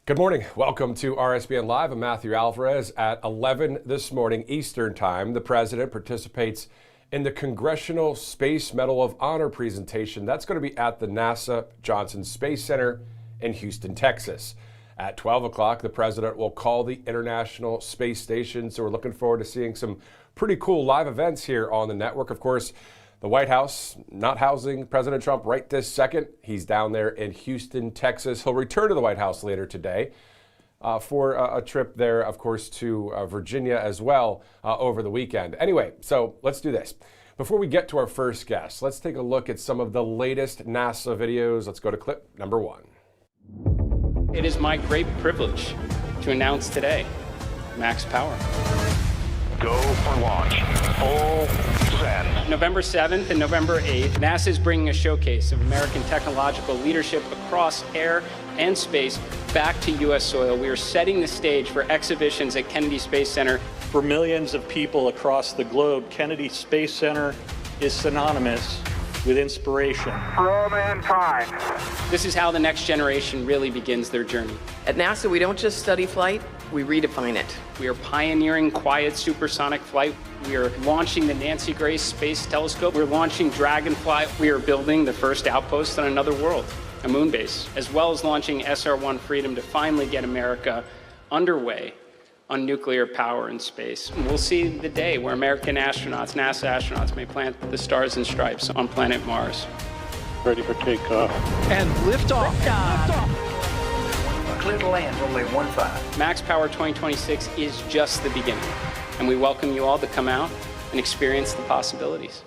Good morning. Welcome to RSBN Live. I'm Matthew Alvarez. At 11 this morning Eastern Time, the president participates in the Congressional Space Medal of Honor presentation. That's going to be at the NASA Johnson Space Center in Houston, Texas. At 12 o'clock, the president will call the International Space Station. So we're looking forward to seeing some pretty cool live events here on the network. Of course, the White House not housing President Trump right this second. He's down there in Houston, Texas. He'll return to the White House later today for a trip there, of course, to Virginia as well over the weekend. Anyway, so let's do this. Before we get to our first guest, let's take a look at some of the latest NASA videos. Let's go to clip number 1. It is my great privilege to announce today Max Power. Go for launch. Full send. November 7th and November 8th, NASA is bringing a showcase of American technological leadership across air and space back to U.S. soil. We are setting the stage for exhibitions at Kennedy Space Center. For millions of people across the globe, Kennedy Space Center is synonymous with inspiration. For all mankind. This is how the next generation really begins their journey. At NASA, we don't just study flight, we redefine it. We are pioneering quiet supersonic flight. We are launching the Nancy Grace Space Telescope. We're launching Dragonfly. We are building the first outpost on another world, a moon base, as well as launching SR-1 Freedom to finally get America underway on nuclear power in space. We'll see the day where American astronauts, NASA astronauts, may plant the stars and stripes on planet Mars. Ready for takeoff. And liftoff. Clear to land, runway 15. Max Power 2026 is just the beginning, and we welcome you all to come out and experience the possibilities.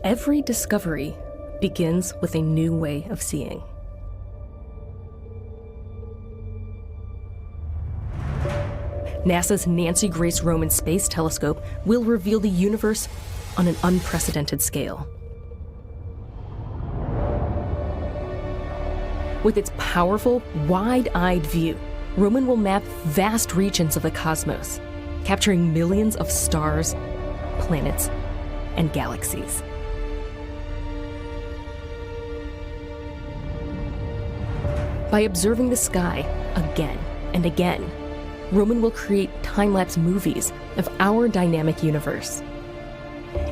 Every discovery begins with a new way of seeing. NASA's Nancy Grace Roman Space Telescope will reveal the universe on an unprecedented scale. With its powerful, wide-eyed view, Roman will map vast regions of the cosmos, capturing millions of stars, planets, and galaxies. By observing the sky again and again, Roman will create time-lapse movies of our dynamic universe.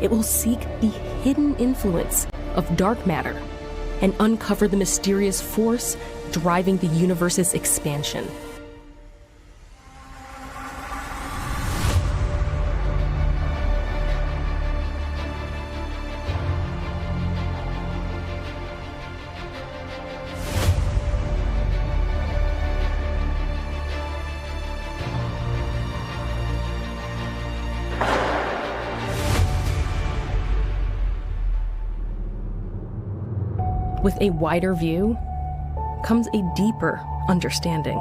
It will seek the hidden influence of dark matter and uncover the mysterious force driving the universe's expansion. With a wider view comes a deeper understanding.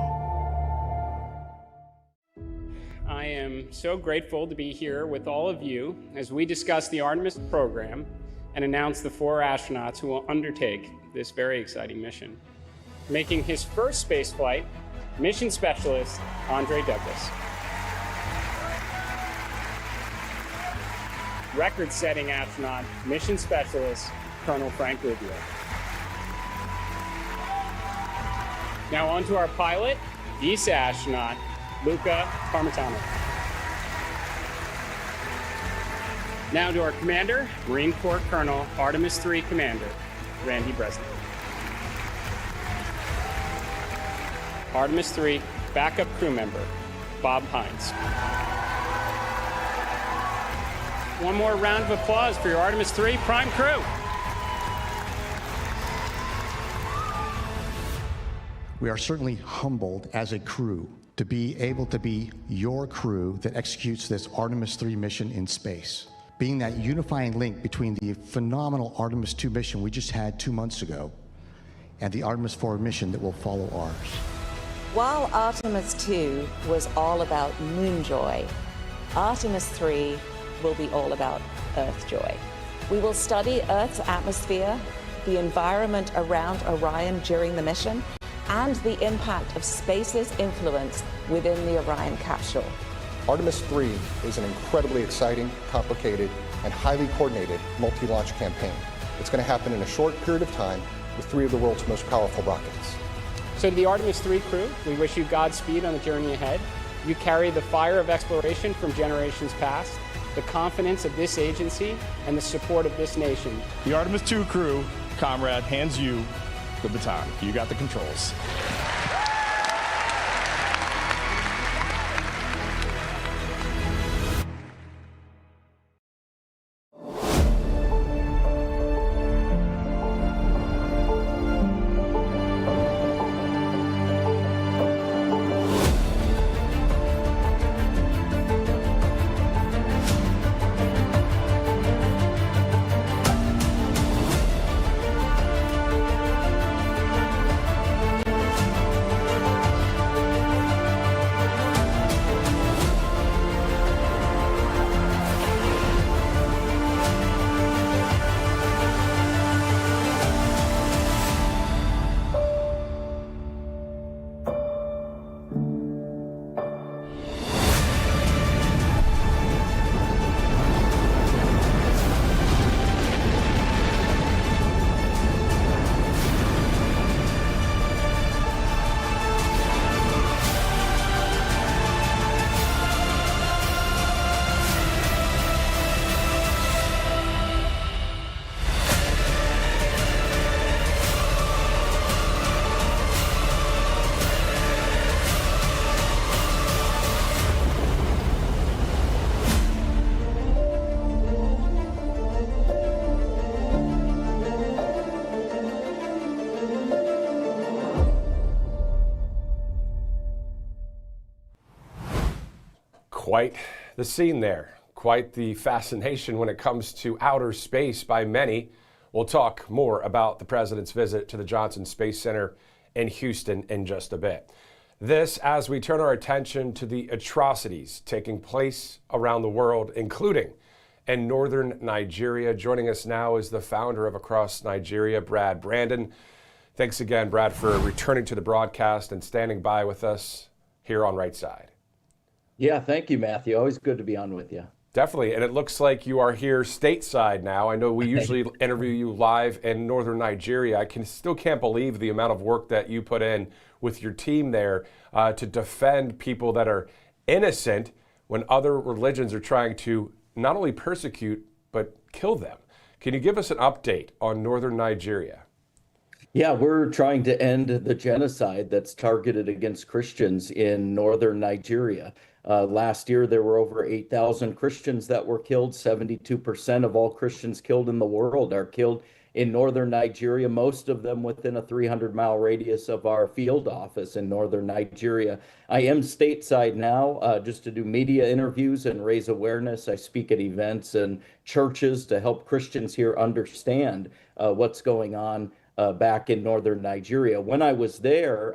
I am so grateful to be here with all of you as we discuss the Artemis program and announce the 4 astronauts who will undertake this very exciting mission. Making his first space flight, mission specialist Andre Douglas. Record-setting astronaut, mission specialist Colonel Frank Rubio. Now on to our pilot, ESA astronaut, Luca Parmitano. Now to our commander, Marine Corps Colonel, Artemis III Commander, Randy Bresnik. Artemis III backup crew member, Bob Hines. One more round of applause for your Artemis III prime crew. We are certainly humbled as a crew to be able to be your crew that executes this Artemis III mission in space, being that unifying link between the phenomenal Artemis II mission we just had 2 months ago and the Artemis IV mission that will follow ours. While Artemis II was all about moon joy, Artemis III will be all about Earth joy. We will study Earth's atmosphere, the environment around Orion during the mission, and the impact of space's influence within the Orion capsule. Artemis III is an incredibly exciting, complicated, and highly coordinated multi-launch campaign. It's going to happen in a short period of time with 3 of the world's most powerful rockets. So to the Artemis 3 crew, we wish you Godspeed on the journey ahead. You carry the fire of exploration from generations past, the confidence of this agency, and the support of this nation. The Artemis 2 crew, comrade, hands you the baton. You got the controls. Quite the scene there, quite the fascination when it comes to outer space by many. We'll talk more about the president's visit to the Johnson Space Center in Houston in just a bit. This as we turn our attention to the atrocities taking place around the world, including in northern Nigeria. Joining us now is the founder of Across Nigeria, Brad Brandon. Thanks again, Brad, for returning to the broadcast and standing by with us here on Right Side. Yeah, thank you, Matthew. Always good to be on with you. Definitely, and it looks like you are here stateside now. I know we usually interview you live in northern Nigeria. I still can't believe the amount of work that you put in with your team there to defend people that are innocent when other religions are trying to not only persecute, but kill them. Can you give us an update on northern Nigeria? Yeah, we're trying to end the genocide that's targeted against Christians in northern Nigeria. Last year, there were over 8,000 Christians that were killed. 72% of all Christians killed in the world are killed in northern Nigeria, most of them within a 300-mile radius of our field office in northern Nigeria. I am stateside now just to do media interviews and raise awareness. I speak at events and churches to help Christians here understand what's going on back in northern Nigeria. When I was there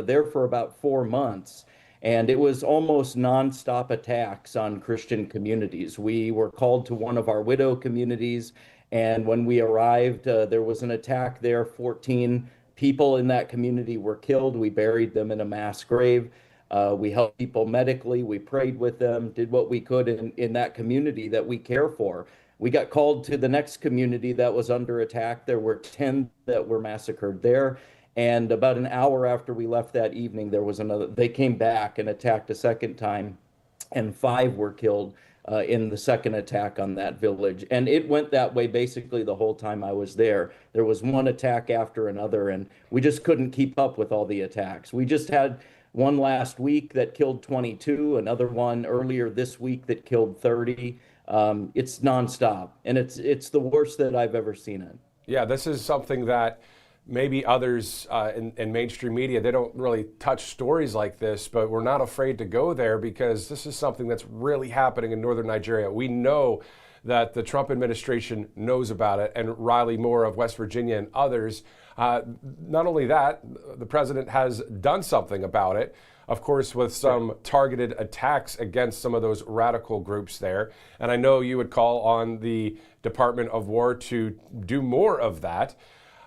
there for about 4 months. And it was almost nonstop attacks on Christian communities. We were called to one of our widow communities, and when we arrived, there was an attack there. 14 people in that community were killed. We buried them in a mass grave. We helped people medically. We prayed with them, did what we could in that community that we care for. We got called to the next community that was under attack. There were 10 that were massacred there. And about an hour after we left that evening, there was another. They came back and attacked a second time, and 5 were killed in the second attack on that village. And it went that way basically the whole time I was there. There was one attack after another, and we just couldn't keep up with all the attacks. We just had one last week that killed 22, another one earlier this week that killed 30. It's nonstop, and it's the worst that I've ever seen it. Yeah, this is something that maybe others in mainstream media, they don't really touch stories like this, but we're not afraid to go there because this is something that's really happening in northern Nigeria. We know that the Trump administration knows about it, and Riley Moore of West Virginia and others. Not only that, the president has done something about it, of course, with some targeted attacks against some of those radical groups there. And I know you would call on the Department of War to do more of that.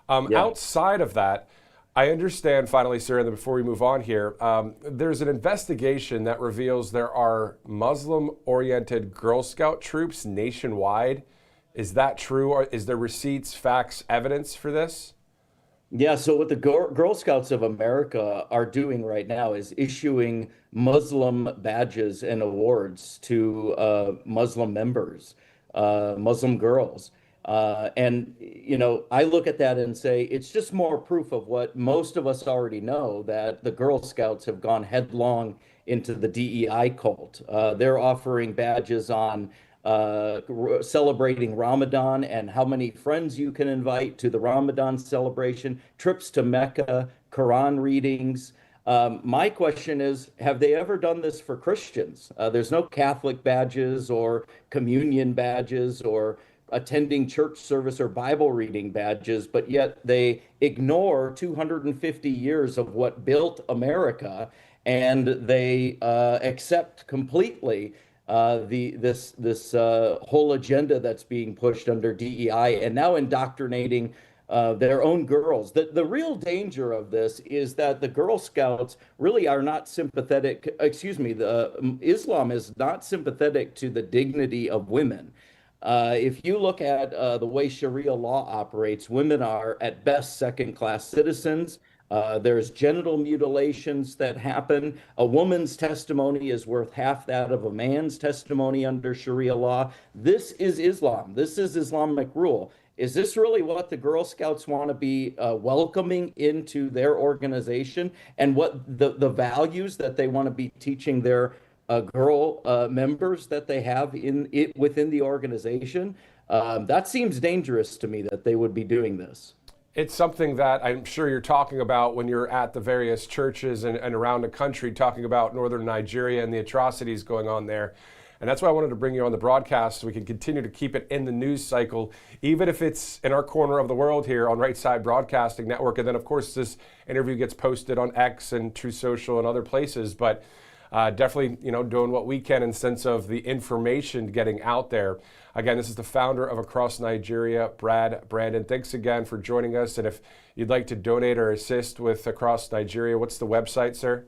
Outside of that, I understand finally, sir, and before we move on here, there's an investigation that reveals there are Muslim-oriented Girl Scout troops nationwide Is that true? Or is there receipts, facts, evidence for this? Yeah, so what the Girl Scouts of America are doing right now is issuing Muslim badges and awards to Muslim members, Muslim girls. And, you know, I look at that and say it's just more proof of what most of us already know, that the Girl Scouts have gone headlong into the DEI cult. They're offering badges on celebrating Ramadan and how many friends you can invite to the Ramadan celebration, trips to Mecca, Quran readings. My question is, have they ever done this for Christians? There's no Catholic badges or communion badges or attending church service or Bible reading badges, but yet they ignore 250 years of what built America, and they accept completely this whole agenda that's being pushed under DEI, and now indoctrinating their own girls. The real danger of this is that the Girl Scouts really are not sympathetic. Islam is not sympathetic to the dignity of women. If you look at the way Sharia law operates, women are at best second-class citizens. There's genital mutilations that happen. A woman's testimony is worth half that of a man's testimony under Sharia law. This is Islam. This is Islamic rule. Is this really what the Girl Scouts want to be welcoming into their organization, and what the values that they want to be teaching their girl members that they have within the organization? That seems dangerous to me, that they would be doing this. It's something that I'm sure you're talking about when you're at the various churches and around the country, talking about northern Nigeria and the atrocities going on there. And that's why I wanted to bring you on the broadcast, so we can continue to keep it in the news cycle, even if it's in our corner of the world here on Right Side Broadcasting Network. And then, of course, this interview gets posted on X and True Social and other places. But definitely, you know, doing what we can in sense of the information getting out there. Again, this is the founder of Across Nigeria, Brandon. Thanks again for joining us. And if you'd like to donate or assist with Across Nigeria, what's the website, sir?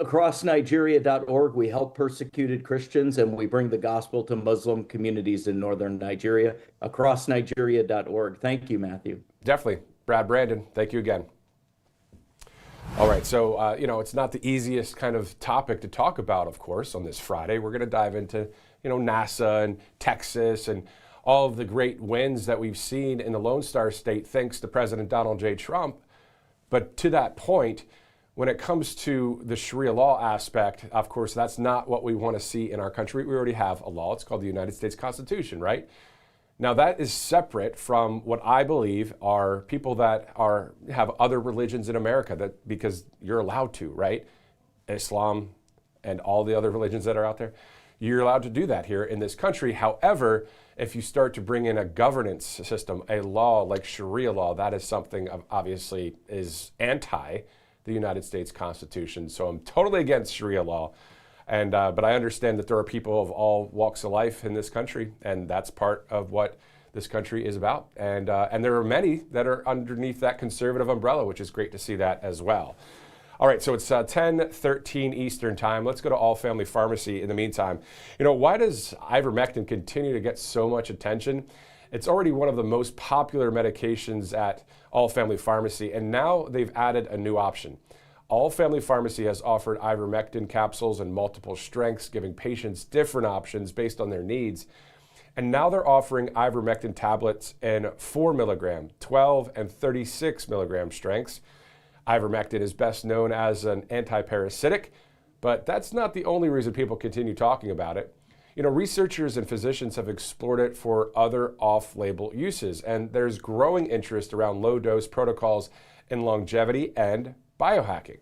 AcrossNigeria.org. We help persecuted Christians, and we bring the gospel to Muslim communities in northern Nigeria. AcrossNigeria.org. Thank you, Matthew. Definitely. Brandon, thank you again. All right, so, you know, it's not the easiest kind of topic to talk about, of course, on this Friday. We're going to dive into, you know, NASA and Texas and all of the great wins that we've seen in the Lone Star State thanks to President Donald J. Trump. But to that point, when it comes to the Sharia law aspect, of course, that's not what we want to see in our country. We already have a law. It's called the United States Constitution, right? Now, that is separate from what I believe are people that have other religions in America, that because you're allowed to, right? Islam and all the other religions that are out there, you're allowed to do that here in this country. However, if you start to bring in a governance system, a law like Sharia law, that is something obviously is anti the United States Constitution. So I'm totally against Sharia law. And but I understand that there are people of all walks of life in this country, and that's part of what this country is about. And there are many that are underneath that conservative umbrella, which is great to see that as well. All right, so it's 10:13 Eastern time. Let's go to All Family Pharmacy in the meantime. You know, why does ivermectin continue to get so much attention? It's already one of the most popular medications at All Family Pharmacy, and now they've added a new option. All Family Pharmacy has offered ivermectin capsules in multiple strengths, giving patients different options based on their needs. And now they're offering ivermectin tablets in 4 milligram, 12, and 36 milligram strengths. Ivermectin is best known as an antiparasitic, but that's not the only reason people continue talking about it. You know, researchers and physicians have explored it for other off-label uses, and there's growing interest around low-dose protocols in longevity and biohacking.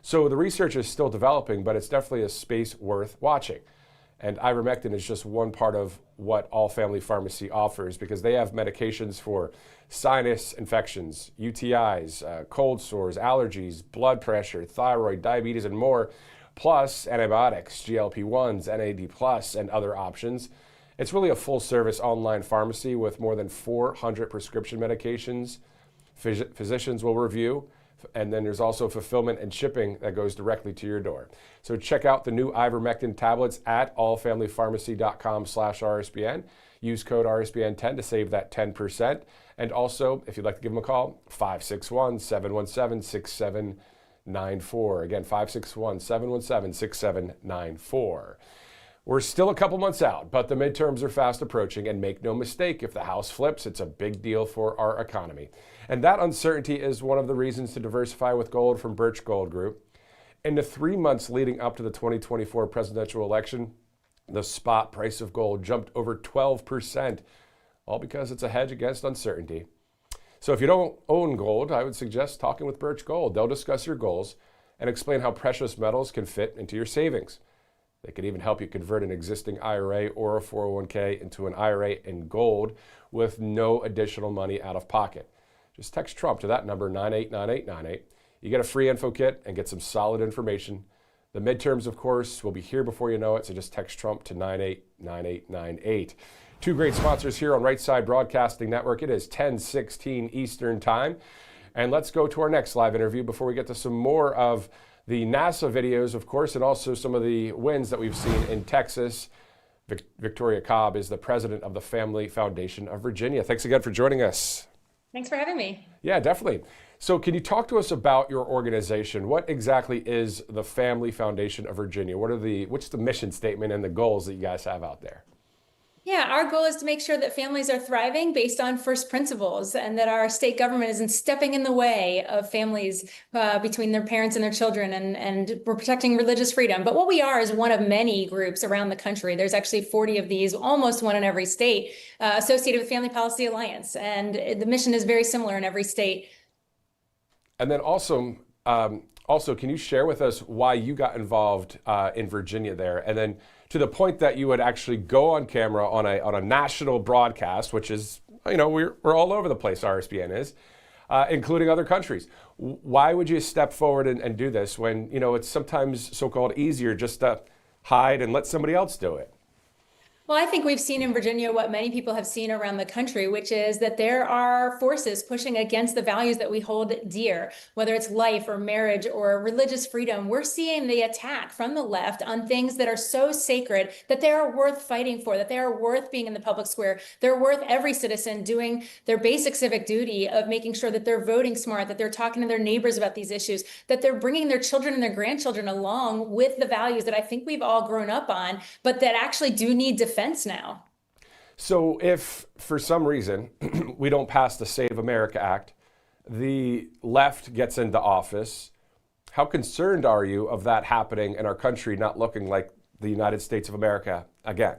So the research is still developing, but it's definitely a space worth watching. And ivermectin is just one part of what All Family Pharmacy offers, because they have medications for sinus infections, UTIs, cold sores, allergies, blood pressure, thyroid, diabetes, and more, plus antibiotics, GLP-1s, NAD+, and other options. It's really a full-service online pharmacy with more than 400 prescription medications. Physicians will review, And then there's also fulfillment and shipping that goes directly to your door. So check out the new ivermectin tablets at allfamilypharmacy.com/RSBN. Use code RSBN10 to save that 10%. And also, if you'd like to give them a call, 561-717-6794. Again, 561-717-6794. We're still a couple months out, but the midterms are fast approaching, and make no mistake, if the House flips, it's a big deal for our economy. And that uncertainty is one of the reasons to diversify with gold from Birch Gold Group. In the 3 months leading up to the 2024 presidential election, the spot price of gold jumped over 12%, all because it's a hedge against uncertainty. So if you don't own gold, I would suggest talking with Birch Gold. They'll discuss your goals and explain how precious metals can fit into your savings. They could even help you convert an existing IRA or a 401k into an IRA in gold with no additional money out of pocket. Just text Trump to that number, 989898. You get a free info kit and get some solid information. The midterms, of course, will be here before you know it, so just text Trump to 989898. Two great sponsors here on Right Side Broadcasting Network. It is 10:16 Eastern Time. And let's go to our next live interview before we get to some more of the NASA videos, of course, and also some of the wins that we've seen in Texas. Victoria Cobb is the president of the Family Foundation of Virginia. Thanks again for joining us. Thanks for having me. Yeah, definitely. So can you talk to us about your organization? What exactly is the Family Foundation of Virginia? What's the mission statement and the goals that you guys have out there? Yeah, our goal is to make sure that families are thriving based on first principles, and that our state government isn't stepping in the way of families between their parents and their children, and we're protecting religious freedom. But what we are is one of many groups around the country. There's actually 40 of these, almost one in every state, associated with Family Policy Alliance. And the mission is very similar in every state. And then also, can you share with us why you got involved in Virginia there? And then to the point that you would actually go on camera on a national broadcast, which is, we're all over the place, RSBN is, including other countries. Why would you step forward and do this when, it's sometimes so-called easier just to hide and let somebody else do it? Well, I think we've seen in Virginia what many people have seen around the country, which is that there are forces pushing against the values that we hold dear, whether it's life or marriage or religious freedom. We're seeing the attack from the left on things that are so sacred that they are worth fighting for, that they are worth being in the public square. They're worth every citizen doing their basic civic duty of making sure that they're voting smart, that they're talking to their neighbors about these issues, that they're bringing their children and their grandchildren along with the values that I think we've all grown up on, but that actually do need defense now. So if for some reason we don't pass the Save America Act, the left gets into office, how concerned are you of that happening and our country not looking like the United States of America again?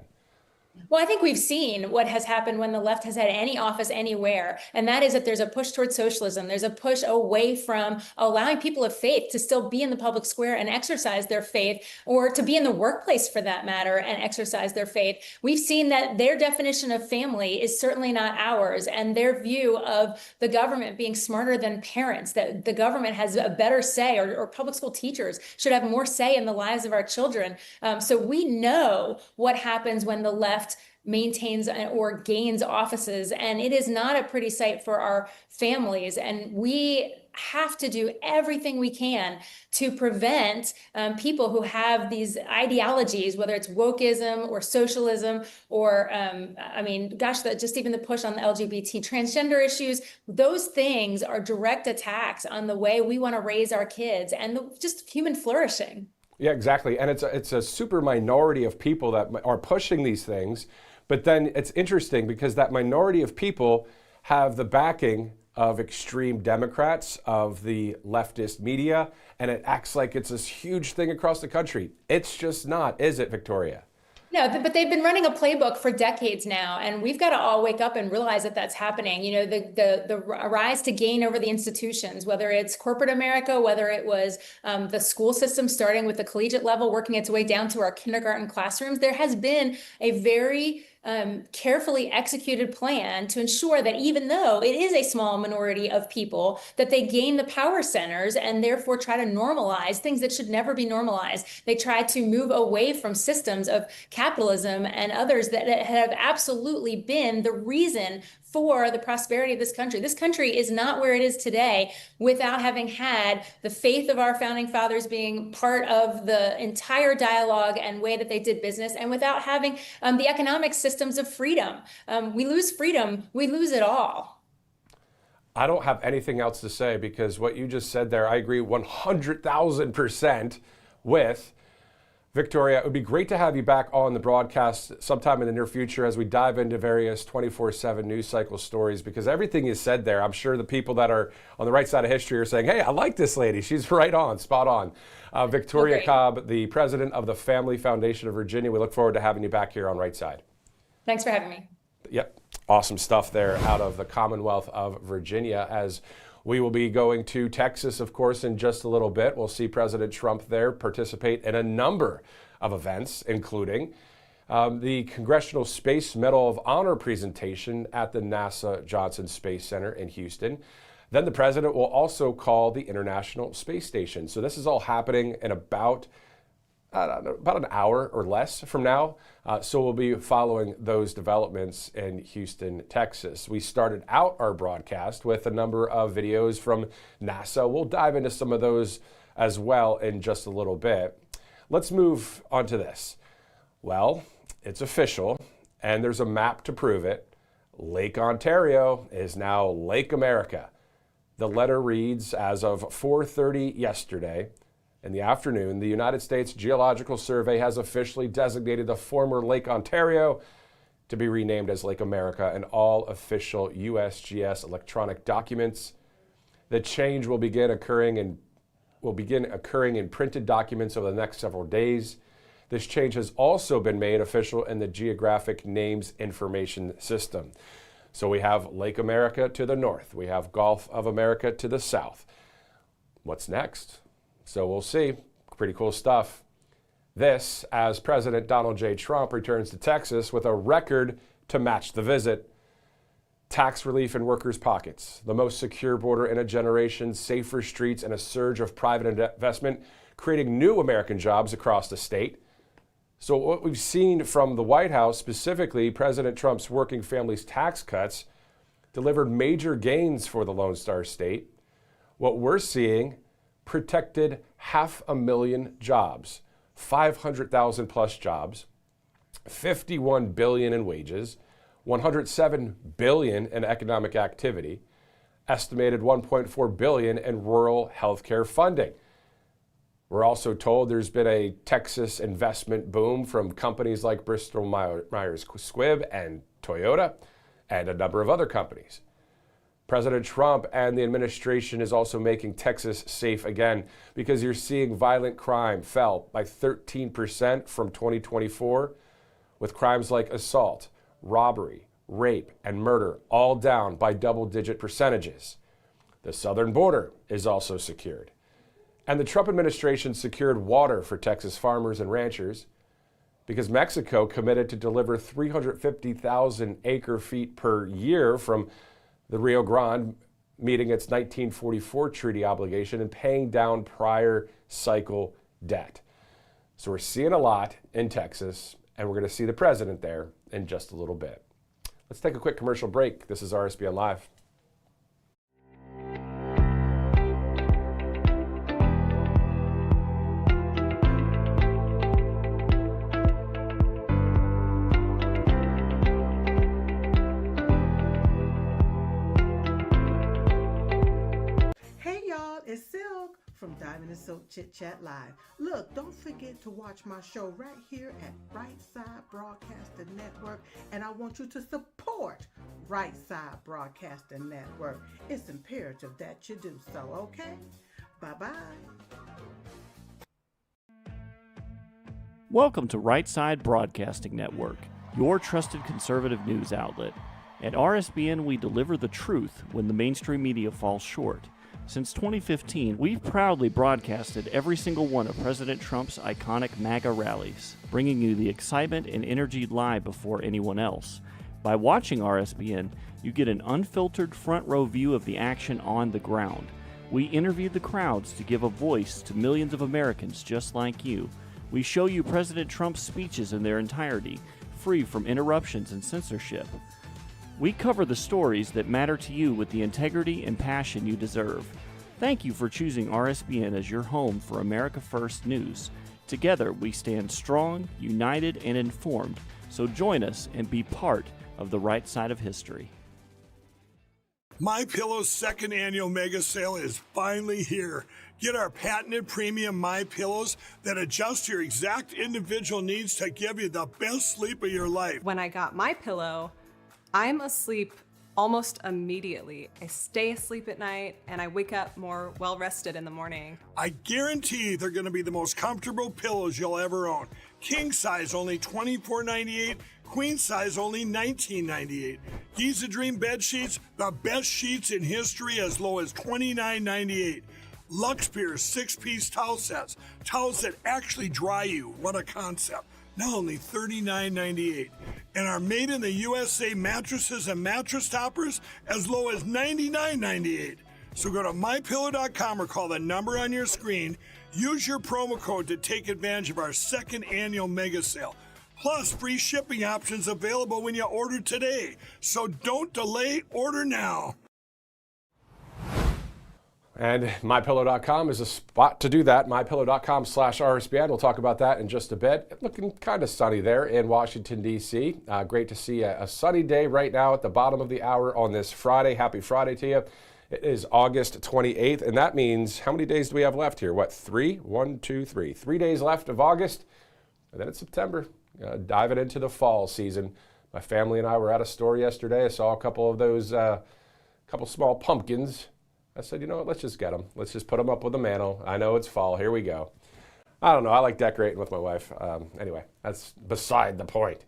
Well, I think we've seen what has happened when the left has had any office anywhere, and that is that there's a push towards socialism. There's a push away from allowing people of faith to still be in the public square and exercise their faith, or to be in the workplace for that matter and exercise their faith. We've seen that their definition of family is certainly not ours, and their view of the government being smarter than parents, that the government has a better say, or public school teachers should have more say in the lives of our children. So we know what happens when the left maintains or gains offices, and it is not a pretty sight for our families. And we have to do everything we can to prevent people who have these ideologies, whether it's wokeism or socialism or, just even the push on the LGBT transgender issues. Those things are direct attacks on the way we want to raise our kids and just human flourishing. Yeah, exactly. And it's a super minority of people that are pushing these things. But then it's interesting because that minority of people have the backing of extreme Democrats, of the leftist media, and it acts like it's this huge thing across the country. It's just not, is it, Victoria? No, but they've been running a playbook for decades now, and we've got to all wake up and realize that that's happening. The rise to gain over the institutions, whether it's corporate America, whether it was the school system starting with the collegiate level, working its way down to our kindergarten classrooms. There has been a very carefully executed plan to ensure that even though it is a small minority of people, that they gain the power centers and therefore try to normalize things that should never be normalized. They try to move away from systems of capitalism and others that have absolutely been the reason for the prosperity of this country. This country is not where it is today without having had the faith of our founding fathers being part of the entire dialogue and way that they did business, and without having the economic systems of freedom. We lose freedom, we lose it all. I don't have anything else to say because what you just said there, I agree 100,000% with. Victoria, it would be great to have you back on the broadcast sometime in the near future as we dive into various 24/7 news cycle stories, because everything you said there, I'm sure the people that are on the right side of history are saying, hey, I like this lady. She's right on, spot on. Victoria Cobb, the president of the Family Foundation of Virginia. We look forward to having you back here on Right Side. Thanks for having me. Yep, awesome stuff there out of the Commonwealth of Virginia. As we will be going to Texas, of course, in just a little bit. We'll see President Trump there participate in a number of events, including the Congressional Space Medal of Honor presentation at the NASA Johnson Space Center in Houston. Then the president will also call the International Space Station. So this is all happening in about an hour or less from now. So we'll be following those developments in Houston, Texas. We started out our broadcast with a number of videos from NASA. We'll dive into some of those as well in just a little bit. Let's move on to this. Well, it's official, and there's a map to prove it. Lake Ontario is now Lake America. The letter reads, as of 4:30 yesterday, in the afternoon, the United States Geological Survey has officially designated the former Lake Ontario to be renamed as Lake America in all official USGS electronic documents. The change will begin occurring in printed documents over the next several days. This change has also been made official in the Geographic Names Information System. So we have Lake America to the north. We have Gulf of America to the south. What's next? So we'll see. Pretty cool stuff. This, as President Donald J. Trump returns to Texas with a record to match the visit. Tax relief in workers' pockets, the most secure border in a generation, safer streets, and a surge of private investment, creating new American jobs across the state. So what we've seen from the White House, specifically President Trump's working families tax cuts, delivered major gains for the Lone Star State. What we're seeing, protected 500,000 jobs, 500,000 plus jobs, 51 billion in wages, 107 billion in economic activity, estimated 1.4 billion in rural healthcare funding. We're also told there's been a Texas investment boom from companies like Bristol Myers Squibb and Toyota and a number of other companies. President Trump and the administration is also making Texas safe again, because you're seeing violent crime fell by 13% from 2024, with crimes like assault, robbery, rape, and murder all down by double-digit percentages. The southern border is also secured. And the Trump administration secured water for Texas farmers and ranchers because Mexico committed to deliver 350,000 acre feet per year from the Rio Grande, meeting its 1944 treaty obligation and paying down prior cycle debt. So we're seeing a lot in Texas, and we're going to see the president there in just a little bit. Let's take a quick commercial break. This is RSBN Live. It's Silk from Diamond and Silk Chit Chat Live. Look, don't forget to watch my show right here at Right Side Broadcasting Network, and I want you to support Right Side Broadcasting Network. It's imperative that you do so, okay? Bye-bye. Welcome to Right Side Broadcasting Network, your trusted conservative news outlet. At RSBN, we deliver the truth when the mainstream media falls short. Since 2015, we've proudly broadcasted every single one of President Trump's iconic MAGA rallies, bringing you the excitement and energy live before anyone else. By watching RSBN, you get an unfiltered front row view of the action on the ground. We interview the crowds to give a voice to millions of Americans just like you. We show you President Trump's speeches in their entirety, free from interruptions and censorship. We cover the stories that matter to you with the integrity and passion you deserve. Thank you for choosing RSBN as your home for America First News. Together, we stand strong, united, and informed. So join us and be part of the right side of history. MyPillow's second annual mega sale is finally here. Get our patented premium MyPillows that adjust your exact individual needs to give you the best sleep of your life. When I got MyPillow, I'm asleep almost immediately. I stay asleep at night and I wake up more well-rested in the morning. I guarantee they're going to be the most comfortable pillows you'll ever own. King size only $24.98, queen size only $19.98. Giza Dream bed sheets, the best sheets in history, as low as $29.98. Lux Pier 6-piece towel sets, towels that actually dry you. What a concept. Now only $39.98. And our made in the USA mattresses and mattress toppers as low as $99.98. So go to mypillow.com or call the number on your screen. Use your promo code to take advantage of our second annual mega sale. Plus free shipping options available when you order today. So don't delay, order now. And mypillow.com is a spot to do that. mypillow.com/RSBN. We'll talk about that in just a bit. Looking kind of sunny there in Washington, D.C. Great to see a sunny day right now at the bottom of the hour on this Friday. Happy Friday to you. It is August 28th, and that means how many days do we have left here? What, 3? 1, 2, 3. 3 days left of August, and then it's September. Diving into the fall season. My family and I were at a store yesterday. I saw a couple of those, couple small pumpkins. I said, you know what, let's just get them. Let's just put them up with a mantle. I know it's fall. Here we go. I don't know. I like decorating with my wife. Anyway, that's beside the point.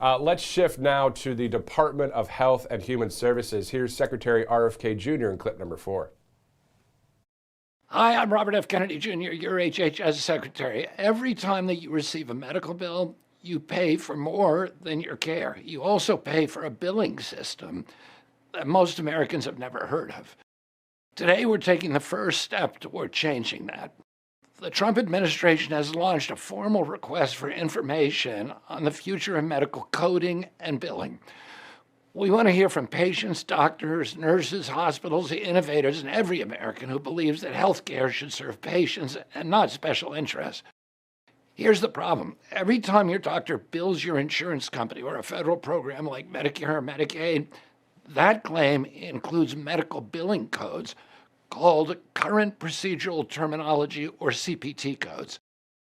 Let's shift now to the Department of Health and Human Services. Here's Secretary RFK Jr. in clip number 4. Hi, I'm Robert F. Kennedy Jr., your HHS Secretary. Every time that you receive a medical bill, you pay for more than your care. You also pay for a billing system that most Americans have never heard of. Today, we're taking the first step toward changing that. The Trump administration has launched a formal request for information on the future of medical coding and billing. We want to hear from patients, doctors, nurses, hospitals, innovators, and every American who believes that health care should serve patients and not special interests. Here's the problem. Every time your doctor bills your insurance company or a federal program like Medicare or Medicaid, that claim includes medical billing codes called Current Procedural Terminology, or CPT codes.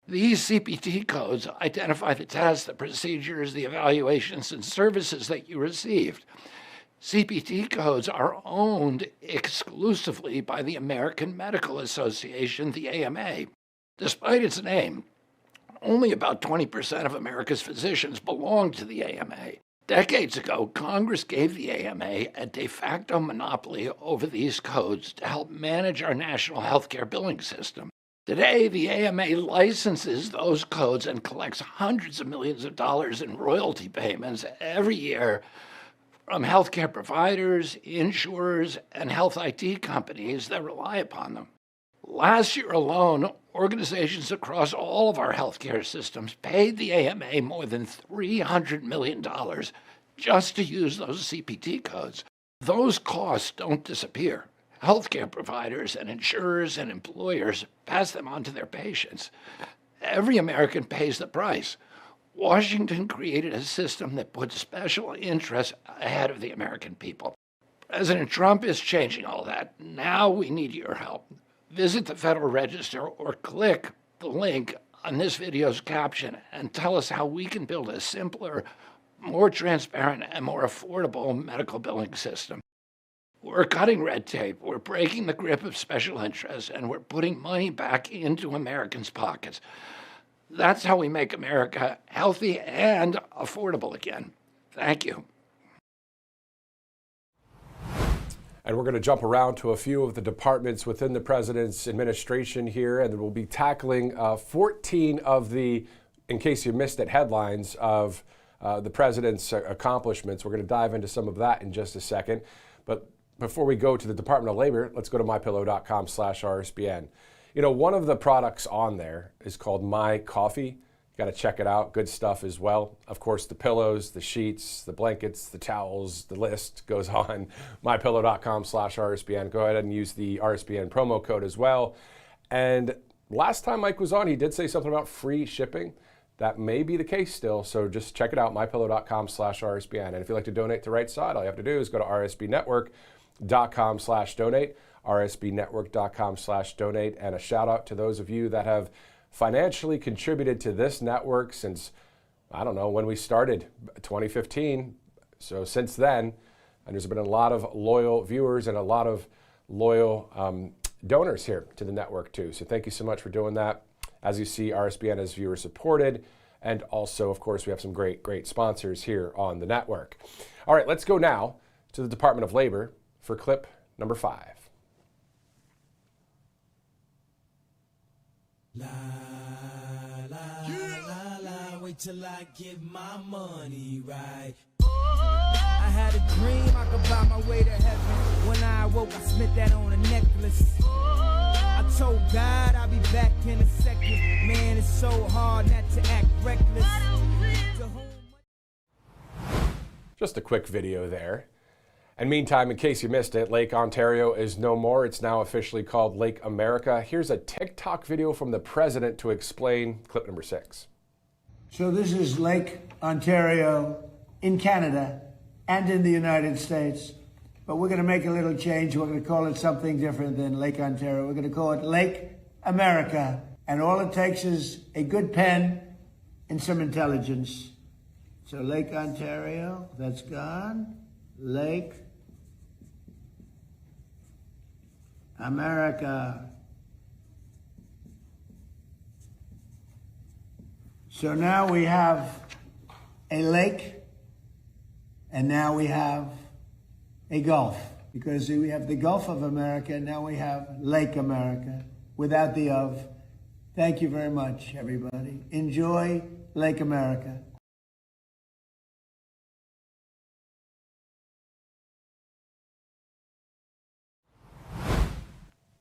These CPT codes identify the tests, the procedures, the evaluations, and services that you received. CPT codes are owned exclusively by the American Medical Association, the AMA. Despite its name, only about 20% of America's physicians belong to the AMA. Decades ago, Congress gave the AMA a de facto monopoly over these codes to help manage our national healthcare billing system. Today, the AMA licenses those codes and collects hundreds of millions of dollars in royalty payments every year from healthcare providers, insurers, and health IT companies that rely upon them. Last year alone, organizations across all of our healthcare systems paid the AMA more than $300 million just to use those CPT codes. Those costs don't disappear. Healthcare providers and insurers and employers pass them on to their patients. Every American pays the price. Washington created a system that puts special interests ahead of the American people. President Trump is changing all that. Now we need your help. Visit the Federal Register or click the link on this video's caption and tell us how we can build a simpler, more transparent, and more affordable medical billing system. We're cutting red tape, we're breaking the grip of special interests, and we're putting money back into Americans' pockets. That's how we make America healthy and affordable again. Thank you. And we're going to jump around to a few of the departments within the president's administration here, and we'll be tackling 14 of the, in case you missed it, headlines of the president's accomplishments. We're going to dive into some of that in just a second. But before we go to the Department of Labor, let's go to mypillow.com/RSBN. You know, one of the products on there is called My Coffee. Got to check it out. Good stuff as well. Of course, the pillows, the sheets, the blankets, the towels, the list goes on. mypillow.com/RSBN. Go ahead and use the RSBN promo code as well. And last time Mike was on, he did say something about free shipping. That may be the case still, so just check it out, mypillow.com/RSBN. And if you'd like to donate to Right Side, all you have to do is go to rsbnetwork.com/donate, rsbnetwork.com/donate. And a shout out to those of you that have financially contributed to this network since, I don't know, when we started, 2015. So since then, and there's been a lot of loyal viewers and a lot of loyal donors here to the network too. So thank you so much for doing that. As you see, RSBN is viewer supported. And also, of course, we have some great sponsors here on the network. All right, let's go now to the Department of Labor for clip number 5. La, la, la, la, wait till I get my money right. I had a dream I could buy my way to heaven. When I awoke, I spent that on a necklace. I told God I'll be back in a second. Man, it's so hard not to act reckless. Just a quick video there. And meantime, in case you missed it, Lake Ontario is no more. It's now officially called Lake America. Here's a TikTok video from the president to explain clip number 6. So this is Lake Ontario in Canada and in the United States. But we're going to make a little change. We're going to call it something different than Lake Ontario. We're going to call it Lake America. And all it takes is a good pen and some intelligence. So Lake Ontario, that's gone. Lake America. So now we have a lake, and now we have a Gulf, because we have the Gulf of America, and now we have Lake America, without the of. Thank you very much, everybody. Enjoy Lake America.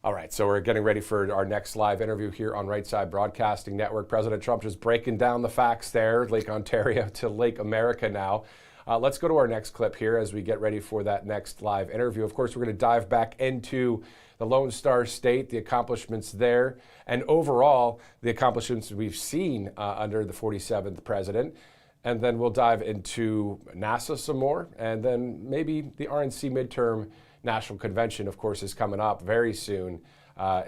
All right, so we're getting ready for our next live interview here on Right Side Broadcasting Network. President Trump just breaking down the facts there, Lake Ontario to Lake America now. Let's go to our next clip here as we get ready for that next live interview. Of course, we're going to dive back into the Lone Star State, the accomplishments there, and overall, the accomplishments we've seen under the 47th president. And then we'll dive into NASA some more, and then maybe the RNC midterm National Convention, of course, is coming up very soon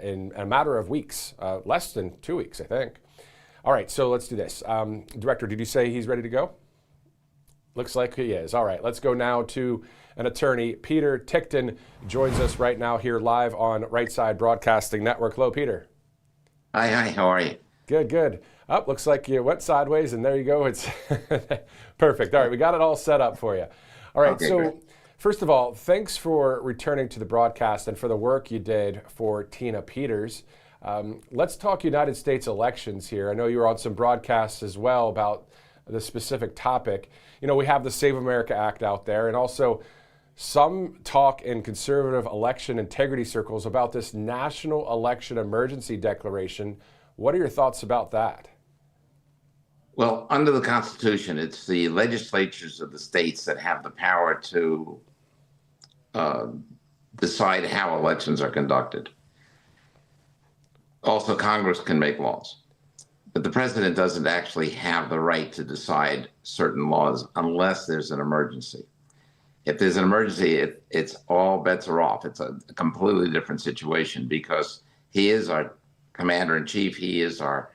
in a matter of weeks, less than 2 weeks, I think. All right, so let's do this. Director, did you say he's ready to go? Looks like he is. All right, let's go now to an attorney. Peter Tickton joins us right now here live on Right Side Broadcasting Network. Hello, Peter. Hi, how are you? Good. Oh, looks like you went sideways, and there you go. It's perfect. All right, we got it all set up for you. All right, okay, so great. First of all, thanks for returning to the broadcast and for the work you did for Tina Peters. Let's talk United States elections here. I know you were on some broadcasts as well about the specific topic. You know, we have the Save America Act out there, and also some talk in conservative election integrity circles about this national election emergency declaration. What are your thoughts about that? Well, under the Constitution, it's the legislatures of the states that have the power to decide how elections are conducted. Also, Congress can make laws. But the president doesn't actually have the right to decide certain laws unless there's an emergency. If there's an emergency, it's all bets are off. It's a completely different situation because he is our commander in chief. He's our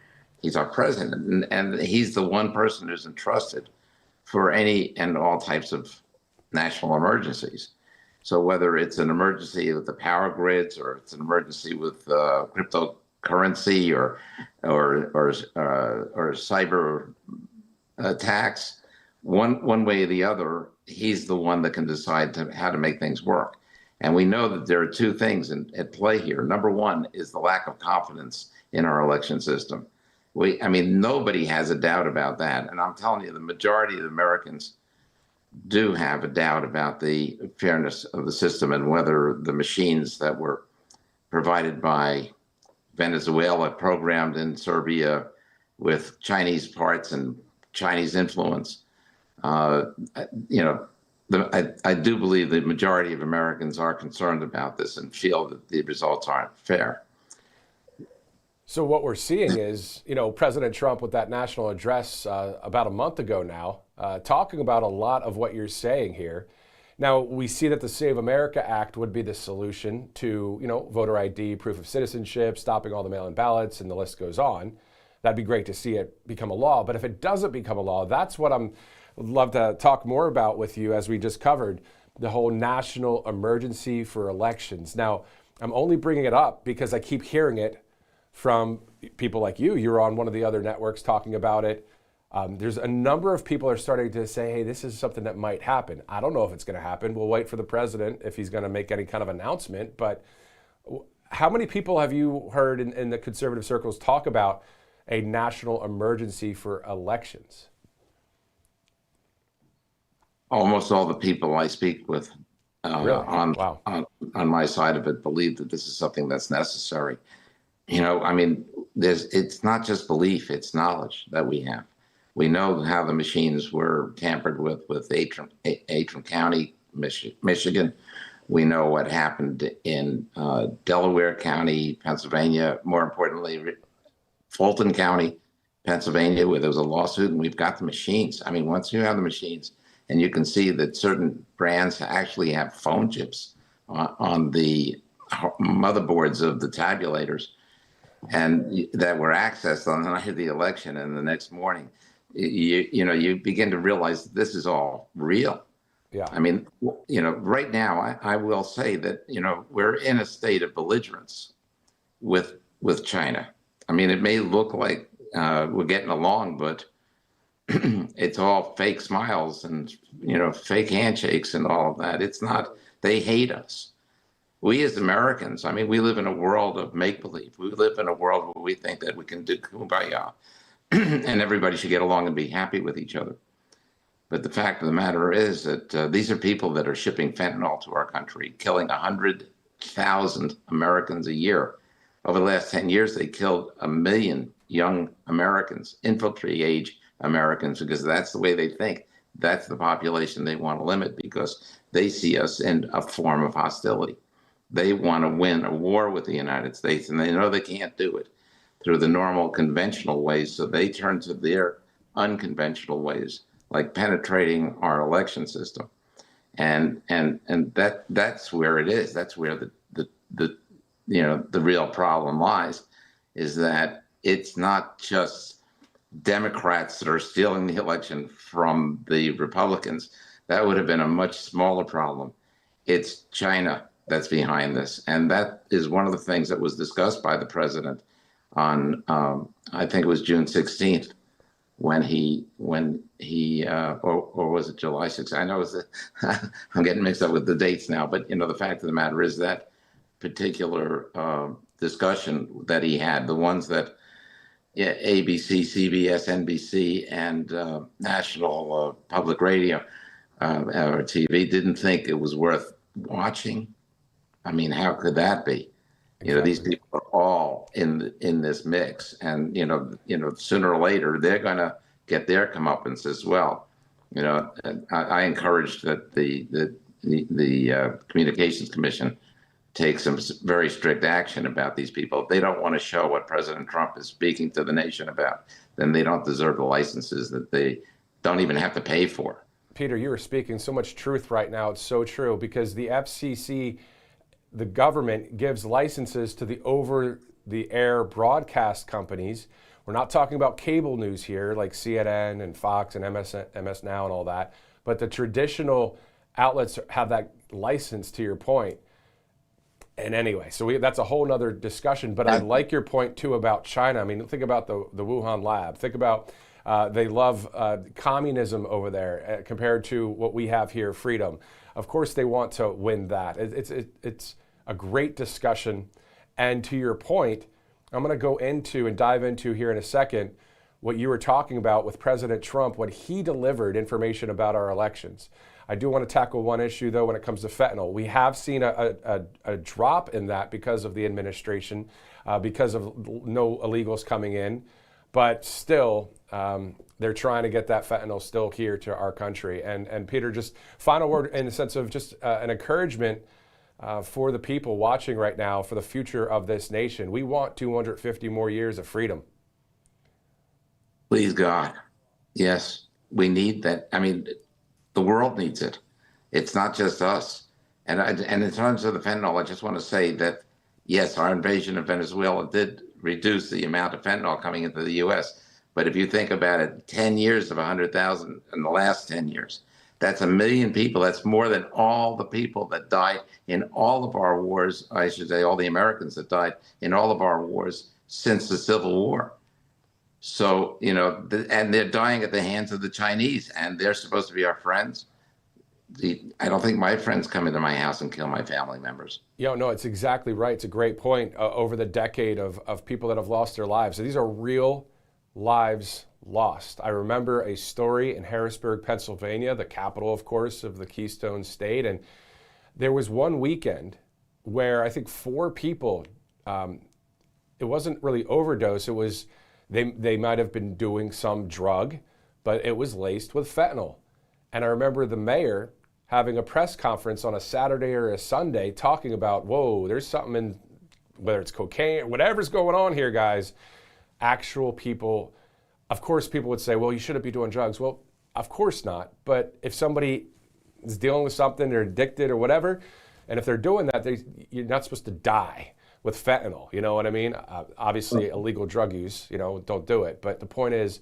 president, and he's the one person who's entrusted for any and all types of national emergencies. So whether it's an emergency with the power grids, or it's an emergency with cryptocurrency, or cyber attacks, one way or the other, he's the one that can decide how to make things work. And we know that there are two things at play here. Number one is the lack of confidence in our election system. Nobody has a doubt about that. And I'm telling you, the majority of Americans do have a doubt about the fairness of the system and whether the machines that were provided by Venezuela, programmed in Serbia with Chinese parts and Chinese influence, I do believe the majority of Americans are concerned about this and feel that the results aren't fair. So what we're seeing is, President Trump with that national address about a month ago now, talking about a lot of what you're saying here. Now, we see that the Save America Act would be the solution to, voter ID, proof of citizenship, stopping all the mail-in ballots, and the list goes on. That'd be great to see it become a law. But if it doesn't become a law, that's what would love to talk more about with you, as we just covered, the whole national emergency for elections. Now, I'm only bringing it up because I keep hearing it from people like you. You're on one of the other networks talking about it. There's a number of people are starting to say, hey, this is something that might happen. I don't know if it's going to happen. We'll wait for the president if he's going to make any kind of announcement. But how many people have you heard in the conservative circles talk about a national emergency for elections? Almost all the people I speak with Really? on my side of it believe that this is something that's necessary. It's not just belief, it's knowledge that we have. We know how the machines were tampered with Antrim County, Michigan. We know what happened in Delaware County, Pennsylvania. More importantly, Fulton County, Pennsylvania, where there was a lawsuit, and we've got the machines. Once you have the machines, and you can see that certain brands actually have phone chips on the motherboards of the tabulators, and that were accessed on the night of the election and the next morning, you begin to realize that this is all real. Yeah. Right now, I will say that, we're in a state of belligerence with China. It may look like we're getting along, but it's all fake smiles and, fake handshakes and all of that. It's not, they hate us. We as Americans, we live in a world of make-believe. We live in a world where we think that we can do kumbaya and everybody should get along and be happy with each other. But the fact of the matter is that these are people that are shipping fentanyl to our country, killing 100,000 Americans a year. Over the last 10 years, they killed 1 million young Americans, infantry age Americans, because that's the way they think. That's the population they want to limit because they see us in a form of hostility. They want to win a war with the United States, and they know they can't do it through the normal conventional ways, so they turn to their unconventional ways, like penetrating our election system. And that's where it is. That's where the real problem lies, is that it's not just Democrats that are stealing the election from the Republicans. That would have been a much smaller problem. It's China that's behind this. And that is one of the things that was discussed by the president on, I think it was June 16th, when he or was it July 6th? I know I'm getting mixed up with the dates now, but the fact of the matter is that particular discussion that he had, the ones that ABC, CBS, NBC, and National Public Radio or TV didn't think it was worth watching. How could that be? Exactly. These people are all in this mix, and sooner or later they're going to get their comeuppance as well. I encourage that the Communications Commission take some very strict action about these people. If they don't want to show what President Trump is speaking to the nation about, then they don't deserve the licenses that they don't even have to pay for. Peter, you are speaking so much truth right now. It's so true, because the FCC, the government, gives licenses to the over-the-air broadcast companies. We're not talking about cable news here, like CNN and Fox and MS Now and all that, but the traditional outlets have that license, to your point. And anyway, so that's a whole nother discussion, but I like your point too about China. Think about the Wuhan lab. Think about they love communism over there compared to what we have here, freedom. Of course, they want to win that. It's a great discussion. And to your point, I'm going to go into and dive into here in a second what you were talking about with President Trump when he delivered information about our elections. I do want to tackle one issue, though, when it comes to fentanyl. We have seen a drop in that because of the administration, because of no illegals coming in. But still, they're trying to get that fentanyl still here to our country. And Peter, just final word in the sense of just an encouragement for the people watching right now for the future of this nation. We want 250 more years of freedom. Please God. Yes, we need that. I mean, the world needs it. It's not just us. And in terms of the fentanyl, I just want to say that, yes, our invasion of Venezuela did reduce the amount of fentanyl coming into the U.S. But if you think about it, 10 years of 100,000 in the last 10 years, that's 1 million people. That's more than all the people that died in all of our wars, I should say, all the Americans that died in all of our wars since the Civil War. So, you know, and they're dying at the hands of the Chinese, and they're supposed to be our friends. I don't think my friends come into my house and kill my family members. No, it's exactly right. It's a great point. Over the decade of people that have lost their lives. So these are real lives lost. I remember a story in Harrisburg, Pennsylvania, the capital, of course, of the Keystone State. And there was one weekend where I think 4 people, it wasn't really overdose. It was, they might have been doing some drug, but it was laced with fentanyl. And I remember the mayor having a press conference on a Saturday or a Sunday talking about, whoa, there's something in, whether it's cocaine or whatever's going on here, guys. Actual people, of course, people would say, well, you shouldn't be doing drugs. Well, of course not. But if somebody is dealing with something, they're addicted or whatever, and if they're doing that, you're not supposed to die with fentanyl. You know what I mean? Obviously, illegal drug use, don't do it. But the point is,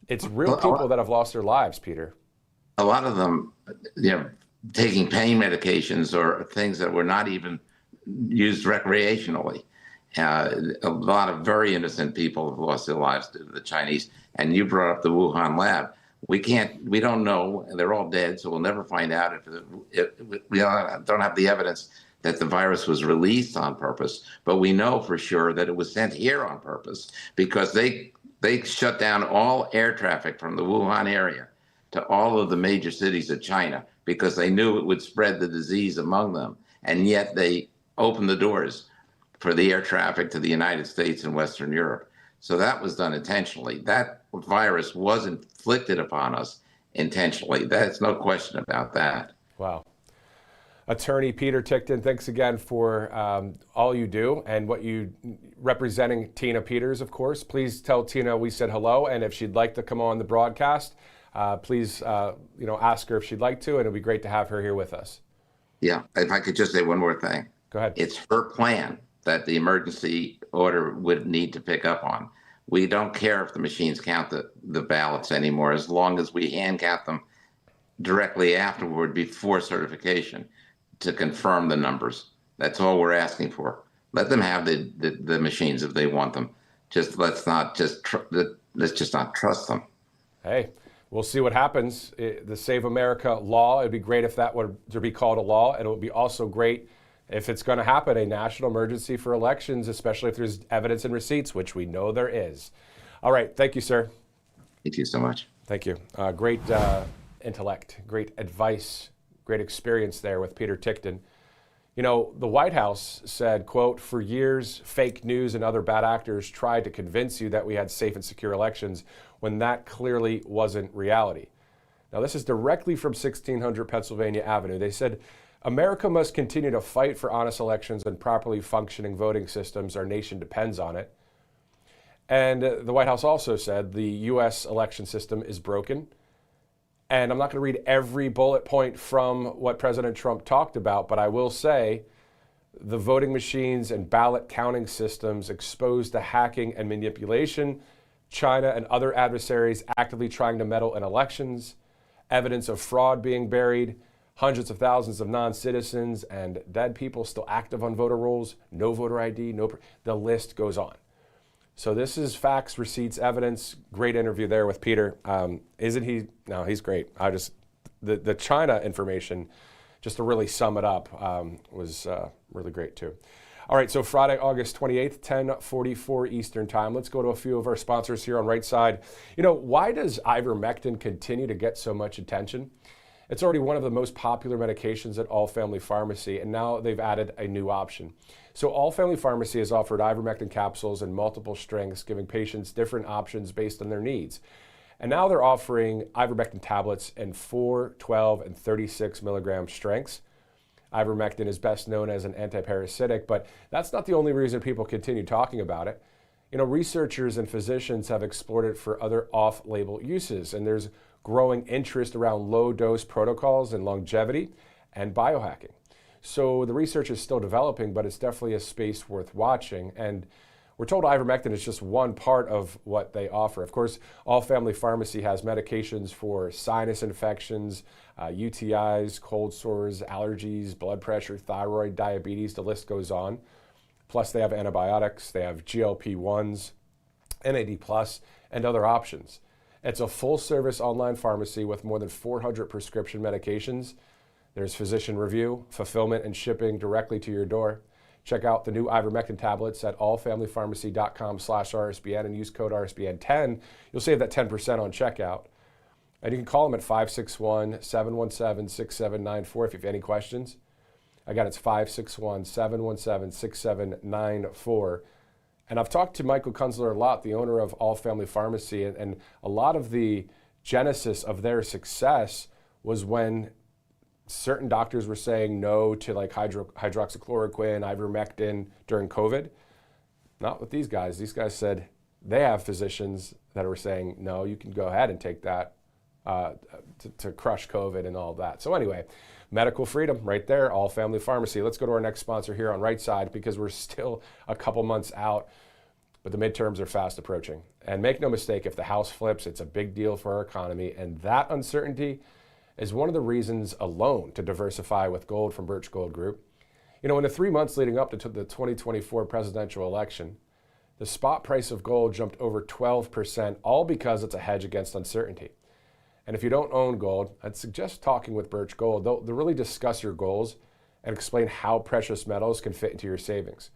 it's real people that have lost their lives, Peter. A lot of them, taking pain medications or things that were not even used recreationally. A lot of very innocent people have lost their lives to the Chinese. And you brought up the Wuhan lab. We don't know. They're all dead, so we'll never find out if we don't have the evidence that the virus was released on purpose. But we know for sure that it was sent here on purpose because they shut down all air traffic from the Wuhan area to all of the major cities of China because they knew it would spread the disease among them. And yet they opened the doors for the air traffic to the United States and Western Europe. So that was done intentionally. That virus was inflicted upon us intentionally. There's no question about that. Wow. Attorney Peter Tickton, thanks again for all you do and what you representing Tina Peters, of course. Please tell Tina we said hello, and if she'd like to come on the broadcast, please ask her if she'd like to, and it'd be great to have her here with us. Yeah, if I could just say one more thing. Go ahead. It's her plan that the emergency order would need to pick up on. We don't care if the machines count the ballots anymore, as long as we hand count them directly afterward before certification to confirm the numbers. That's all we're asking for. Let them have the machines if they want them. Let's just not trust them. Hey, we'll see what happens. The Save America law, it'd be great if that were to be called a law, and it would be also great if it's going to happen, a national emergency for elections, especially if there's evidence and receipts, which we know there is. All right. Thank you, sir. Thank you so much. Thank you. Great intellect, great advice, great experience there with Peter Tickton. The White House said, quote, for years, fake news and other bad actors tried to convince you that we had safe and secure elections when that clearly wasn't reality. Now, this is directly from 1600 Pennsylvania Avenue. They said, America must continue to fight for honest elections and properly functioning voting systems. Our nation depends on it. And the White House also said the U.S. election system is broken. And I'm not going to read every bullet point from what President Trump talked about, but I will say the voting machines and ballot counting systems exposed to hacking and manipulation, China and other adversaries actively trying to meddle in elections, evidence of fraud being buried, hundreds of thousands of non-citizens and dead people still active on voter rolls, no voter ID, the list goes on. So this is facts, receipts, evidence. Great interview there with Peter. Isn't he? No, he's great. The China information just to really sum it up, was really great too. All right, so Friday, August 28th, 10:44 Eastern Time. Let's go to a few of our sponsors here on Right Side. You know, why does ivermectin continue to get so much attention? It's already one of the most popular medications at All Family Pharmacy, and now they've added a new option. So All Family Pharmacy has offered ivermectin capsules in multiple strengths, giving patients different options based on their needs. And now they're offering ivermectin tablets in 4, 12, and 36 milligram strengths. Ivermectin is best known as an antiparasitic, but that's not the only reason people continue talking about it. You know, researchers and physicians have explored it for other off-label uses, and there's growing interest around low-dose protocols and longevity and biohacking. So the research is still developing, but it's definitely a space worth watching. And we're told ivermectin is just one part of what they offer. Of course, All Family Pharmacy has medications for sinus infections, UTIs, cold sores, allergies, blood pressure, thyroid, diabetes, the list goes on. Plus they have antibiotics, they have GLP-1s, NAD+, and other options. It's a full-service online pharmacy with more than 400 prescription medications. There's physician review, fulfillment, and shipping directly to your door. Check out the new ivermectin tablets at allfamilypharmacy.com/RSBN and use code RSBN10. You'll save that 10% on checkout. And you can call them at 561-717-6794 if you have any questions. Again, it's 561-717-6794. And I've talked to Michael Kunzler a lot, the owner of All Family Pharmacy, and a lot of the genesis of their success was when certain doctors were saying no to like hydroxychloroquine, ivermectin during COVID. Not with these guys. These guys said they have physicians that were saying, no, you can go ahead and take that to crush COVID and all that. So anyway, medical freedom right there, All Family Pharmacy. Let's go to our next sponsor here on Right Side because we're still a couple months out, but the midterms are fast approaching. And make no mistake, if the House flips, it's a big deal for our economy, and that uncertainty is one of the reasons alone to diversify with gold from Birch Gold Group. You know, in the 3 months leading up to the 2024 presidential election, the spot price of gold jumped over 12%, all because it's a hedge against uncertainty. And if you don't own gold, I'd suggest talking with Birch Gold. They'll really discuss your goals and explain how precious metals can fit into your savings.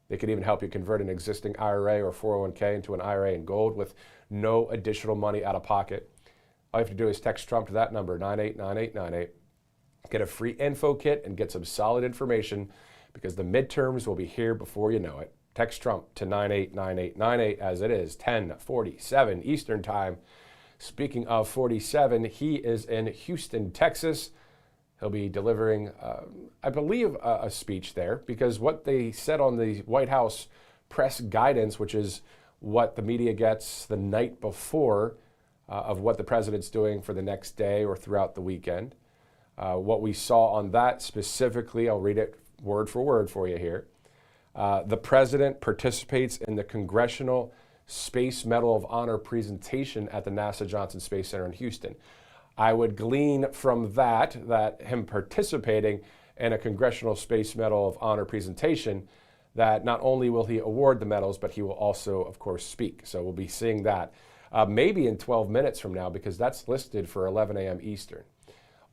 They can even help you convert an existing IRA or 401k into an IRA in gold with no additional money out of pocket. All you have to do is text Trump to that number, 989898. Get a free info kit and get some solid information because the midterms will be here before you know it. Text Trump to 989898 as it is 10:47 Eastern Time. Speaking of 47, he is in Houston, Texas. He'll be delivering, I believe, a speech there because what they said on the White House press guidance, which is what the media gets the night before of what the president's doing for the next day or throughout the weekend. What we saw on that specifically, I'll read it word for word for you here. The president participates in the Congressional Space Medal of Honor presentation at the NASA Johnson Space Center in Houston. I would glean from that him participating in a Congressional Space Medal of Honor presentation, that not only will he award the medals, but he will also, of course, speak. So we'll be seeing that. Maybe in 12 minutes from now, because that's listed for 11 a.m. Eastern.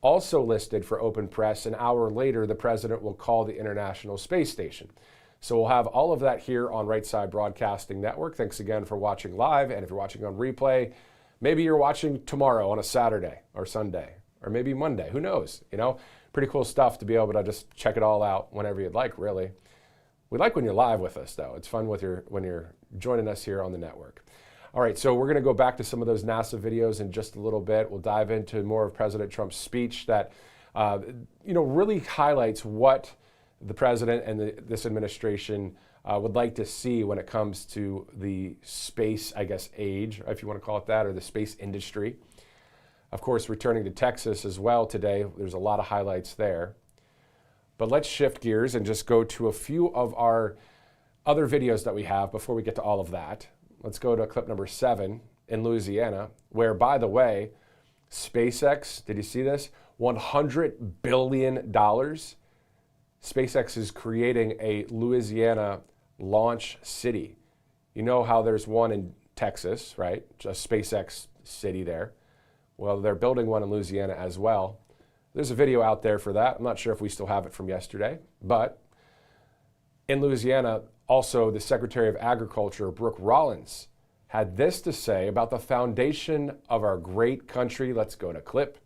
Also listed for open press, an hour later, the president will call the International Space Station. So we'll have all of that here on Right Side Broadcasting Network. Thanks again for watching live, and if you're watching on replay, maybe you're watching tomorrow on a Saturday or Sunday, or maybe Monday, who knows, you know? Pretty cool stuff to be able to just check it all out whenever you'd like, really. We like when you're live with us, though. It's fun when you're joining us here on the network. All right, so we're going to go back to some of those NASA videos in just a little bit. We'll dive into more of President Trump's speech that, really highlights what the president and this administration would like to see when it comes to the space, age, if you want to call it that, or the space industry. Of course, returning to Texas as well today, there's a lot of highlights there. But let's shift gears and just go to a few of our other videos that we have before we get to all of that. Let's go to clip number 7 in Louisiana, where, by the way, SpaceX, did you see this? $100 billion. SpaceX is creating a Louisiana launch city. You know how there's one in Texas, right? Just SpaceX city there. Well, they're building one in Louisiana as well. There's a video out there for that. I'm not sure if we still have it from yesterday, but in Louisiana, also the Secretary of Agriculture, Brooke Rollins, had this to say about the foundation of our great country. Let's go to clip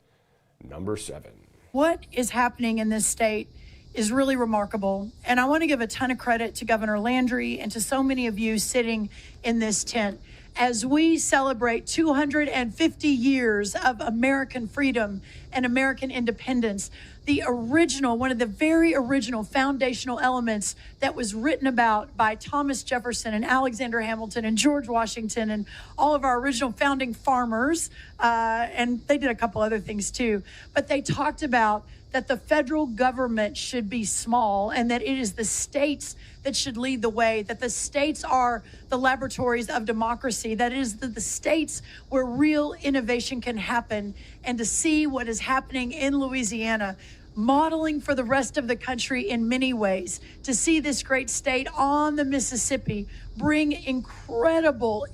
number 7. What is happening in this state is really remarkable. And I want to give a ton of credit to Governor Landry and to so many of you sitting in this tent as we celebrate 250 years of American freedom and American independence. The original, one of the very original foundational elements that was written about by Thomas Jefferson and Alexander Hamilton and George Washington and all of our original founding farmers, and they did a couple other things too, but they talked about that the federal government should be small and that it is the states that should lead the way, that the states are the laboratories of democracy, that it is the states where real innovation can happen. And to see what is happening in Louisiana, modeling for the rest of the country in many ways, to see this great state on the Mississippi bring incredible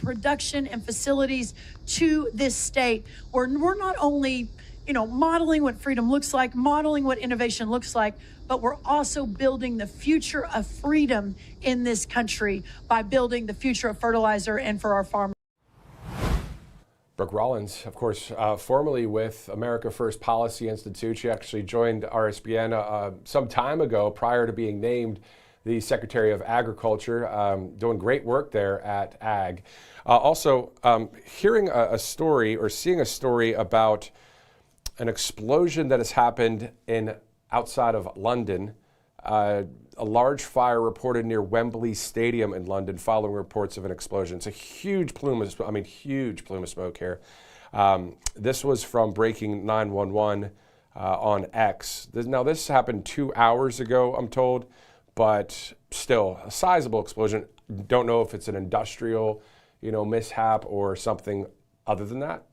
production and facilities to this state, where we're not only modeling what freedom looks like, modeling what innovation looks like, but we're also building the future of freedom in this country by building the future of fertilizer and for our farmers. Brooke Rollins, of course, formerly with America First Policy Institute. She actually joined RSBN some time ago prior to being named the Secretary of Agriculture, doing great work there at Ag. Also, hearing a story or seeing a story about an explosion that has happened outside of London. A large fire reported near Wembley Stadium in London following reports of an explosion. It's a huge plume of smoke here. This was from Breaking 911 on X. Now, this happened 2 hours ago, I'm told, but still a sizable explosion. Don't know if it's an industrial, mishap or something other than that.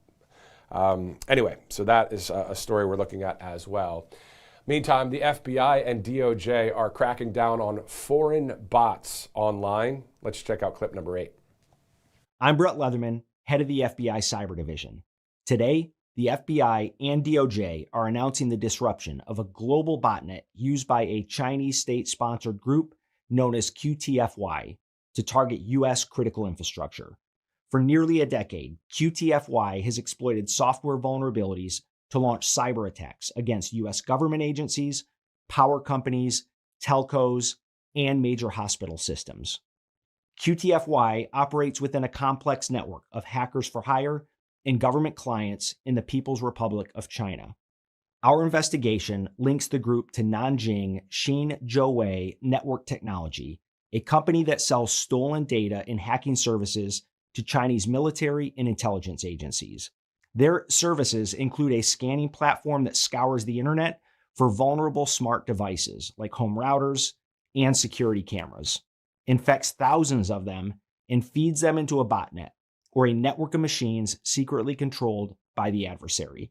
Anyway, so that is a story we're looking at as well. Meantime, the FBI and DOJ are cracking down on foreign bots online. Let's check out clip number 8. I'm Brett Leatherman, head of the FBI Cyber Division. Today, the FBI and DOJ are announcing the disruption of a global botnet used by a Chinese state-sponsored group known as QTFY to target U.S. critical infrastructure. For nearly a decade, QTFY has exploited software vulnerabilities to launch cyber attacks against U.S. government agencies, power companies, telcos, and major hospital systems. QTFY operates within a complex network of hackers for hire and government clients in the People's Republic of China. Our investigation links the group to Nanjing Xinjiawei Network Technology, a company that sells stolen data and hacking services to Chinese military and intelligence agencies. Their services include a scanning platform that scours the internet for vulnerable smart devices like home routers and security cameras, infects thousands of them, and feeds them into a botnet, or a network of machines secretly controlled by the adversary.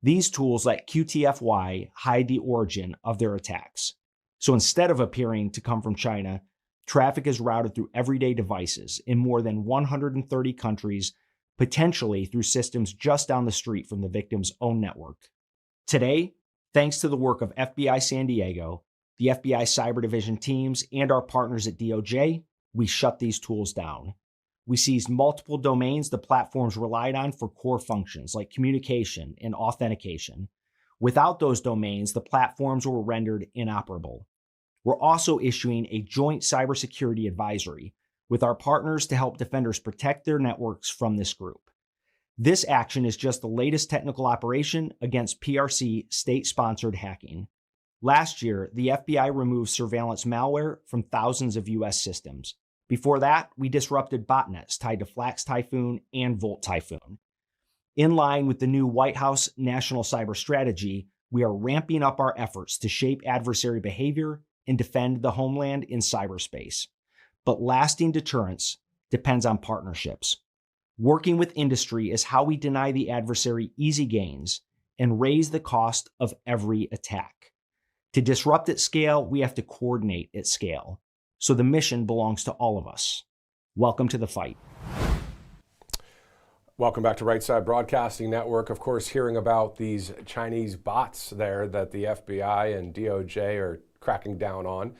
These tools let QTFY hide the origin of their attacks. So instead of appearing to come from China, traffic is routed through everyday devices in more than 130 countries, potentially through systems just down the street from the victim's own network. Today, thanks to the work of FBI San Diego, the FBI Cyber Division teams, and our partners at DOJ, we shut these tools down. We seized multiple domains the platforms relied on for core functions like communication and authentication. Without those domains, the platforms were rendered inoperable. We're also issuing a joint cybersecurity advisory with our partners to help defenders protect their networks from this group. This action is just the latest technical operation against PRC state-sponsored hacking. Last year, the FBI removed surveillance malware from thousands of U.S. systems. Before that, we disrupted botnets tied to Flax Typhoon and Volt Typhoon. In line with the new White House National Cyber Strategy, we are ramping up our efforts to shape adversary behavior and defend the homeland in cyberspace. But lasting deterrence depends on partnerships. Working with industry is how we deny the adversary easy gains and raise the cost of every attack. To disrupt at scale, we have to coordinate at scale. So the mission belongs to all of us. Welcome to the fight. Welcome back to Right Side Broadcasting Network. Of course, hearing about these Chinese bots there that the FBI and DOJ are cracking down on.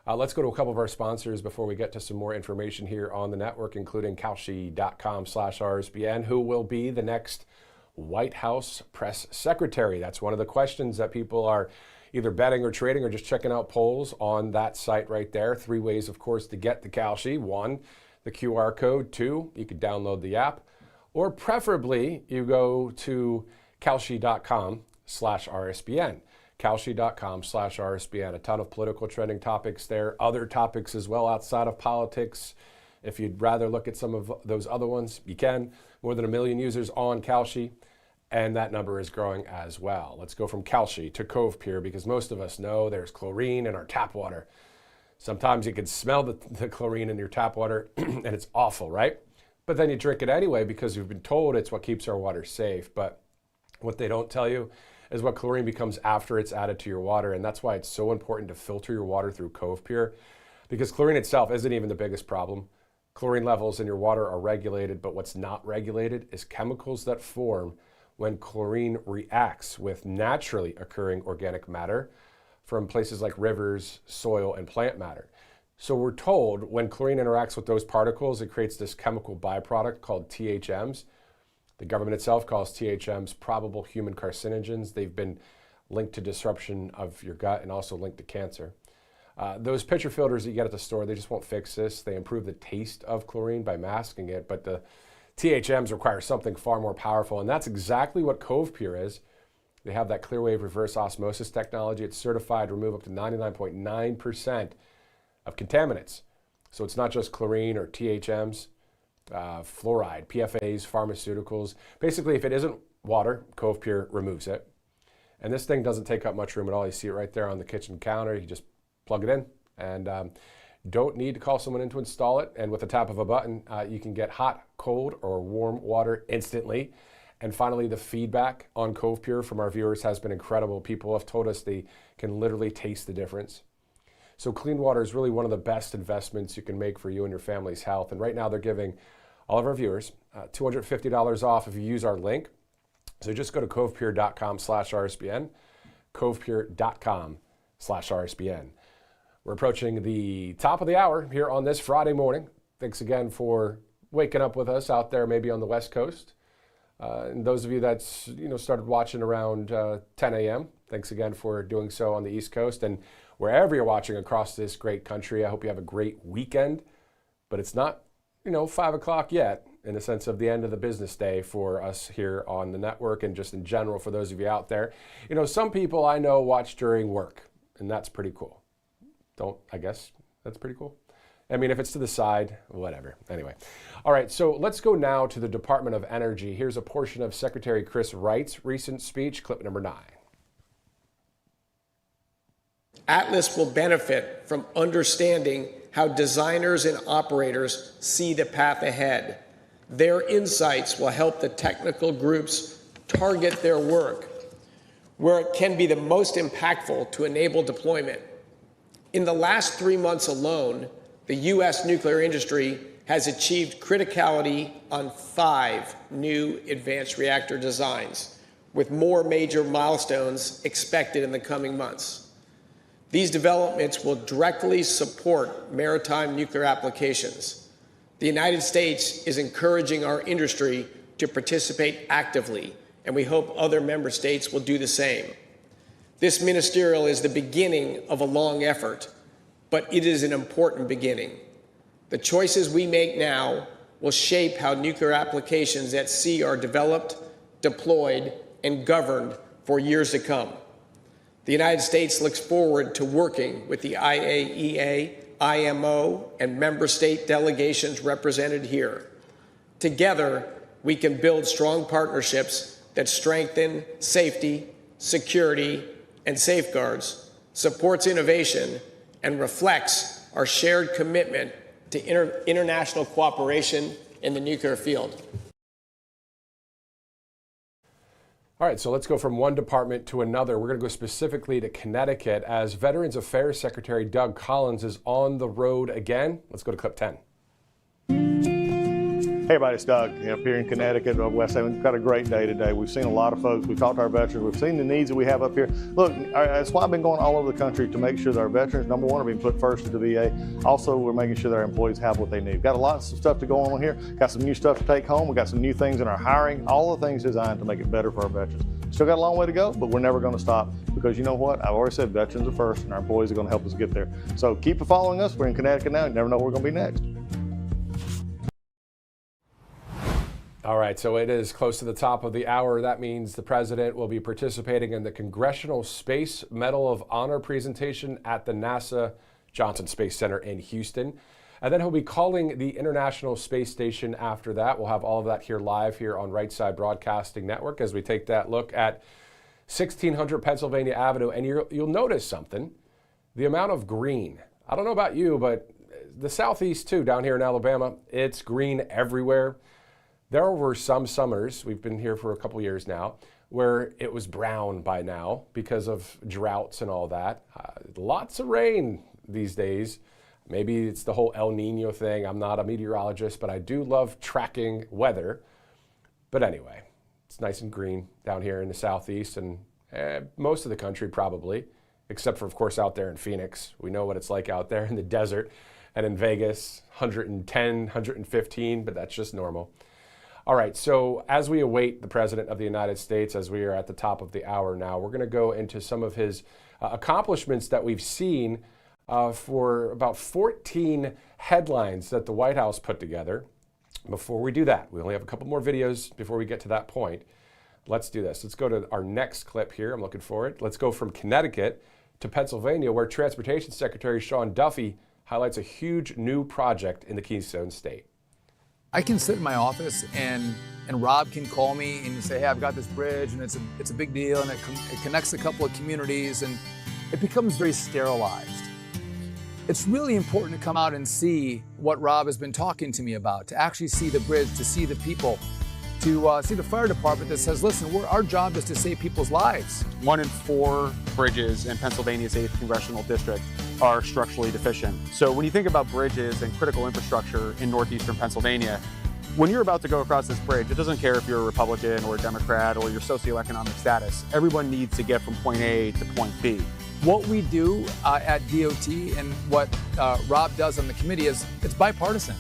Let's go to a couple of our sponsors before we get to some more information here on the network, including Kalshi.com/RSBN, who will be the next White House press secretary. That's one of the questions that people are either betting or trading or just checking out polls on that site right there. 3 ways, of course, to get the Kalshi. 1, the QR code. 2, you could download the app. Or preferably, you go to Kalshi.com/RSBN. Kalshi.com/RSBN. A ton of political trending topics there, other topics as well outside of politics. If you'd rather look at some of those other ones, you can. More than 1 million users on Kalshi, and that number is growing as well. Let's go from Kalshi to Cove Pure, because most of us know there's chlorine in our tap water. Sometimes you can smell the chlorine in your tap water, and it's awful, right? But then you drink it anyway because you've been told it's what keeps our water safe. But what they don't tell you is what chlorine becomes after it's added to your water, and that's why it's so important to filter your water through Cove Pure, because chlorine itself isn't even the biggest problem. Chlorine levels in your water are regulated, but what's not regulated is chemicals that form when chlorine reacts with naturally occurring organic matter from places like rivers, soil, and plant matter. So we're told when chlorine interacts with those particles, it creates this chemical byproduct called THMs. The government itself calls THMs probable human carcinogens. They've been linked to disruption of your gut and also linked to cancer. Those pitcher filters that you get at the store, they just won't fix this. They improve the taste of chlorine by masking it, but the THMs require something far more powerful, and that's exactly what Cove Pure is. They have that Clearwave reverse osmosis technology. It's certified to remove up to 99.9% of contaminants. So it's not just chlorine or THMs, fluoride, PFAs, pharmaceuticals. Basically, if it isn't water, Cove Pure removes it. And this thing doesn't take up much room at all. You see it right there on the kitchen counter. You just plug it in and don't need to call someone in to install it. And with the tap of a button, you can get hot, cold, or warm water instantly. And finally, the feedback on Cove Pure from our viewers has been incredible. People have told us they can literally taste the difference. So clean water is really one of the best investments you can make for you and your family's health. And right now they're giving all of our viewers $250 off if you use our link. So just go to covepure.com/RSBN, covepure.com/RSBN. We're approaching the top of the hour here on this Friday morning. Thanks again for waking up with us out there, maybe on the West Coast. And those of you that started watching around 10 a.m., thanks again for doing so on the East Coast. And wherever you're watching across this great country, I hope you have a great weekend. But it's not, 5 o'clock yet, in the sense of the end of the business day for us here on the network and just in general for those of you out there. Some people I know watch during work, and that's pretty cool. I guess that's pretty cool. I mean, if it's to the side, whatever. Anyway. All right, so let's go now to the Department of Energy. Here's a portion of Secretary Chris Wright's recent speech, clip number 9. Atlas will benefit from understanding how designers and operators see the path ahead. Their insights will help the technical groups target their work where it can be the most impactful to enable deployment. In the last 3 months alone, the U.S. nuclear industry has achieved criticality on 5 new advanced reactor designs, with more major milestones expected in the coming months. These developments will directly support maritime nuclear applications. The United States is encouraging our industry to participate actively, and we hope other member states will do the same. This ministerial is the beginning of a long effort, but it is an important beginning. The choices we make now will shape how nuclear applications at sea are developed, deployed, and governed for years to come. The United States looks forward to working with the IAEA, IMO, and member state delegations represented here. Together, we can build strong partnerships that strengthen safety, security, and safeguards, supports innovation, and reflects our shared commitment to international cooperation in the nuclear field. All right, so let's go from one department to another. We're going to go specifically to Connecticut as Veterans Affairs Secretary Doug Collins is on the road again. Let's go to clip 10. Hey everybody, it's Doug up here in Connecticut, West End. We've got a great day today. We've seen a lot of folks. We've talked to our veterans. We've seen the needs that we have up here. Look, that's why I've been going all over the country to make sure that our veterans, number one, are being put first at the VA. Also, we're making sure that our employees have what they need. We've got a lot of stuff to go on here. Got some new stuff to take home. We've got some new things in our hiring. All the things designed to make it better for our veterans. Still got a long way to go, but we're never going to stop because you know what? I've already said veterans are first and our employees are going to help us get there. So keep following us. We're in Connecticut now. You never know where we're going to be next. All right, so it is close to the top of the hour. That means the president will be participating in the Congressional Space Medal of Honor presentation at the NASA Johnson Space Center in Houston. And then he'll be calling the International Space Station after that. We'll have all of that here live here on Right Side Broadcasting Network as we take that look at 1600 Pennsylvania Avenue. And you'll notice something, the amount of green. I don't know about you, but the Southeast too, down here in Alabama, it's green everywhere. There were some summers, we've been here for a couple years now, where it was brown by now because of droughts and all that. Lots of rain these days. Maybe it's the whole El Nino thing. I'm not a meteorologist, but I do love tracking weather. But anyway, it's nice and green down here in the Southeast and most of the country probably, except for, of course, out there in Phoenix. We know what it's like out there in the desert and in Vegas, 110, 115, but that's just normal. All right, so as we await the President of the United States, as we are at the top of the hour now, we're going to go into some of his accomplishments that we've seen for about 14 headlines that the White House put together. Before we do that, we only have a couple more videos before we get to that point. Let's do this. Let's go to our next clip here. I'm looking for it. Let's go from Connecticut to Pennsylvania, where Transportation Secretary Sean Duffy highlights a huge new project in the Keystone State. I can sit in my office and Rob can call me and say, hey, I've got this bridge and it's a big deal and it connects a couple of communities and it becomes very sterilized. It's really important to come out and see what Rob has been talking to me about, to actually see the bridge, to see the people, to see the fire department that says, listen, our job is to save people's lives. 1 in 4 bridges in Pennsylvania's 8th Congressional District are structurally deficient. So when you think about bridges and critical infrastructure in northeastern Pennsylvania, when you're about to go across this bridge, it doesn't care if you're a Republican or a Democrat or your socioeconomic status. Everyone needs to get from point A to point B. What we do at DOT and what Rob does on the committee is it's bipartisan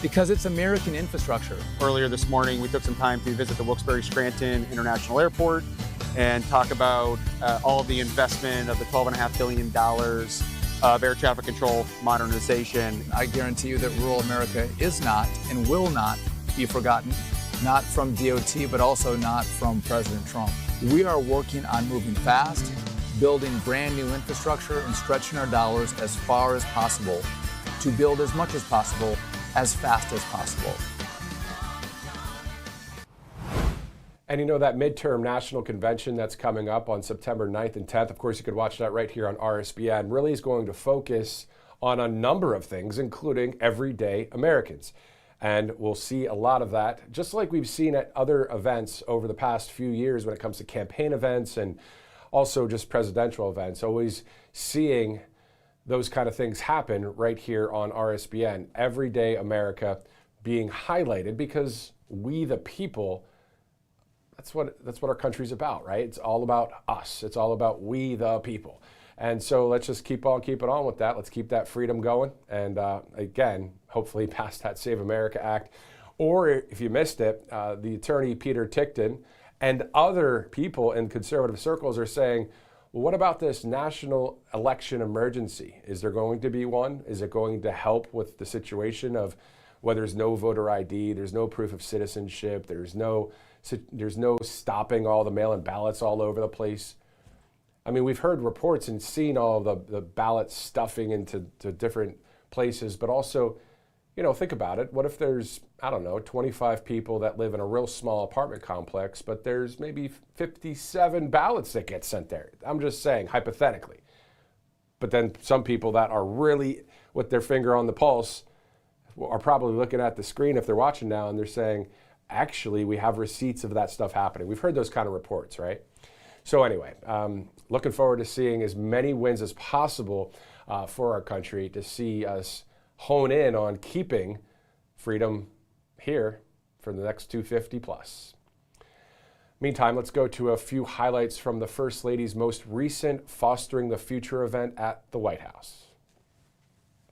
because it's American infrastructure. Earlier this morning, we took some time to visit the Wilkes-Barre-Scranton International Airport and talk about all of the investment of the $12.5 billion of air traffic control modernization. I guarantee you that rural America is not and will not be forgotten, not from DOT, but also not from President Trump. We are working on moving fast, building brand new infrastructure and stretching our dollars as far as possible to build as much as possible, as fast as possible. And you know that midterm national convention that's coming up on September 9th and 10th, of course you could watch that right here on RSBN, really is going to focus on a number of things, including everyday Americans. And we'll see a lot of that, just like we've seen at other events over the past few years when it comes to campaign events and also just presidential events, always seeing those kind of things happen right here on RSBN. Everyday America being highlighted because we the people, that's what our country's about, right? It's all about us. It's all about we the people. And so let's just keep it on with that. Let's keep that freedom going. And again, hopefully pass that Save America Act. Or if you missed it, the attorney Peter Tickton and other people in conservative circles are saying, well, what about this national election emergency? Is there going to be one? Is it going to help with the situation of where there's no voter ID, there's no proof of citizenship, there's no stopping all the mail-in ballots all over the place? I mean, we've heard reports and seen all the ballots stuffing into different places, but also, you know, think about it. What if there's, I don't know, 25 people that live in a real small apartment complex, but there's maybe 57 ballots that get sent there? I'm just saying, hypothetically. But then some people that are really with their finger on the pulse are probably looking at the screen if they're watching now and they're saying, actually, we have receipts of that stuff happening. We've heard those kind of reports, right? So anyway, looking forward to seeing as many wins as possible for our country, to see us hone in on keeping freedom here for the next 250 plus. Meantime, let's go to a few highlights from the First Lady's most recent Fostering the Future event at the White House.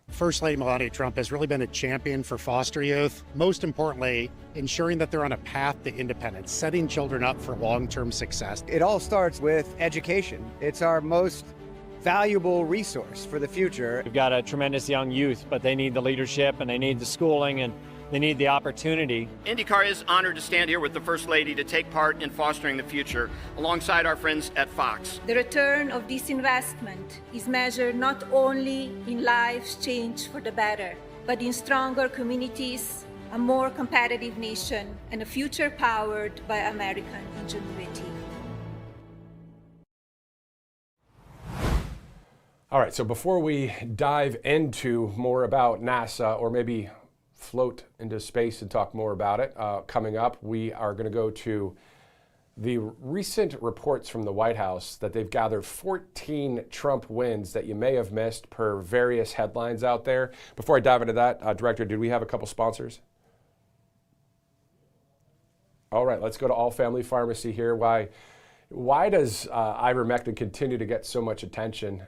First Lady Melania Trump has really been a champion for foster youth. Most importantly, ensuring that they're on a path to independence, setting children up for long-term success. It all starts with education. It's our most valuable resource for the future. We've got a tremendous young youth, but they need the leadership and they need the schooling and they need the opportunity. IndyCar is honored to stand here with the First Lady to take part in fostering the future alongside our friends at Fox. The return of this investment is measured not only in lives changed for the better, but in stronger communities, a more competitive nation, and a future powered by American ingenuity. All right, so before we dive into more about NASA, or maybe float into space and talk more about it, coming up, we are going to go to the recent reports from the White House that they've gathered 14 Trump wins that you may have missed per various headlines out there. Before I dive into that, Director, did we have a couple sponsors? All right, let's go to All Family Pharmacy here. Why does ivermectin continue to get so much attention?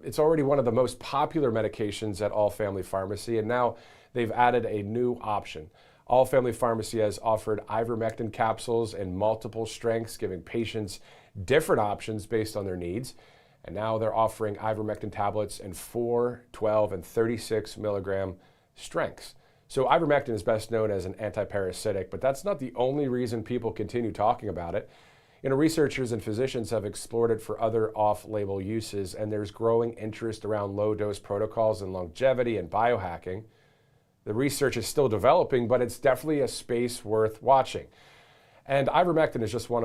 It's already one of the most popular medications at All Family Pharmacy, and now they've added a new option. All Family Pharmacy has offered ivermectin capsules in multiple strengths, giving patients different options based on their needs. And now they're offering ivermectin tablets in 4, 12, and 36 milligram strengths. So ivermectin is best known as an antiparasitic, but that's not the only reason people continue talking about it. Researchers and physicians have explored it for other off-label uses, and there's growing interest around low-dose protocols in longevity and biohacking. The research is still developing, but it's definitely a space worth watching. And ivermectin is just one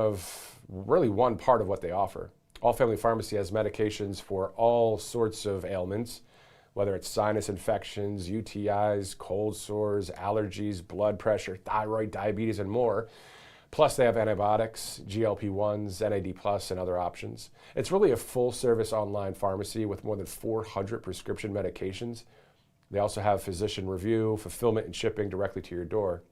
part of what they offer. All Family Pharmacy has medications for all sorts of ailments, whether it's sinus infections, UTIs, cold sores, allergies, blood pressure, thyroid, diabetes, and more. Plus, they have antibiotics, GLP-1s, NAD+, and other options. It's really a full-service online pharmacy with more than 400 prescription medications. They also have physician review, fulfillment, and shipping directly to your door.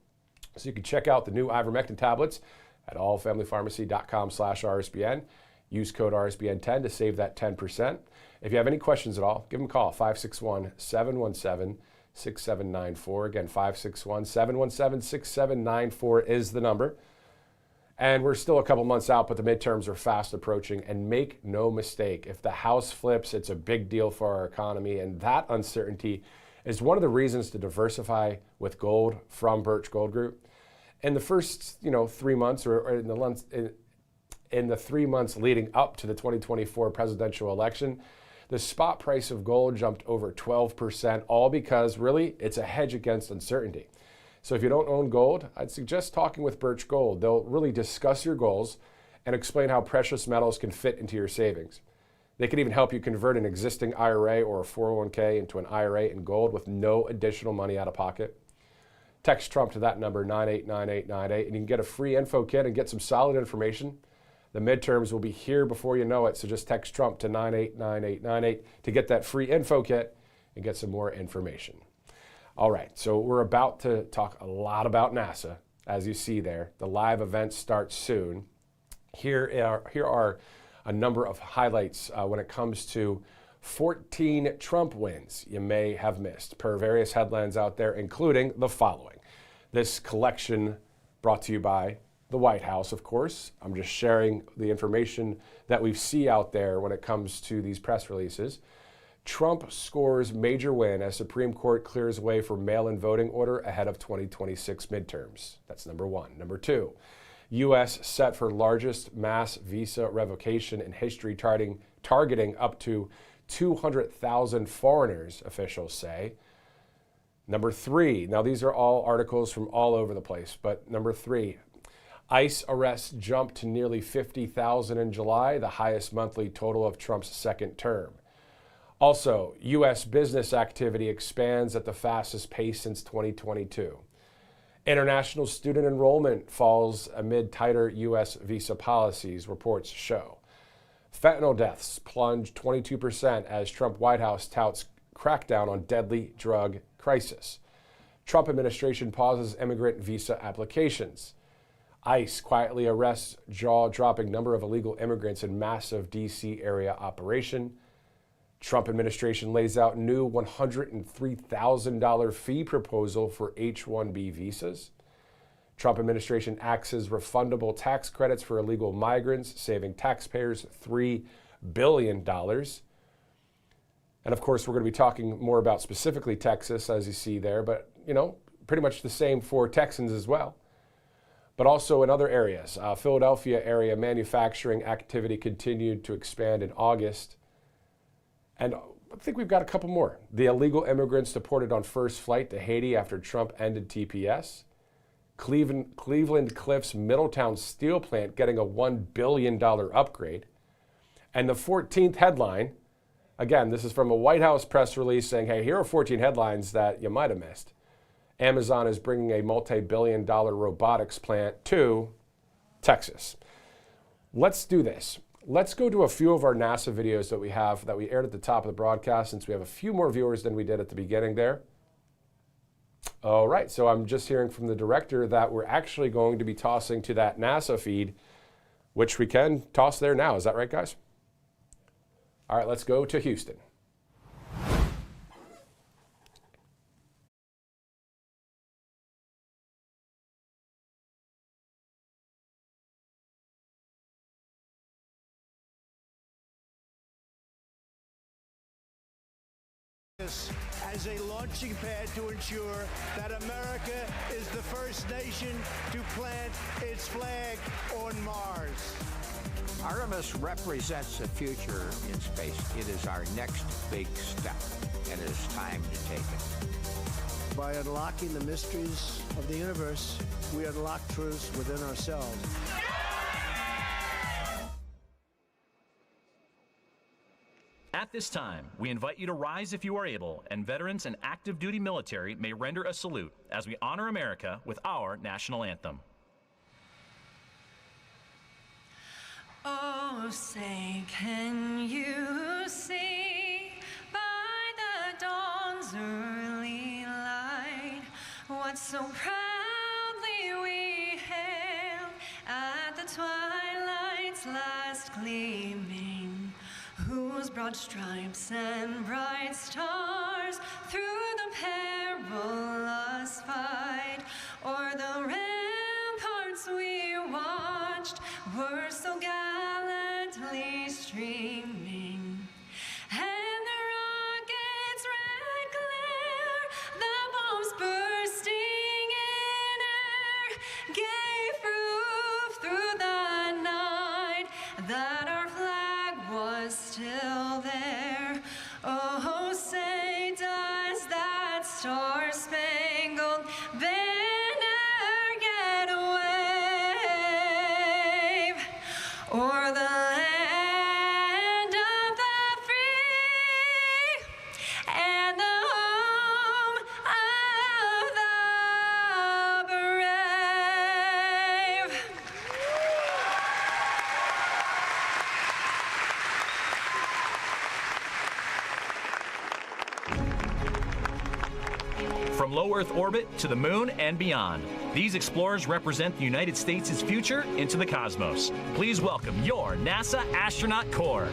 So you can check out the new ivermectin tablets at allfamilypharmacy.com/RSBN. Use code RSBN10 to save that 10%. If you have any questions at all, give them a call, 561-717-6794. Again, 561-717-6794 is the number. And we're still a couple months out, but the midterms are fast approaching. And make no mistake, if the House flips, it's a big deal for our economy. And that uncertainty is one of the reasons to diversify with gold from Birch Gold Group. In the first 3 months, or in the 3 months leading up to the 2024 presidential election, the spot price of gold jumped over 12%, all because really it's a hedge against uncertainty. So if you don't own gold, I'd suggest talking with Birch Gold. They'll really discuss your goals and explain how precious metals can fit into your savings. They can even help you convert an existing IRA or a 401k into an IRA in gold with no additional money out of pocket. Text Trump to that number, 989898, and you can get a free info kit and get some solid information. The midterms will be here before you know it, so just text Trump to 989898 to get that free info kit and get some more information. All right, so we're about to talk a lot about NASA, as you see there. The live event starts soon. Here are a number of highlights when it comes to 14 Trump wins you may have missed, per various headlines out there, including the following. This collection brought to you by the White House, of course. I'm just sharing the information that we see out there when it comes to these press releases. Trump scores major win as Supreme Court clears way for mail-in voting order ahead of 2026 midterms. That's number one. Number two, U.S. set for largest mass visa revocation in history, targeting up to 200,000 foreigners, officials say. Number three, now these are all articles from all over the place, but number three, ICE arrests jumped to nearly 50,000 in July, the highest monthly total of Trump's second term. Also, U.S. business activity expands at the fastest pace since 2022. International student enrollment falls amid tighter U.S. visa policies, reports show. Fentanyl deaths plunge 22% as Trump White House touts crackdown on deadly drug crisis. Trump administration pauses immigrant visa applications. ICE quietly arrests jaw-dropping number of illegal immigrants in massive D.C. area operation. Trump administration lays out new $103,000 fee proposal for H-1B visas. Trump administration axes refundable tax credits for illegal migrants, saving taxpayers $3 billion. And of course, we're going to be talking more about specifically Texas, as you see there, but, pretty much the same for Texans as well. But also in other areas. Philadelphia area manufacturing activity continued to expand in August. And I think we've got a couple more. The illegal immigrants deported on first flight to Haiti after Trump ended TPS. Cleveland Cliffs Middletown steel plant getting a $1 billion upgrade. And the 14th headline, again, this is from a White House press release saying, hey, here are 14 headlines that you might have missed. Amazon is bringing a multi-billion-dollar robotics plant to Texas. Let's do this. Let's go to a few of our NASA videos that we have that we aired at the top of the broadcast, since we have a few more viewers than we did at the beginning there. All right, so I'm just hearing from the director that we're actually going to be tossing to that NASA feed, which we can toss there now. Is that right, guys? All right, let's go to Houston. As a launching pad to ensure that America is the first nation to plant its flag on Mars. Artemis represents the future in space. It is our next big step, and it is time to take it. By unlocking the mysteries of the universe, we unlock truths within ourselves. At this time, we invite you to rise if you are able, and veterans and active duty military may render a salute as we honor America with our national anthem. Oh, say, can you see by the dawn's early light what so proudly we hailed at the twilight's last gleaming, whose broad stripes and bright stars through the perilous fight o'er the ramparts we watched were so gallantly streaming, and the rocket's red glare, the bombs bursting in air, gave proof through the night that our flag was still there. Oh, say, does that star-spangled banner yet wave o'er the land of the free and the home of the brave? From low Earth orbit to the moon and beyond, these explorers represent the United States' future into the cosmos. Please welcome your NASA Astronaut Corps.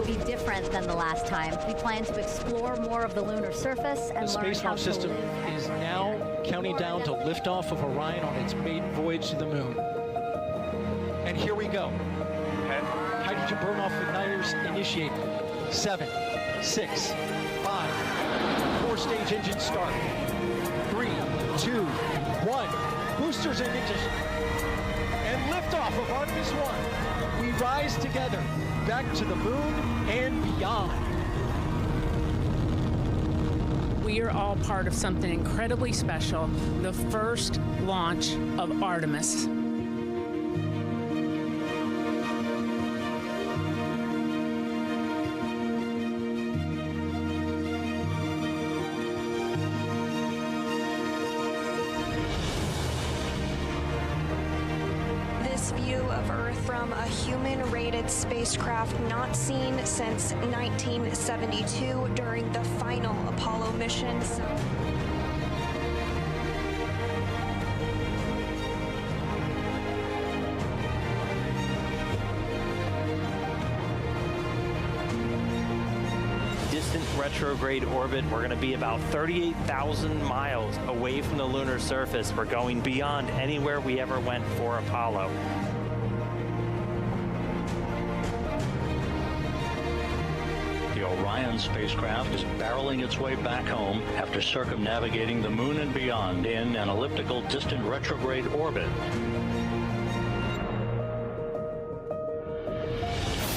will be different than the last time. We plan to explore more of the lunar surface and learn how to live. The space launch system is now counting down to liftoff of Orion on its maiden voyage to the moon. And here we go. Hydrogen burn-off igniters initiate. 7, 6, 5, 4-stage engine start. 3, 2, 1. Boosters and ignition. And liftoff of Artemis 1. We rise together back to the moon and beyond. We are all part of something incredibly special, the first launch of Artemis. View of Earth from a human-rated spacecraft not seen since 1972 during the final Apollo mission. Distant retrograde orbit. We're going to be about 38,000 miles away from the lunar surface. We're going beyond anywhere we ever went for Apollo. Orion spacecraft is barreling its way back home after circumnavigating the moon and beyond in an elliptical distant retrograde orbit.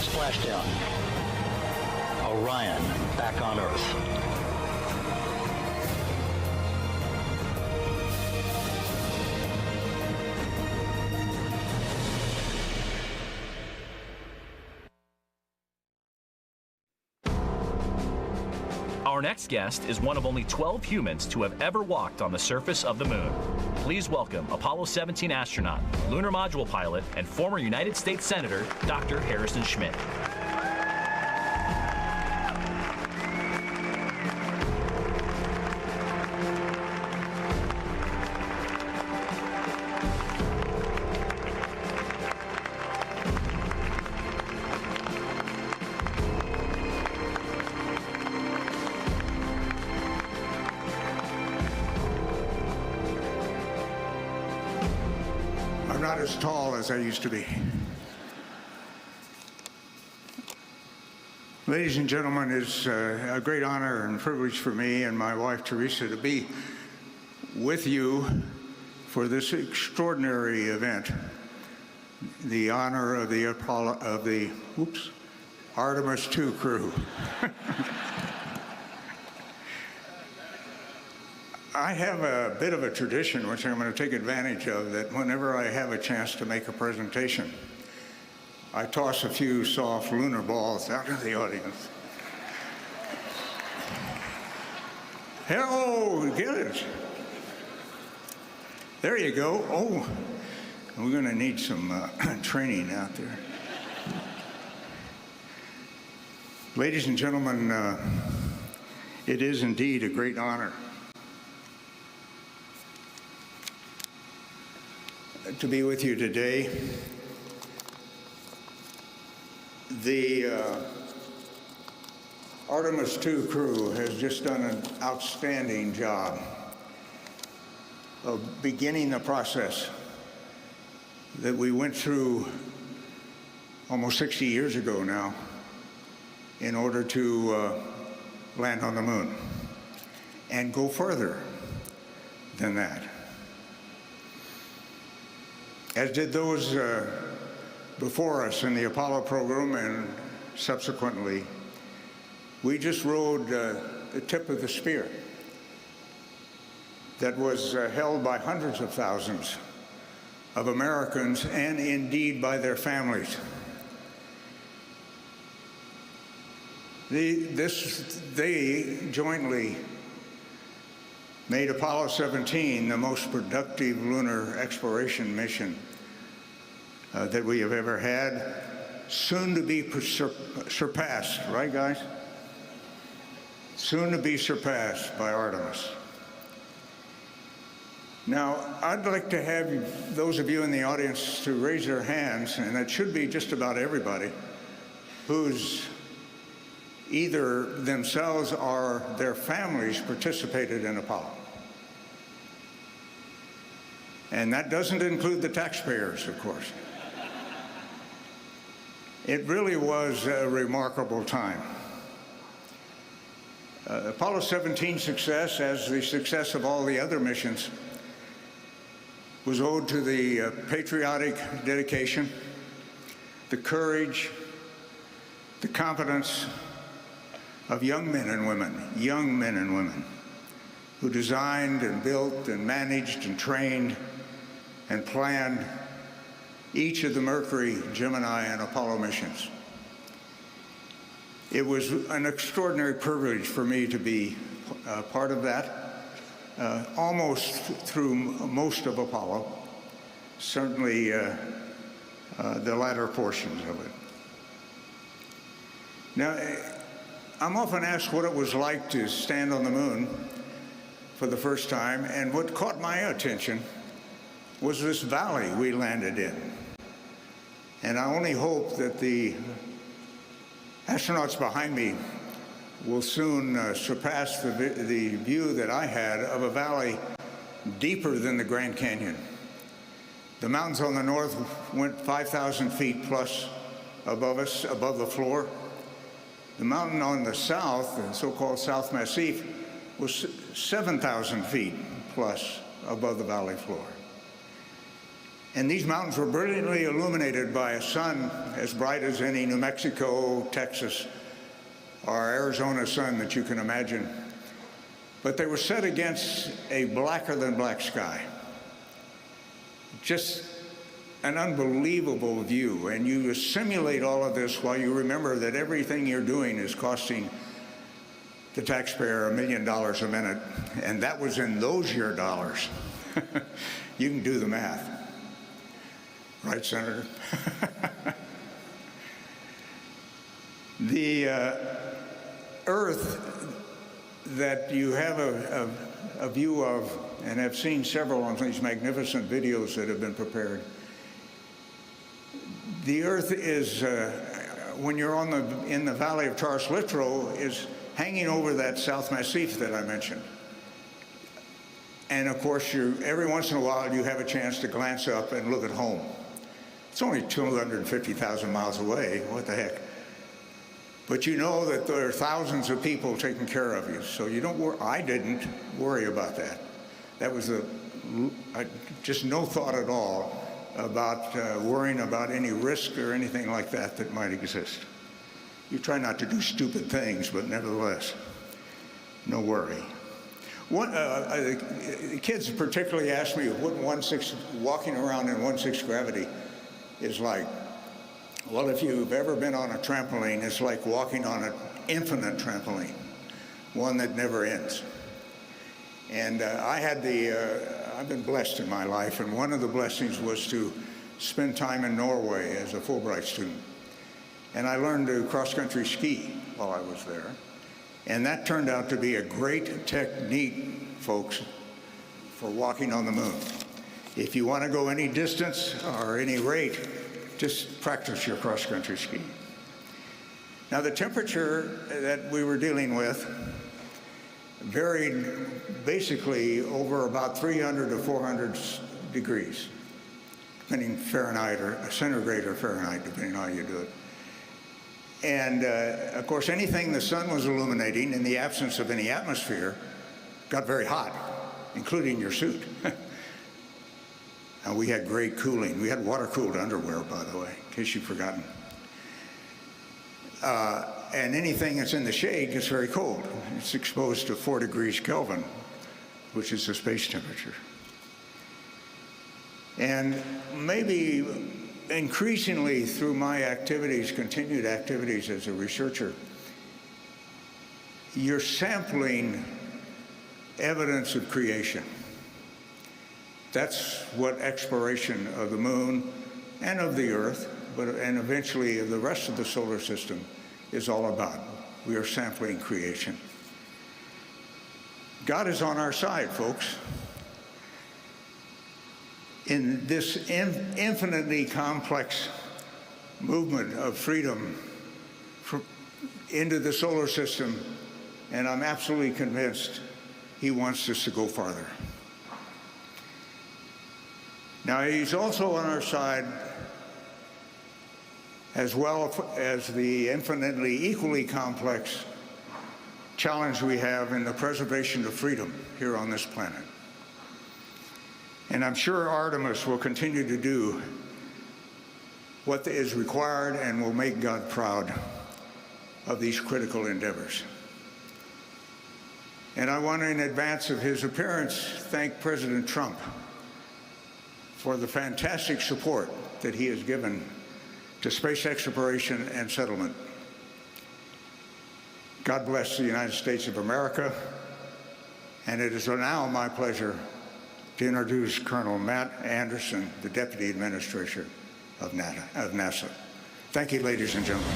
Splashdown. Orion back on Earth. Our next guest is one of only 12 humans to have ever walked on the surface of the moon. Please welcome Apollo 17 astronaut, lunar module pilot, and former United States Senator, Dr. Harrison Schmitt. I'm not as tall as I used to be. Ladies and gentlemen, it's a great honor and privilege for me and my wife Teresa to be with you for this extraordinary event, the honor of the Artemis 2 crew. I have a bit of a tradition, which I'm going to take advantage of, that whenever I have a chance to make a presentation, I toss a few soft lunar balls out of the audience. Hello, get it. There you go. Oh, we're going to need some training out there. Ladies and gentlemen, it is indeed a great honor to be with you today. The Artemis 2 crew has just done an outstanding job of beginning the process that we went through almost 60 years ago now in order to land on the moon and go further than that. As did those before us in the Apollo program and subsequently, we just rode the tip of the spear that was held by hundreds of thousands of Americans and indeed by their families. They jointly made Apollo 17 the most productive lunar exploration mission that we have ever had, soon to be surpassed, right guys? Soon to be surpassed by Artemis. Now, I'd like to have those of you in the audience to raise their hands, and it should be just about everybody, who's either themselves or their families participated in Apollo. And that doesn't include the taxpayers, of course. It really was a remarkable time. Apollo 17's success, as the success of all the other missions, was owed to the patriotic dedication, the courage, the competence of young men and women who designed and built and managed and trained and planned each of the Mercury, Gemini, and Apollo missions. It was an extraordinary privilege for me to be part of that, almost through most of Apollo, certainly the latter portions of it. Now, I'm often asked what it was like to stand on the moon for the first time, and what caught my attention was this valley we landed in. And I only hope that the astronauts behind me will soon surpass the view that I had of a valley deeper than the Grand Canyon. The mountains on the north went 5,000 feet plus above us, above the floor. The mountain on the south, the so-called South Massif, was 7,000 feet plus above the valley floor. And these mountains were brilliantly illuminated by a sun as bright as any New Mexico, Texas, or Arizona sun that you can imagine. But they were set against a blacker than black sky. Just an unbelievable view. And you simulate all of this while you remember that everything you're doing is costing the taxpayer $1 million a minute. And that was in those year dollars. You can do the math. Right, Senator? The Earth that you have a view of, and I've seen several on these magnificent videos that have been prepared. The Earth is, when you're in the valley of Taurus Littrow, is hanging over that South Massif that I mentioned. And of course, every once in a while, you have a chance to glance up and look at home. It's only 250,000 miles away. What the heck? But you know that there are thousands of people taking care of you, so you don't worry. I didn't worry about that. That was just no thought at all about worrying about any risk or anything like that that might exist. You try not to do stupid things, but nevertheless, no worry. The kids particularly asked me what walking around in 1/6 gravity is like. Well, if you've ever been on a trampoline, it's like walking on an infinite trampoline, one that never ends. And I've been blessed in my life, and one of the blessings was to spend time in Norway as a Fulbright student. And I learned to cross-country ski while I was there. And that turned out to be a great technique, folks, for walking on the moon. If you want to go any distance or any rate, just practice your cross-country ski. Now, the temperature that we were dealing with varied basically over about 300 to 400 degrees, depending Fahrenheit or centigrade or Fahrenheit, depending on how you do it. And of course, anything the sun was illuminating in the absence of any atmosphere got very hot, including your suit. And we had great cooling. We had water-cooled underwear, by the way, in case you've forgotten. And anything that's in the shade gets very cold. It's exposed to 4 degrees Kelvin, which is the space temperature. And maybe increasingly through my activities, continued activities as a researcher, you're sampling evidence of creation. That's what exploration of the moon and of the Earth, and eventually of the rest of the solar system is all about. We are sampling creation. God is on our side, folks. In this infinitely complex movement of freedom into the solar system, and I'm absolutely convinced he wants us to go farther. Now, he's also on our side, as well as the infinitely equally complex challenge we have in the preservation of freedom here on this planet. And I'm sure Artemis will continue to do what is required and will make God proud of these critical endeavors. And I want to, in advance of his appearance, thank President Trump for the fantastic support that he has given to space exploration and settlement. God bless the United States of America, and it is now my pleasure to introduce Colonel Matt Anderson, the Deputy Administrator of NASA. Thank you, ladies and gentlemen.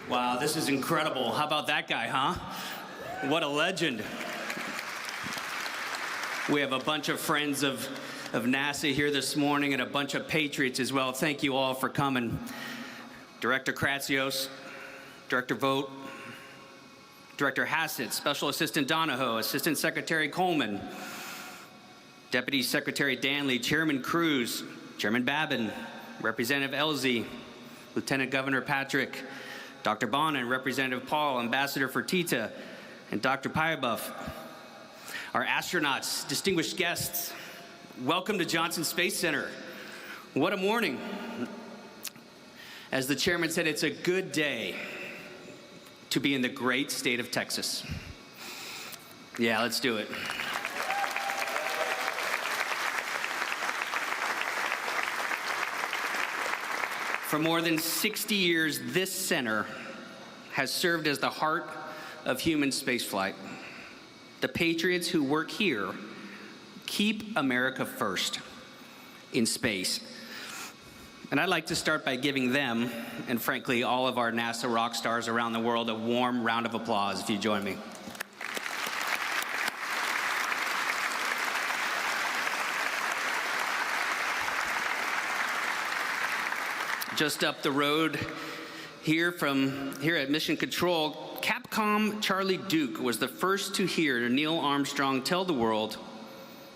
Wow, this is incredible. How about that guy, huh? What a legend. We have a bunch of friends of NASA here this morning and a bunch of patriots as well. Thank you all for coming. Director Kratsios, Director Vogt, Director Hassett, Special Assistant Donahoe, Assistant Secretary Coleman, Deputy Secretary Danley, Chairman Cruz, Chairman Babin, Representative Elzy, Lieutenant Governor Patrick, Dr. Bonin, Representative Paul, Ambassador Fertitta, and Dr. Pyebuff. Our astronauts, distinguished guests, welcome to Johnson Space Center. What a morning. As the chairman said, it's a good day to be in the great state of Texas. Yeah, let's do it. For more than 60 years, this center has served as the heart of human spaceflight. The patriots who work here keep America first in space. And I'd like to start by giving them, and frankly, all of our NASA rock stars around the world, a warm round of applause, if you join me. Just up the road here at Mission Control, Capcom Charlie Duke was the first to hear Neil Armstrong tell the world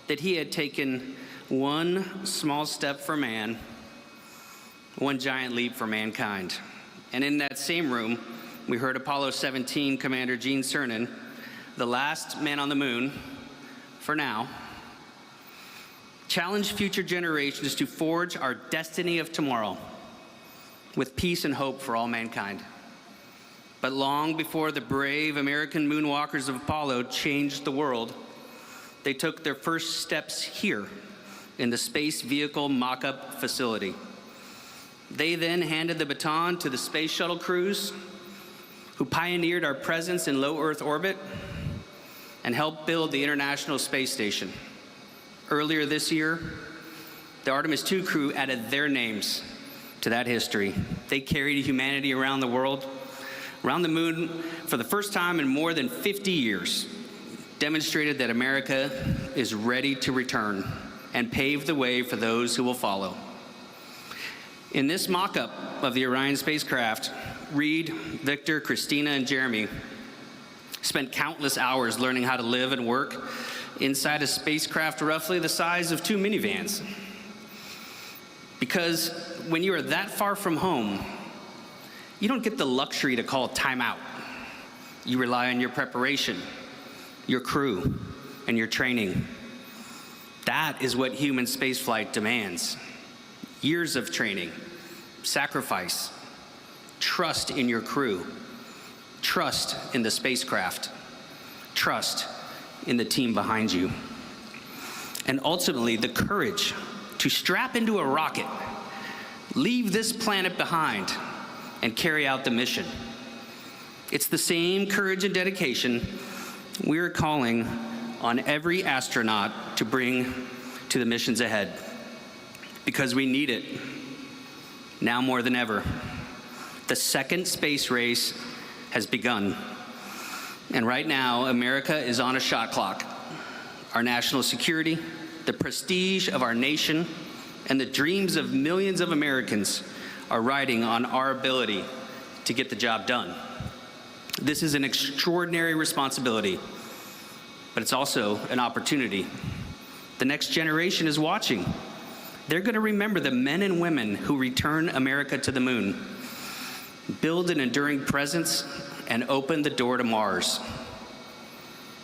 that he had taken one small step for man, one giant leap for mankind. And in that same room, we heard Apollo 17 Commander Gene Cernan, the last man on the moon, for now, challenge future generations to forge our destiny of tomorrow with peace and hope for all mankind. But long before the brave American moonwalkers of Apollo changed the world, they took their first steps here in the Space Vehicle Mock-Up Facility. They then handed the baton to the Space Shuttle crews, who pioneered our presence in low Earth orbit and helped build the International Space Station. Earlier this year, the Artemis II crew added their names to that history. They carried humanity around the world, around the moon for the first time in more than 50 years, demonstrated that America is ready to return and pave the way for those who will follow. In this mock-up of the Orion spacecraft, Reed, Victor, Christina, and Jeremy spent countless hours learning how to live and work inside a spacecraft roughly the size of 2 minivans. Because when you are that far from home, you don't get the luxury to call time out. You rely on your preparation, your crew, and your training. That is what human spaceflight demands. Years of training, sacrifice, trust in your crew, trust in the spacecraft, trust in the team behind you, and ultimately the courage to strap into a rocket, leave this planet behind, and carry out the mission. It's the same courage and dedication we're calling on every astronaut to bring to the missions ahead, because we need it now more than ever. The second space race has begun, and right now America is on a shot clock. Our national security, the prestige of our nation, and the dreams of millions of Americans are riding on our ability to get the job done. This is an extraordinary responsibility, but it's also an opportunity. The next generation is watching. They're going to remember the men and women who return America to the moon, build an enduring presence, and open the door to Mars.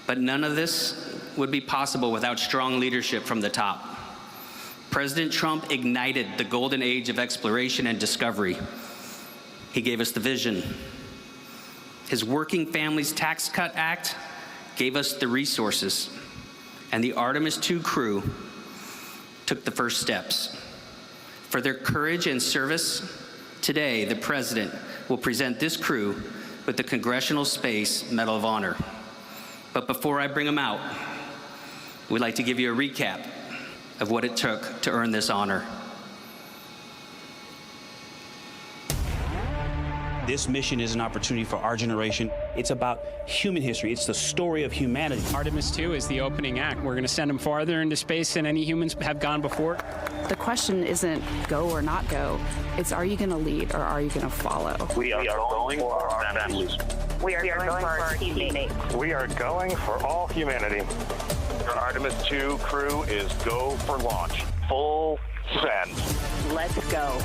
But none of this would be possible without strong leadership from the top. President Trump ignited the golden age of exploration and discovery. He gave us the vision. His Working Families Tax Cut Act gave us the resources, and the Artemis II crew took the first steps. For their courage and service, today the President will present this crew with the Congressional Space Medal of Honor. But before I bring them out, we'd like to give you a recap of what it took to earn this honor. This mission is an opportunity for our generation. It's about human history. It's the story of humanity. Artemis II is the opening act. We're going to send them farther into space than any humans have gone before. The question isn't go or not go. It's are you going to lead or are you going to follow? We are going for our families. We are going for our teammates. We are going for all humanity. Our Artemis II crew is go for launch. Full send. Let's go.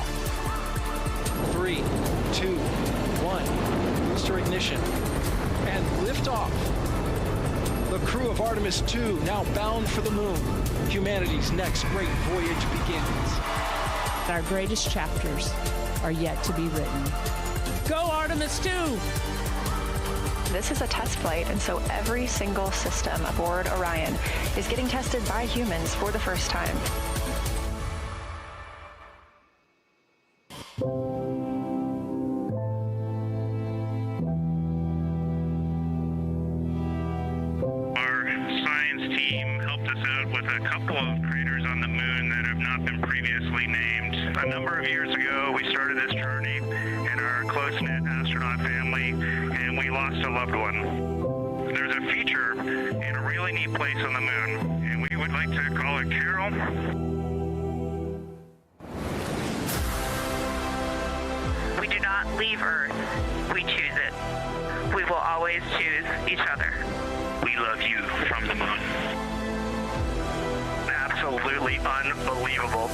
3, 2, 1. Booster ignition. And liftoff. The crew of Artemis II now bound for the moon. Humanity's next great voyage begins. Our greatest chapters are yet to be written. Go Artemis II! This is a test flight, and so every single system aboard Orion is getting tested by humans for the first time. With a couple of craters on the moon that have not been previously named. A number of years ago, we started this journey in our close-knit astronaut family, and we lost a loved one. There's a feature in a really neat place on the moon, and we would like to call it Carol. We do not leave Earth. We choose it. We will always choose each other. We love you from the moon. Absolutely unbelievable.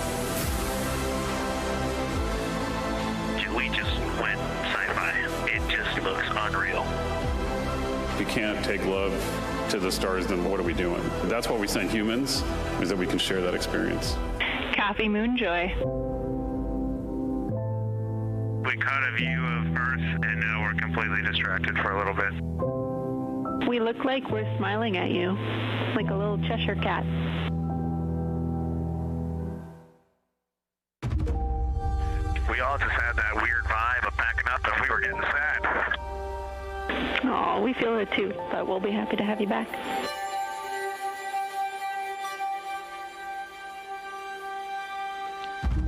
We just went sci-fi. It just looks unreal. If we can't take love to the stars, then what are we doing? That's why we send humans, is that we can share that experience. Copy, Moonjoy. We caught a view of Earth, and now we're completely distracted for a little bit. We look like we're smiling at you, like a little Cheshire cat. We all just had that weird vibe of backing up and we were getting sad. Oh, we feel it too, but we'll be happy to have you back.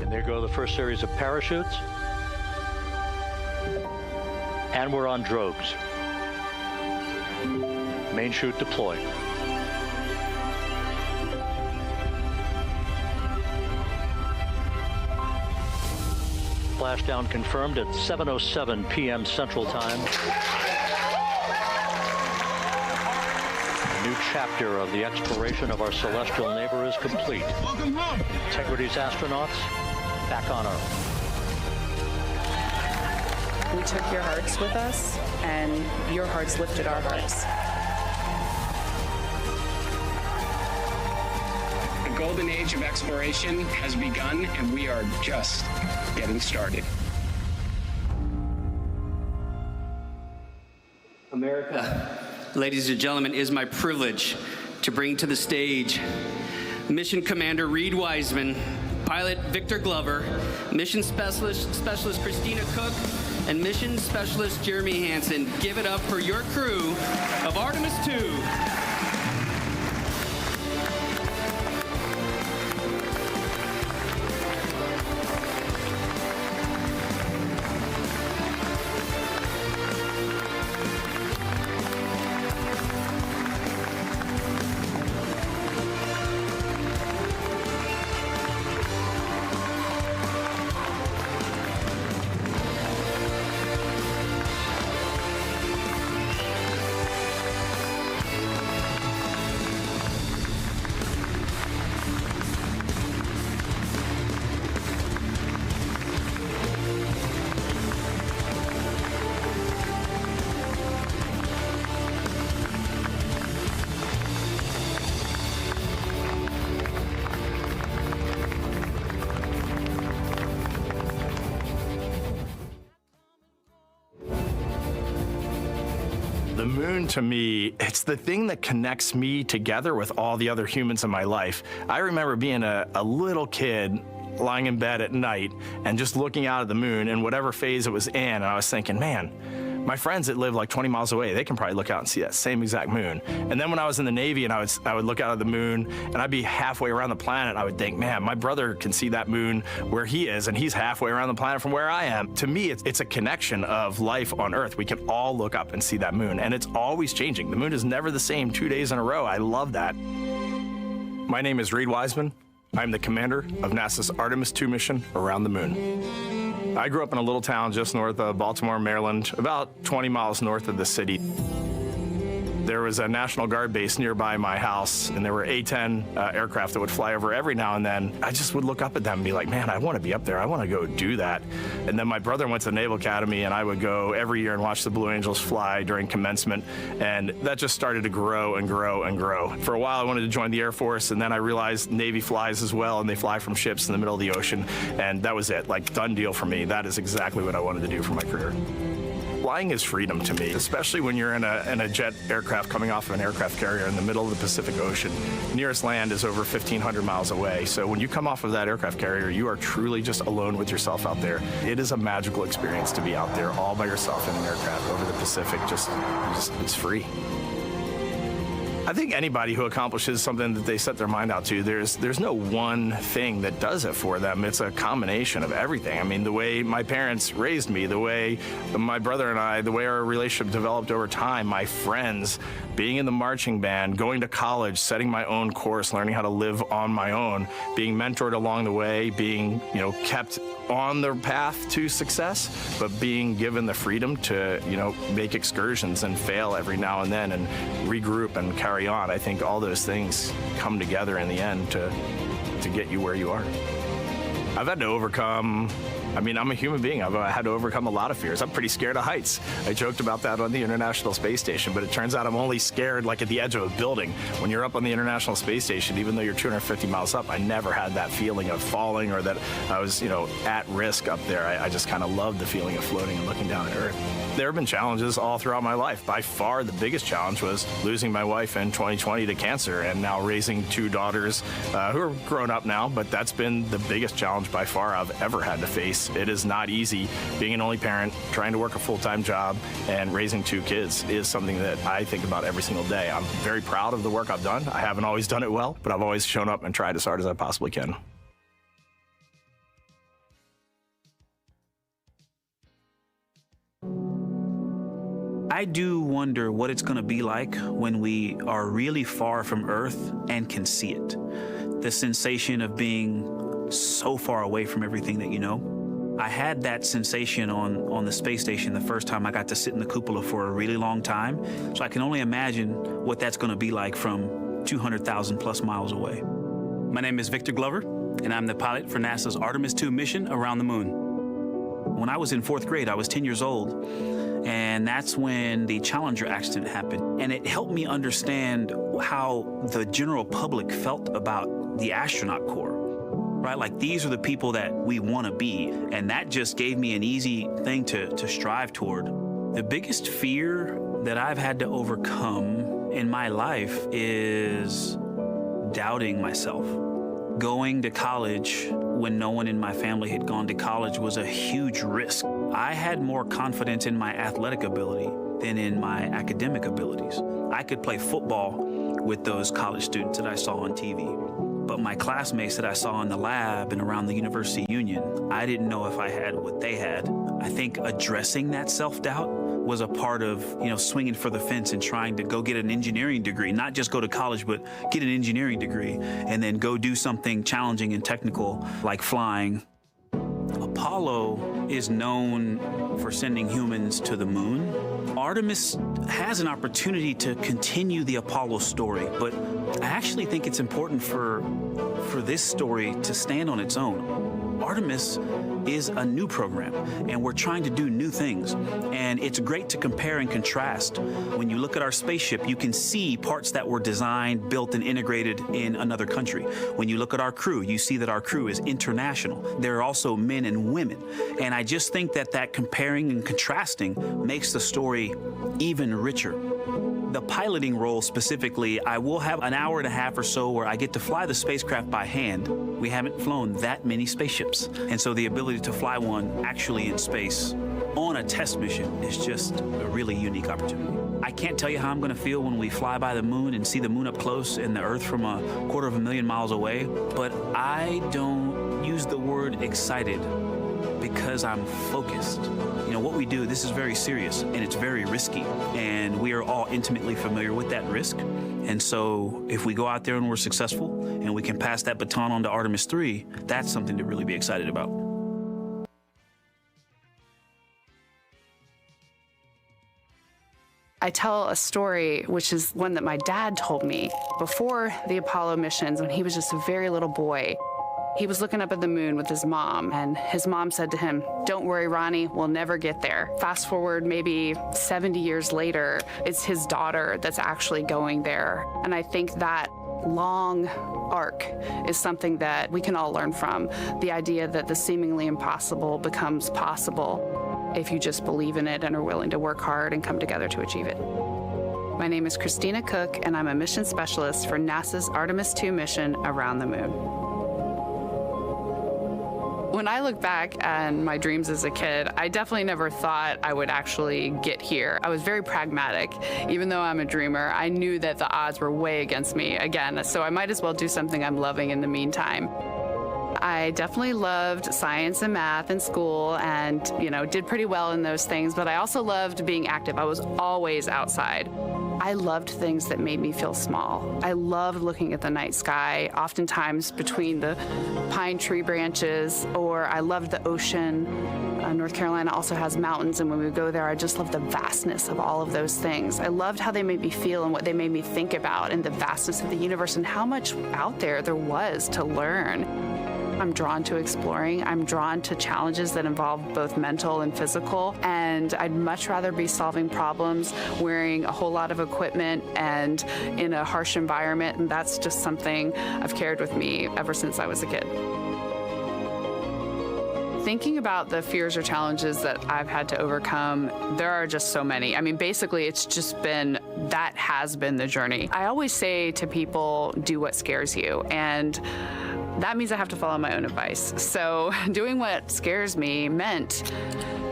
And there go the first series of parachutes. And we're on drogues. Main chute deployed. Splashdown confirmed at 7:07 p.m. Central Time. A new chapter of the exploration of our celestial neighbor is complete. Welcome home. Integrity's astronauts back on Earth. We took your hearts with us, and your hearts lifted our hearts. The golden age of exploration has begun, and we are just getting started. America, ladies and gentlemen, it is my privilege to bring to the stage Mission Commander Reed Wiseman, Pilot Victor Glover, Mission Specialist Christina Cook, and Mission Specialist Jeremy Hansen. Give it up for your crew of Artemis II. The moon, to me, it's the thing that connects me together with all the other humans in my life. I remember being a little kid lying in bed at night and just looking out at the moon in whatever phase it was in, and I was thinking, man, my friends that live like 20 miles away, they can probably look out and see that same exact moon. And then when I was in the Navy and I would look out at the moon and I'd be halfway around the planet, I would think, man, my brother can see that moon where he is, and he's halfway around the planet from where I am. To me, it's a connection of life on Earth. We can all look up and see that moon, and it's always changing. The moon is never the same 2 days in a row. I love that. My name is Reed Wiseman. I'm the commander of NASA's Artemis II mission around the moon. I grew up in a little town just north of Baltimore, Maryland, about 20 miles north of the city. There was a National Guard base nearby my house, and there were A-10 aircraft that would fly over every now and then. I just would look up at them and be like, man, I want to be up there. I want to go do that. And then my brother went to the Naval Academy, and I would go every year and watch the Blue Angels fly during commencement, and that just started to grow and grow and grow. For a while, I wanted to join the Air Force, and then I realized Navy flies as well, and they fly from ships in the middle of the ocean, and that was it, like, done deal for me. That is exactly what I wanted to do for my career. Flying is freedom to me, especially when you're in a jet aircraft coming off of an aircraft carrier in the middle of the Pacific Ocean. Nearest land is over 1,500 miles away. So when you come off of that aircraft carrier, you are truly just alone with yourself out there. It is a magical experience to be out there all by yourself in an aircraft over the Pacific. It's free. I think anybody who accomplishes something that they set their mind out to, there's no one thing that does it for them. It's a combination of everything. I mean, the way my parents raised me, the way my brother and I, the way our relationship developed over time, my friends, being in the marching band, going to college, setting my own course, learning how to live on my own, being mentored along the way, being, kept on the path to success, but being given the freedom to, make excursions and fail every now and then and regroup and carry on. I think all those things come together in the end to get you where you are. I've had to overcome, I'm a human being. I've had to overcome a lot of fears. I'm pretty scared of heights. I joked about that on the International Space Station, but it turns out I'm only scared like at the edge of a building. When you're up on the International Space Station, even though you're 250 miles up, I never had that feeling of falling or that I was, at risk up there. I just kind of loved the feeling of floating and looking down at Earth. There have been challenges all throughout my life. By far, the biggest challenge was losing my wife in 2020 to cancer and now raising two daughters who are grown up now, but that's been the biggest challenge by far I've ever had to face. It is not easy being an only parent, trying to work a full-time job, and raising two kids is something that I think about every single day. I'm very proud of the work I've done. I haven't always done it well, but I've always shown up and tried as hard as I possibly can. I do wonder what it's going to be like when we are really far from Earth and can see it. The sensation of being so far away from everything that you know. I had that sensation on the space station the first time I got to sit in the cupola for a really long time. So I can only imagine what that's going to be like from 200,000 plus miles away. My name is Victor Glover, and I'm the pilot for NASA's Artemis II mission around the moon. When I was in 4th grade, I was 10 years old, and that's when the Challenger accident happened. And it helped me understand how the general public felt about the astronaut corps, right? Like, these are the people that we want to be, and that just gave me an easy thing to strive toward. The biggest fear that I've had to overcome in my life is doubting myself. Going to college when no one in my family had gone to college was a huge risk. I had more confidence in my athletic ability than in my academic abilities. I could play football with those college students that I saw on TV. But my classmates that I saw in the lab and around the University Union, I didn't know if I had what they had. I think addressing that self-doubt was a part of, swinging for the fence and trying to go get an engineering degree, not just go to college, but get an engineering degree and then go do something challenging and technical like flying. Apollo is known for sending humans to the moon. Artemis has an opportunity to continue the Apollo story, but I actually think it's important for this story to stand on its own. Artemis is a new program, and we're trying to do new things. And it's great to compare and contrast. When you look at our spaceship, you can see parts that were designed, built, and integrated in another country. When you look at our crew, you see that our crew is international. There are also men and women. And I just think that comparing and contrasting makes the story even richer. The piloting role specifically, I will have an hour and a half or so where I get to fly the spacecraft by hand. We haven't flown that many spaceships. And so the ability to fly one actually in space on a test mission is just a really unique opportunity. I can't tell you how I'm going to feel when we fly by the moon and see the moon up close and the Earth from 250,000 miles away, but I don't use the word excited because I'm focused. What we do, this is very serious and it's very risky, and we are all intimately familiar with that risk. And so if we go out there and we're successful and we can pass that baton on to Artemis 3, that's something to really be excited about. I tell a story, which is one that my dad told me before the Apollo missions when he was just a very little boy. He was looking up at the moon with his mom, and his mom said to him, "Don't worry, Ronnie, we'll never get there." Fast forward maybe 70 years later, it's his daughter that's actually going there. And I think that long arc is something that we can all learn from. The idea that the seemingly impossible becomes possible if you just believe in it and are willing to work hard and come together to achieve it. My name is Christina Cook, and I'm a mission specialist for NASA's Artemis II mission around the moon. When I look back at my dreams as a kid, I definitely never thought I would actually get here. I was very pragmatic. Even though I'm a dreamer, I knew that the odds were way against me again, so I might as well do something I'm loving in the meantime. I definitely loved science and math in school and, did pretty well in those things, but I also loved being active. I was always outside. I loved things that made me feel small. I loved looking at the night sky, oftentimes between the pine tree branches, or I loved the ocean. North Carolina also has mountains, and when we go there, I just loved the vastness of all of those things. I loved how they made me feel and what they made me think about, and the vastness of the universe and how much out there was to learn. I'm drawn to exploring. I'm drawn to challenges that involve both mental and physical, and I'd much rather be solving problems wearing a whole lot of equipment and in a harsh environment, and that's just something I've carried with me ever since I was a kid. Thinking about the fears or challenges that I've had to overcome, there are just so many. I mean, basically, that has been the journey. I always say to people, do what scares you, and that means I have to follow my own advice. So doing what scares me meant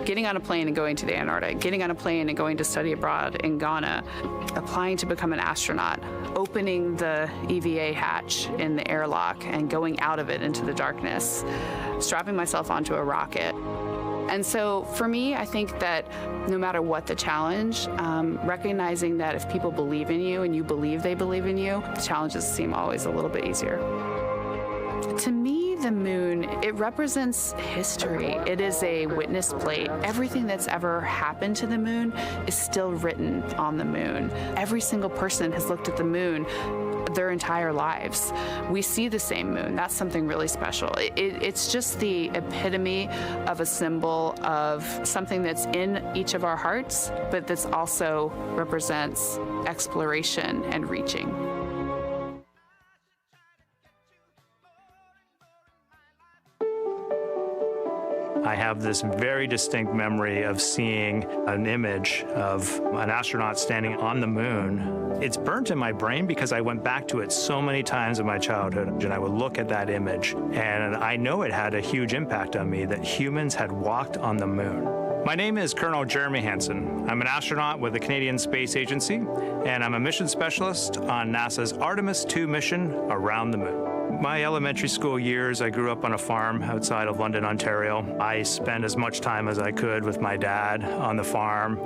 getting on a plane and going to the Antarctic, getting on a plane and going to study abroad in Ghana, applying to become an astronaut, opening the EVA hatch in the airlock and going out of it into the darkness, strapping myself onto a rocket. And so for me, I think that no matter what the challenge, recognizing that if people believe in you and you believe they believe in you, the challenges seem always a little bit easier. To me, the moon, it represents history. It is a witness plate. Everything that's ever happened to the moon is still written on the moon. Every single person has looked at the moon their entire lives. We see the same moon. That's something really special. It's just the epitome of a symbol of something that's in each of our hearts, but that's also represents exploration and reaching. I have this very distinct memory of seeing an image of an astronaut standing on the moon. It's burnt in my brain because I went back to it so many times in my childhood, and I would look at that image, and I know it had a huge impact on me that humans had walked on the moon. My name is Colonel Jeremy Hansen. I'm an astronaut with the Canadian Space Agency, and I'm a mission specialist on NASA's Artemis II mission around the moon. My elementary school years, I grew up on a farm outside of London, Ontario. I spent as much time as I could with my dad on the farm.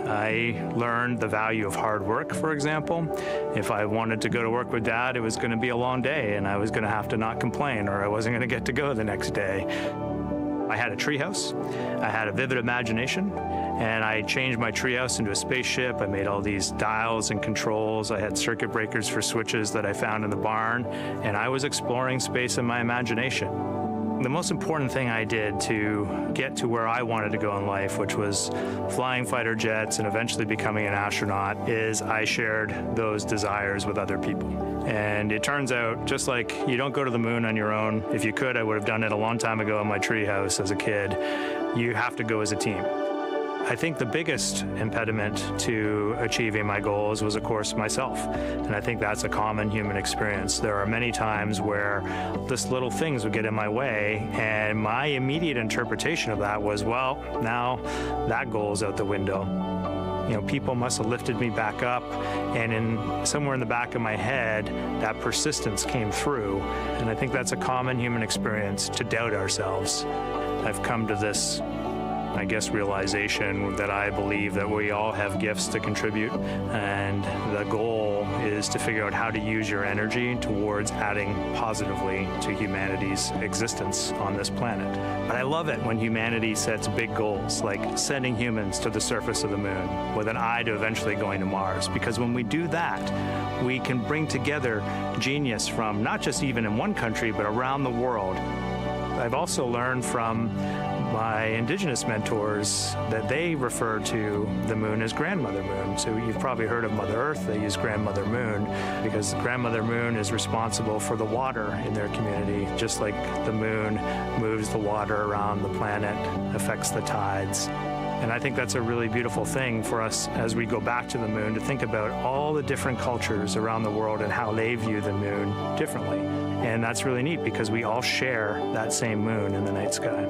I learned the value of hard work, for example. If I wanted to go to work with Dad, it was going to be a long day, and I was going to have to not complain, or I wasn't going to get to go the next day. I had a treehouse. I had a vivid imagination, and I changed my treehouse into a spaceship. I made all these dials and controls. I had circuit breakers for switches that I found in the barn, and I was exploring space in my imagination. The most important thing I did to get to where I wanted to go in life, which was flying fighter jets and eventually becoming an astronaut, is I shared those desires with other people. And it turns out, just like you don't go to the moon on your own, if you could, I would have done it a long time ago in my treehouse as a kid, you have to go as a team. I think the biggest impediment to achieving my goals was, of course, myself. And I think that's a common human experience. There are many times where just little things would get in my way, and my immediate interpretation of that was, well, now that goal's out the window. You know, people must have lifted me back up, and somewhere in the back of my head, that persistence came through. And I think that's a common human experience, to doubt ourselves. I've come to this, I guess, realization that I believe that we all have gifts to contribute, and the goal is to figure out how to use your energy towards adding positively to humanity's existence on this planet. But I love it when humanity sets big goals, like sending humans to the surface of the moon with an eye to eventually going to Mars, because when we do that, we can bring together genius from not just even in one country, but around the world. I've also learned from my indigenous mentors that they refer to the moon as Grandmother Moon. So you've probably heard of Mother Earth. They use Grandmother Moon because Grandmother Moon is responsible for the water in their community, just like the moon moves the water around the planet, affects the tides. And I think that's a really beautiful thing for us as we go back to the moon, to think about all the different cultures around the world and how they view the moon differently. And that's really neat because we all share that same moon in the night sky.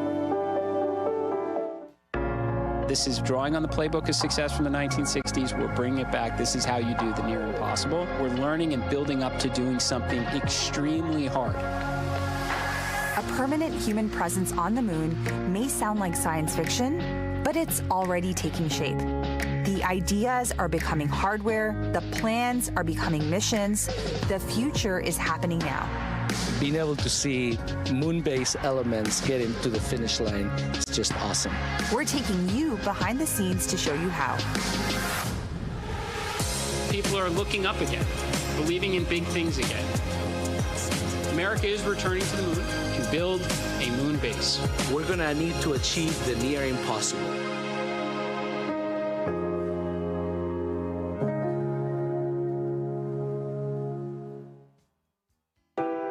This is drawing on the playbook of success from the 1960s. We're bringing it back. This is how you do the near impossible. We're learning and building up to doing something extremely hard. A permanent human presence on the moon may sound like science fiction, but it's already taking shape. The ideas are becoming hardware, the plans are becoming missions, the future is happening now. Being able to see moon-based elements get into the finish line is just awesome. We're taking you behind the scenes to show you how. People are looking up again, believing in big things again. America is returning to the moon to build a moon base. We're going to need to achieve the near impossible.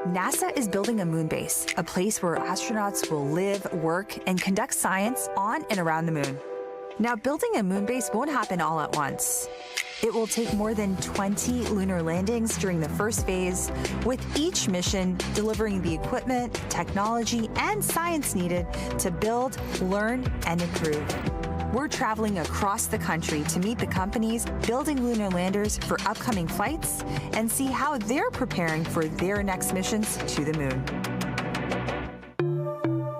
NASA is building a moon base, a place where astronauts will live, work, and conduct science on and around the moon. Now, building a moon base won't happen all at once. It will take more than 20 lunar landings during the first phase, with each mission delivering the equipment, technology, and science needed to build, learn, and improve. We're traveling across the country to meet the companies building lunar landers for upcoming flights and see how they're preparing for their next missions to the moon.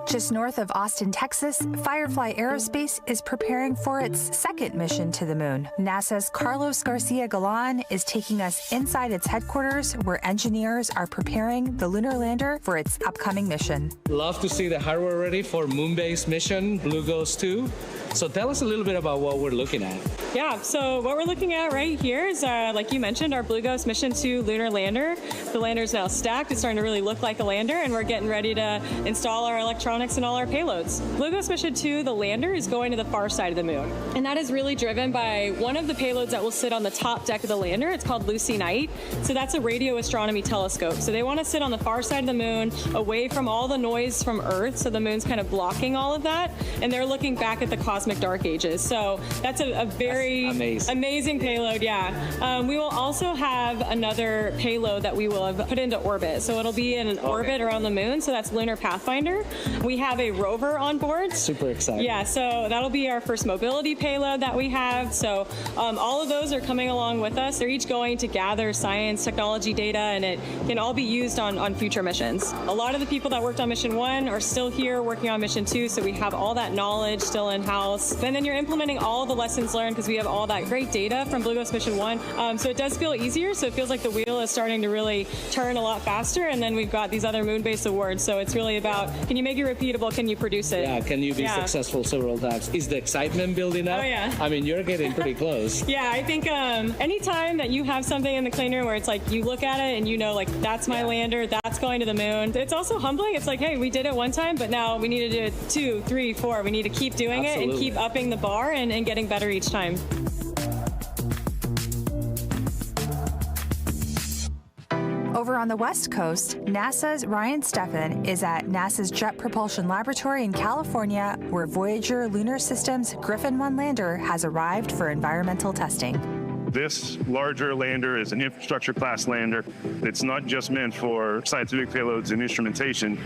Just north of Austin, Texas, Firefly Aerospace is preparing for its second mission to the moon. NASA's Carlos Garcia Galan is taking us inside its headquarters, where engineers are preparing the lunar lander for its upcoming mission. Love to see the hardware ready for moon-based mission, Blue Ghost 2. So tell us a little bit about what we're looking at. Yeah, so what we're looking at right here is, like you mentioned, our Blue Ghost Mission 2 lunar lander. The lander is now stacked. It's starting to really look like a lander, and we're getting ready to install our electronics and all our payloads. Blue Ghost Mission 2, the lander, is going to the far side of the moon. And that is really driven by one of the payloads that will sit on the top deck of the lander. It's called Lucy Knight. So that's a radio astronomy telescope. So they want to sit on the far side of the moon, away from all the noise from Earth, so the moon's kind of blocking all of that. And they're looking back at the cosmic dark ages. So that's a very amazing payload, yeah. We will also have another payload that we will have put into orbit. So it'll be in an orbit around the moon. So that's Lunar Pathfinder. We have a rover on board. Super exciting. Yeah, so that'll be our first mobility payload that we have. So all of those are coming along with us. They're each going to gather science, technology data, and it can all be used on future missions. A lot of the people that worked on Mission 1 are still here working on Mission 2, so we have all that knowledge still in-house. And then you're implementing all the lessons learned because we have all that great data from Blue Ghost Mission 1. So it does feel easier, so it feels like the wheel is starting to really turn a lot faster, and then we've got these other moon-based awards, so it's really about, can you make it repeatable, can you produce it? Yeah, can you be successful several times? Is the excitement building up? Oh, yeah. I mean, you're getting pretty close. Yeah, I think anytime that you have something in the clean room where it's like you look at it and you know, like, that's my lander, that's going to the moon. It's also humbling. It's like, hey, we did it one time, but now we need to do it 2, 3, 4. We need to keep doing it and keep upping the bar and getting better each time. Over on the West Coast, NASA's Ryan Steffen is at NASA's Jet Propulsion Laboratory in California, where Voyager Lunar Systems Griffin 1 lander has arrived for environmental testing. This larger lander is an infrastructure class lander. It's not just meant for scientific payloads and instrumentation,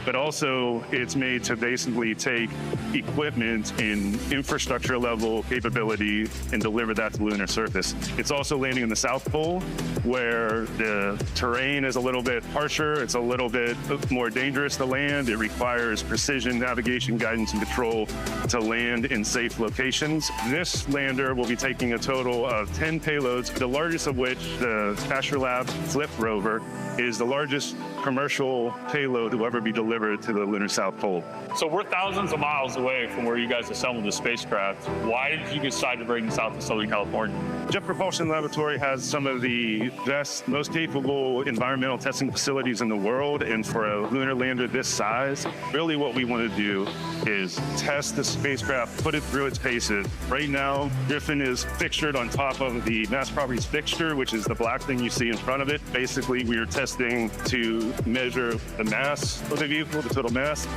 but also it's made to basically take equipment in infrastructure level capability and deliver that to the lunar surface. It's also landing in the South Pole, where the terrain is a little bit harsher. It's a little bit more dangerous to land. It requires precision navigation, guidance, and control to land in safe locations. This lander will be taking a total of 10 payloads, the largest of which, the Astrolab Flip rover, is the largest commercial payload to ever be delivered to the lunar South Pole. So we're thousands of miles away from where you guys assembled the spacecraft. Why did you decide to bring this out to Southern California? Jet Propulsion Laboratory has some of the best, most capable environmental testing facilities in the world, and for a lunar lander this size, really what we want to do is test the spacecraft, put it through its paces. Right now, Griffin is fixtured on top of the mass properties fixture, which is the black thing you see in front of it. Basically, we are testing to measure the mass of the vehicle, the total mass,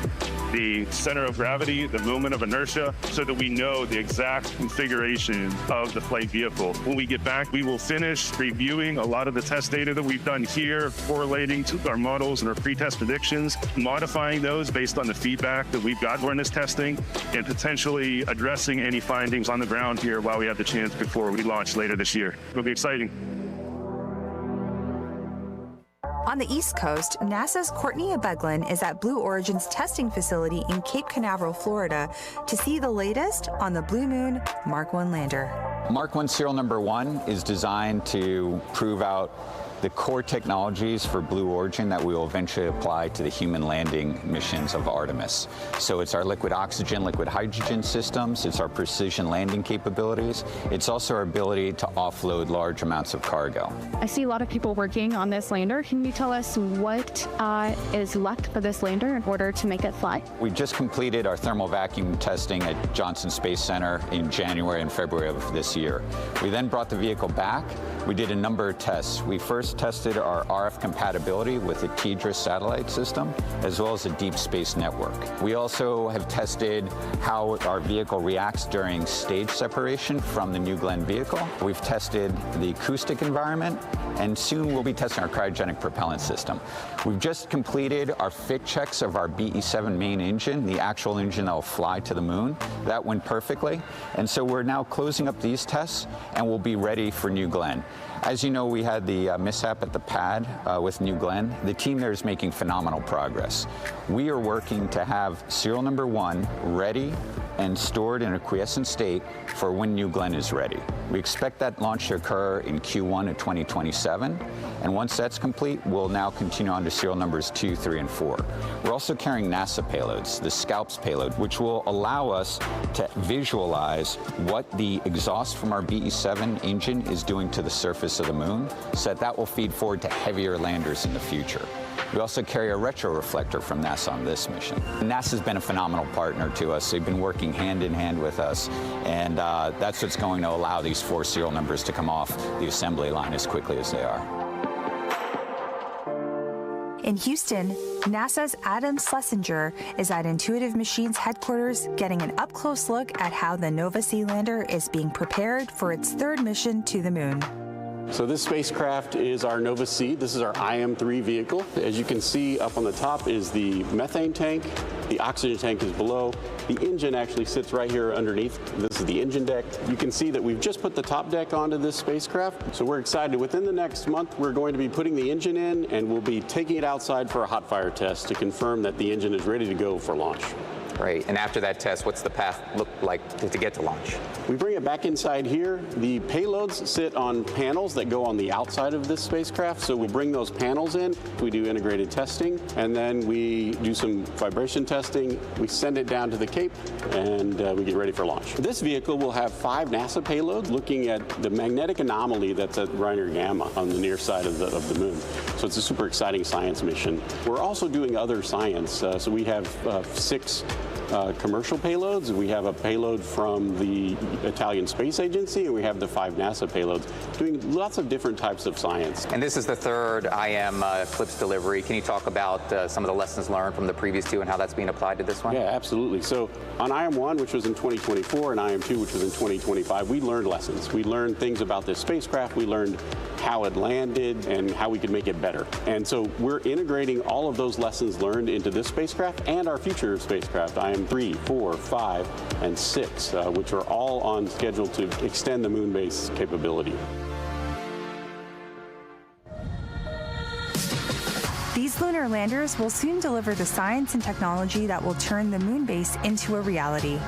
the center of gravity, the moment of inertia, so that we know the exact configuration of the flight vehicle. When we get back, we will finish reviewing a lot of the test data that we've done here, correlating to our models and our pre-test predictions, modifying those based on the feedback that we've got during this testing, and potentially addressing any findings on the ground here while we have the chance before we launch later this year. It'll be exciting. On the East Coast, NASA's Courtney Beglin is at Blue Origin's testing facility in Cape Canaveral, Florida, to see the latest on the Blue Moon Mark 1 lander. Mark 1 serial number 1 is designed to prove out the core technologies for Blue Origin that we will eventually apply to the human landing missions of Artemis. So it's our liquid oxygen, liquid hydrogen systems, it's our precision landing capabilities, it's also our ability to offload large amounts of cargo. I see a lot of people working on this lander. Can you tell us what is left for this lander in order to make it fly? We just completed our thermal vacuum testing at Johnson Space Center in January and February of this year. We then brought the vehicle back. We did a number of tests. We first tested our RF compatibility with the TDRS satellite system, as well as a deep space network. We also have tested how our vehicle reacts during stage separation from the New Glenn vehicle. We've tested the acoustic environment, and soon we'll be testing our cryogenic propellant system. We've just completed our fit checks of our BE-7 main engine, the actual engine that will fly to the moon. That went perfectly, and so we're now closing up these tests, and we'll be ready for New Glenn. As you know, we had the mishap at the pad with New Glenn. The team there is making phenomenal progress. We are working to have serial number 1 ready and stored in a quiescent state for when New Glenn is ready. We expect that launch to occur in Q1 of 2027, and once that's complete, we'll now continue on to serial numbers 2, 3, and 4. We're also carrying NASA payloads, the SCALPS payload, which will allow us to visualize what the exhaust from our BE-7 engine is doing to the surface of the moon, so that will feed forward to heavier landers in the future. We also carry a retroreflector from NASA on this mission. NASA's been a phenomenal partner to us. They've been working hand in hand with us, and that's what's going to allow these 4 serial numbers to come off the assembly line as quickly as they are. In Houston, NASA's Adam Schlesinger is at Intuitive Machines headquarters getting an up-close look at how the Nova C lander is being prepared for its 3rd mission to the moon. So this spacecraft is our Nova C. This is our IM-3 vehicle. As you can see, up on the top is the methane tank. The oxygen tank is below. The engine actually sits right here underneath. This is the engine deck. You can see that we've just put the top deck onto this spacecraft. So we're excited. Within the next month, we're going to be putting the engine in, and we'll be taking it outside for a hot fire test to confirm that the engine is ready to go for launch. Great. And after that test, what's the path look like to get to launch? We bring it back inside here. The payloads sit on panels that go on the outside of this spacecraft. So we bring those panels in, we do integrated testing, and then we do some vibration testing. We send it down to the Cape, and we get ready for launch. This vehicle will have 5 NASA payloads looking at the magnetic anomaly that's at Reiner Gamma on the near side of the moon. So it's a super exciting science mission. We're also doing other science. So we have 6 commercial payloads. We have a payload from the Italian Space Agency, and we have the 5 NASA payloads, doing lots of different types of science. And this is the 3rd IM Eclipse delivery. Can you talk about some of the lessons learned from the previous 2 and how that's being applied to this one? Yeah, absolutely. So on IM-1, which was in 2024, and IM-2, which was in 2025, we learned lessons. We learned things about this spacecraft. We learned how it landed and how we could make it better. And so we're integrating all of those lessons learned into this spacecraft and our future spacecraft, IM-3, 4, 5, and 6, which are all on schedule to extend the moon base capability. These lunar landers will soon deliver the science and technology that will turn the moon base into a reality.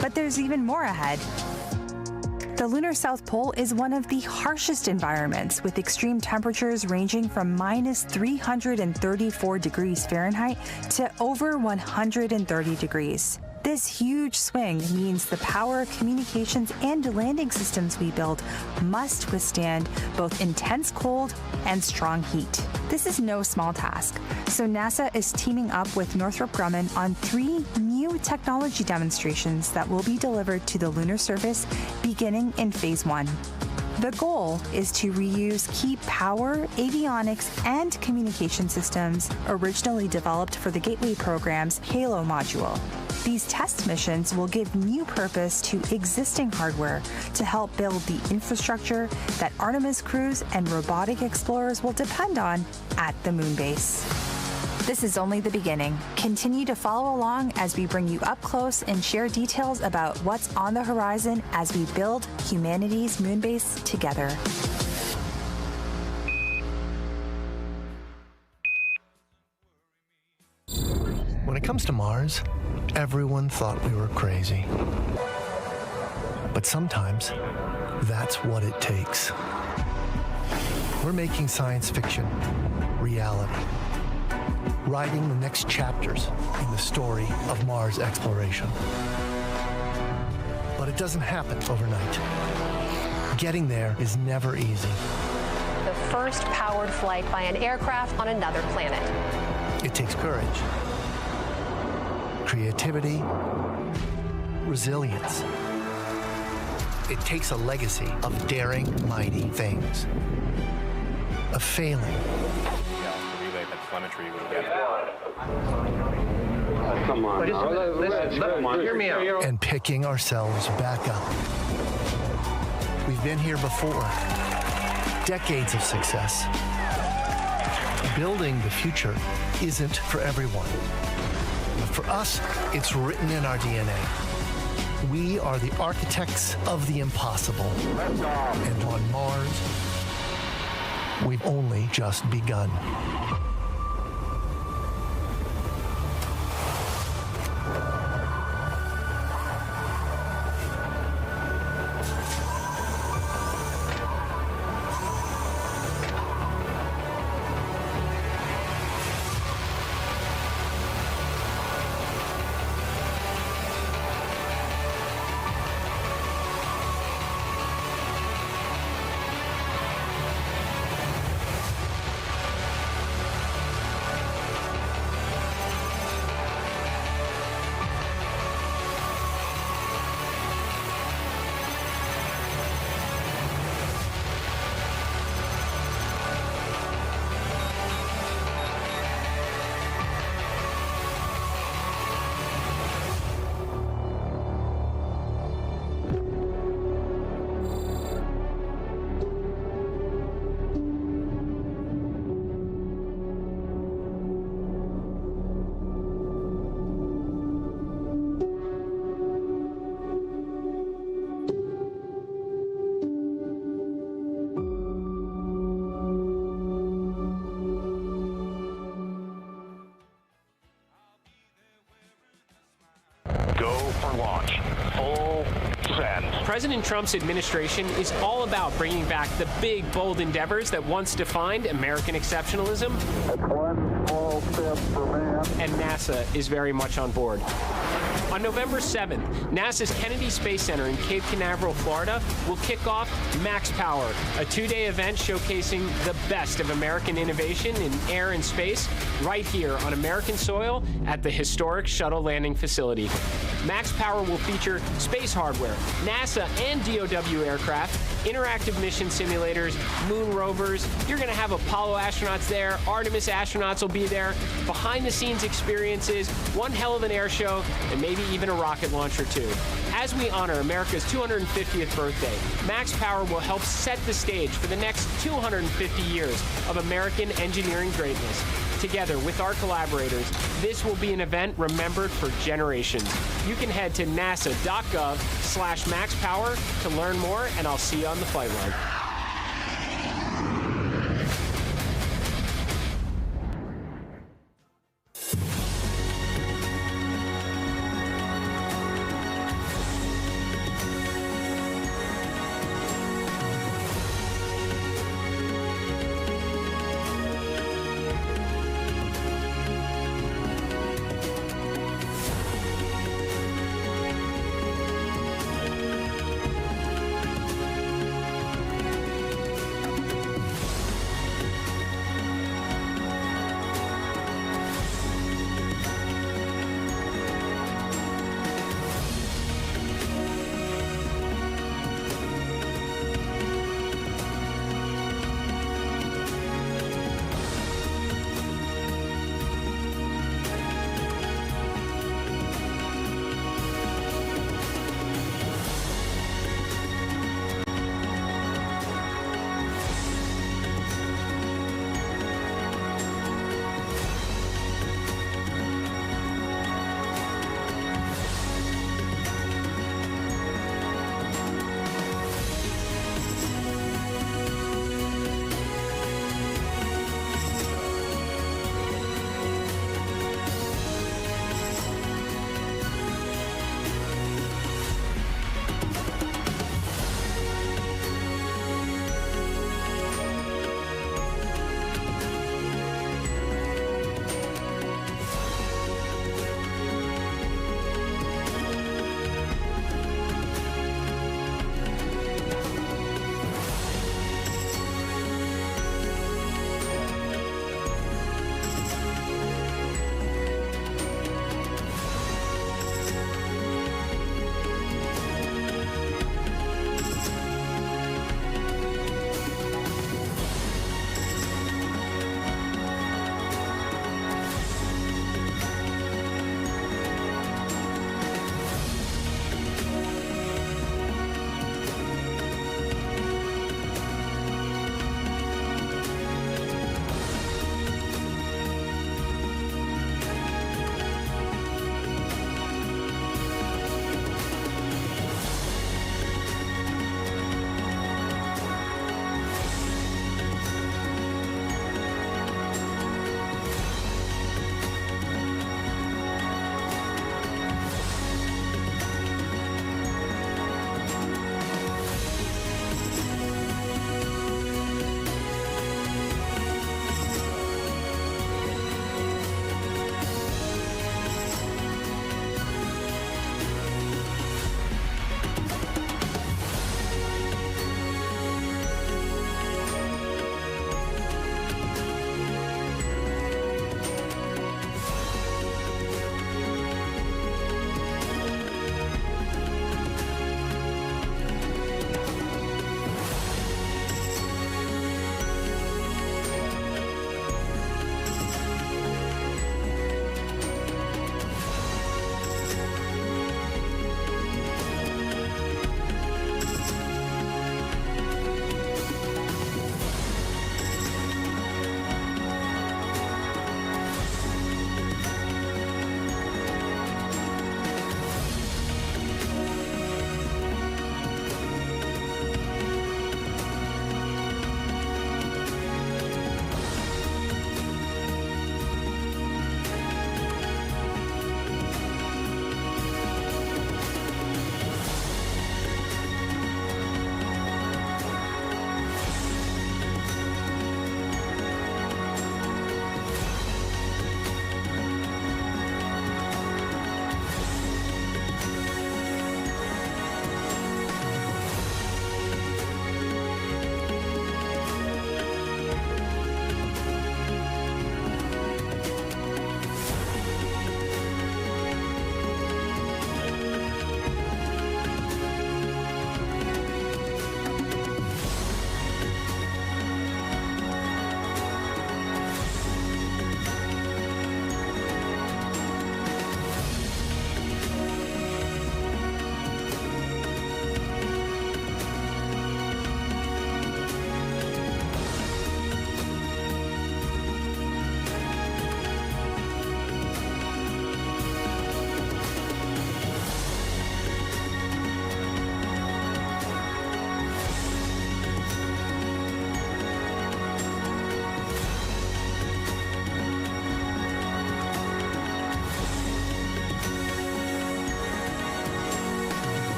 But there's even more ahead. The lunar South Pole is one of the harshest environments, with extreme temperatures ranging from minus 334 degrees Fahrenheit to over 130 degrees. This huge swing means the power, communications, and landing systems we build must withstand both intense cold and strong heat. This is no small task, so NASA is teaming up with Northrop Grumman on 3 new technology demonstrations that will be delivered to the lunar surface beginning in Phase 1. The goal is to reuse key power, avionics, and communication systems originally developed for the Gateway program's HALO module. These test missions will give new purpose to existing hardware to help build the infrastructure that Artemis crews and robotic explorers will depend on at the moon base. This is only the beginning. Continue to follow along as we bring you up close and share details about what's on the horizon as we build humanity's moon base together. When it comes to Mars, everyone thought we were crazy. But sometimes, that's what it takes. We're making science fiction reality, writing the next chapters in the story of Mars exploration. But it doesn't happen overnight. Getting there is never easy. The first powered flight by an aircraft on another planet. It takes courage, creativity, resilience. It takes a legacy of daring, mighty things, of failing. Come on. Listen, hear me out. And picking ourselves back up. We've been here before. Decades of success. Building the future isn't for everyone. But for us, it's written in our DNA. We are the architects of the impossible. And on Mars, we've only just begun. President Trump's administration is all about bringing back the big, bold endeavors that once defined American exceptionalism. One small step for man. And NASA is very much on board. On November 7th, NASA's Kennedy Space Center in Cape Canaveral, Florida, will kick off Max Power, a two-day event showcasing the best of American innovation in air and space, right here on American soil at the historic shuttle landing facility. Max Power will feature space hardware, NASA and DOW aircraft, interactive mission simulators, moon rovers. You're going to have Apollo astronauts there, Artemis astronauts will be there, behind-the-scenes experiences, one hell of an air show, and maybe even a rocket launch or two. As we honor America's 250th birthday, Max Power will help set the stage for the next 250 years of American engineering greatness. Together with our collaborators, this will be an event remembered for generations. You can head to nasa.gov/maxpower to learn more, and I'll see you on the flight line.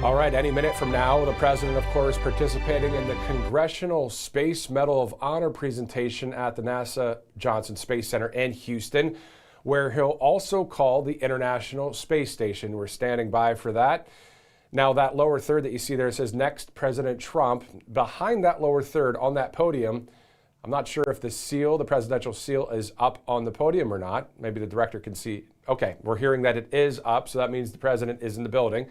All right, any minute from now, the president, of course, participating in the Congressional Space Medal of Honor presentation at the NASA Johnson Space Center in Houston, where he'll also call the International Space Station. We're standing by for that. Now, that lower third that you see there says next President Trump. Behind that lower third on that podium, I'm not sure if the seal, the presidential seal, is up on the podium or not. Maybe the director can see. Okay, we're hearing that it is up, so that means the president is in the building.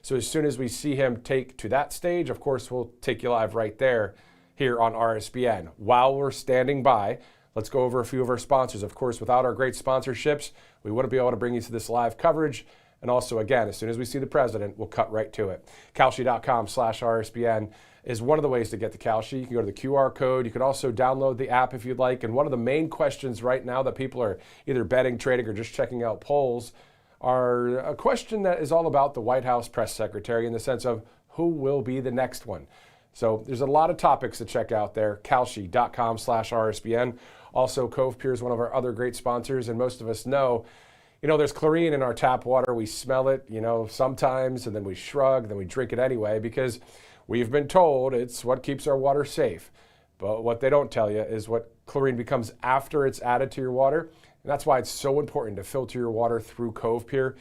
So as soon as we see him take to that stage, of course, we'll take you live right there here on RSBN. While we're standing by, let's go over a few of our sponsors. Of course, without our great sponsorships, we wouldn't be able to bring you to this live coverage. And also, again, as soon as we see the president, we'll cut right to it. Kalshi.com/RSBN is one of the ways to get to Kalshi. You can go to the QR code. You can also download the app if you'd like. And one of the main questions right now that people are either betting, trading, or just checking out polls are a question that is all about the White House press secretary in the sense of who will be the next one. So there's a lot of topics to check out there. Kalshi.com/RSBN. Also, Cove Pure is one of our other great sponsors, and most of us know, there's chlorine in our tap water. We smell it, sometimes, and then we shrug, then we drink it anyway because we've been told it's what keeps our water safe. But what they don't tell you is what chlorine becomes after it's added to your water. And that's why it's so important to filter your water through Cove Pure,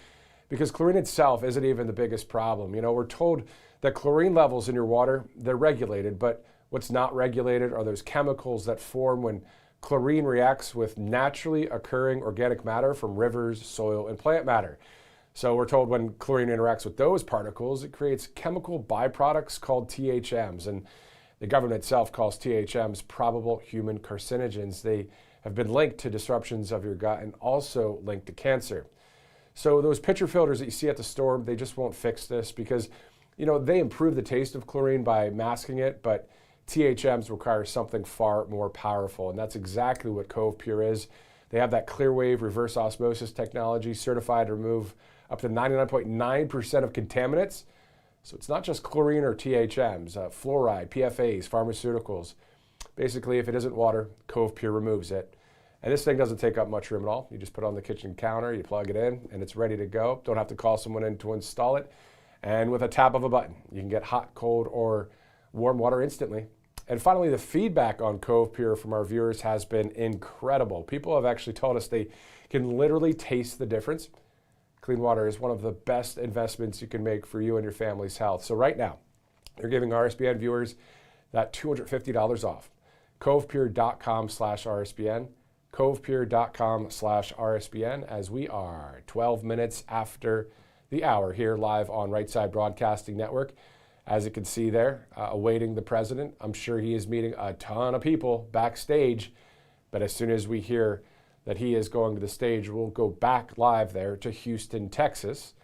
because chlorine itself isn't even the biggest problem. We're told that chlorine levels in your water, they're regulated, but what's not regulated are those chemicals that form when chlorine reacts with naturally occurring organic matter from rivers, soil, and plant matter. So we're told when chlorine interacts with those particles, it creates chemical byproducts called THMs. And the government itself calls THMs probable human carcinogens. They have been linked to disruptions of your gut and also linked to cancer. So those pitcher filters that you see at the store, they just won't fix this because, they improve the taste of chlorine by masking it, but THMs require something far more powerful, and that's exactly what Cove Pure is. They have that clear wave reverse osmosis technology certified to remove up to 99.9% of contaminants. So it's not just chlorine or THMs, fluoride, PFAs, pharmaceuticals. Basically, if it isn't water, Cove Pure removes it. And this thing doesn't take up much room at all. You just put it on the kitchen counter, you plug it in, and it's ready to go. Don't have to call someone in to install it. And with a tap of a button, you can get hot, cold, or warm water instantly. And finally, the feedback on Cove Pure from our viewers has been incredible. People have actually told us they can literally taste the difference. Clean water is one of the best investments you can make for you and your family's health. So right now, they're giving RSBN viewers that $250 off. CovePure.com/RSBN. CovePure.com/RSBN, as we are 12 minutes after the hour here live on Right Side Broadcasting Network. As you can see there, awaiting the president. I'm sure he is meeting a ton of people backstage, but as soon as we hear that he is going to the stage, we'll go back live there to Houston, Texas.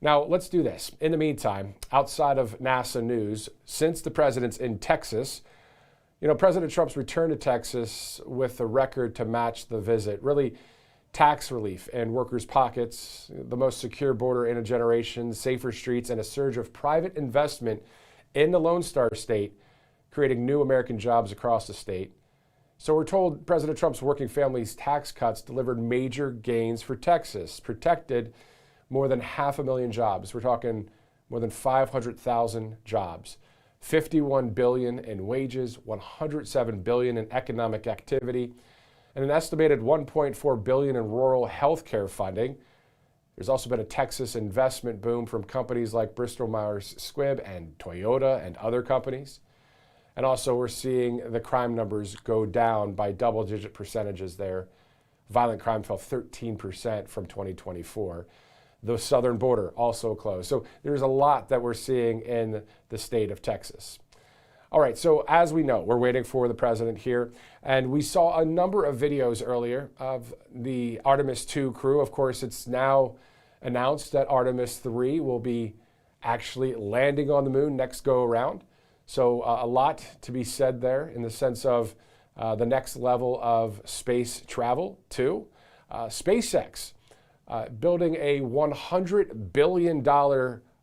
Now, let's do this. In the meantime, outside of NASA news, since the president's in Texas, President Trump's return to Texas with a record to match the visit. Really, tax relief in workers' pockets, the most secure border in a generation, safer streets, and a surge of private investment in the Lone Star State, creating new American jobs across the state. So we're told President Trump's working families' tax cuts delivered major gains for Texas, protected more than 500,000 jobs. We're talking more than 500,000 jobs. $51 billion in wages, $107 billion in economic activity, and an estimated $1.4 billion in rural health care funding. There's also been a Texas investment boom from companies like Bristol-Myers Squibb and Toyota and other companies. And also we're seeing the crime numbers go down by double-digit percentages there. Violent crime fell 13% from 2024. The southern border also closed. So there's a lot that we're seeing in the state of Texas. All right, so as we know, we're waiting for the president here, and we saw a number of videos earlier of the Artemis 2 crew. Of course, it's now announced that Artemis 3 will be actually landing on the moon next go around. So a lot to be said there in the sense of the next level of space travel too. SpaceX building a $100 billion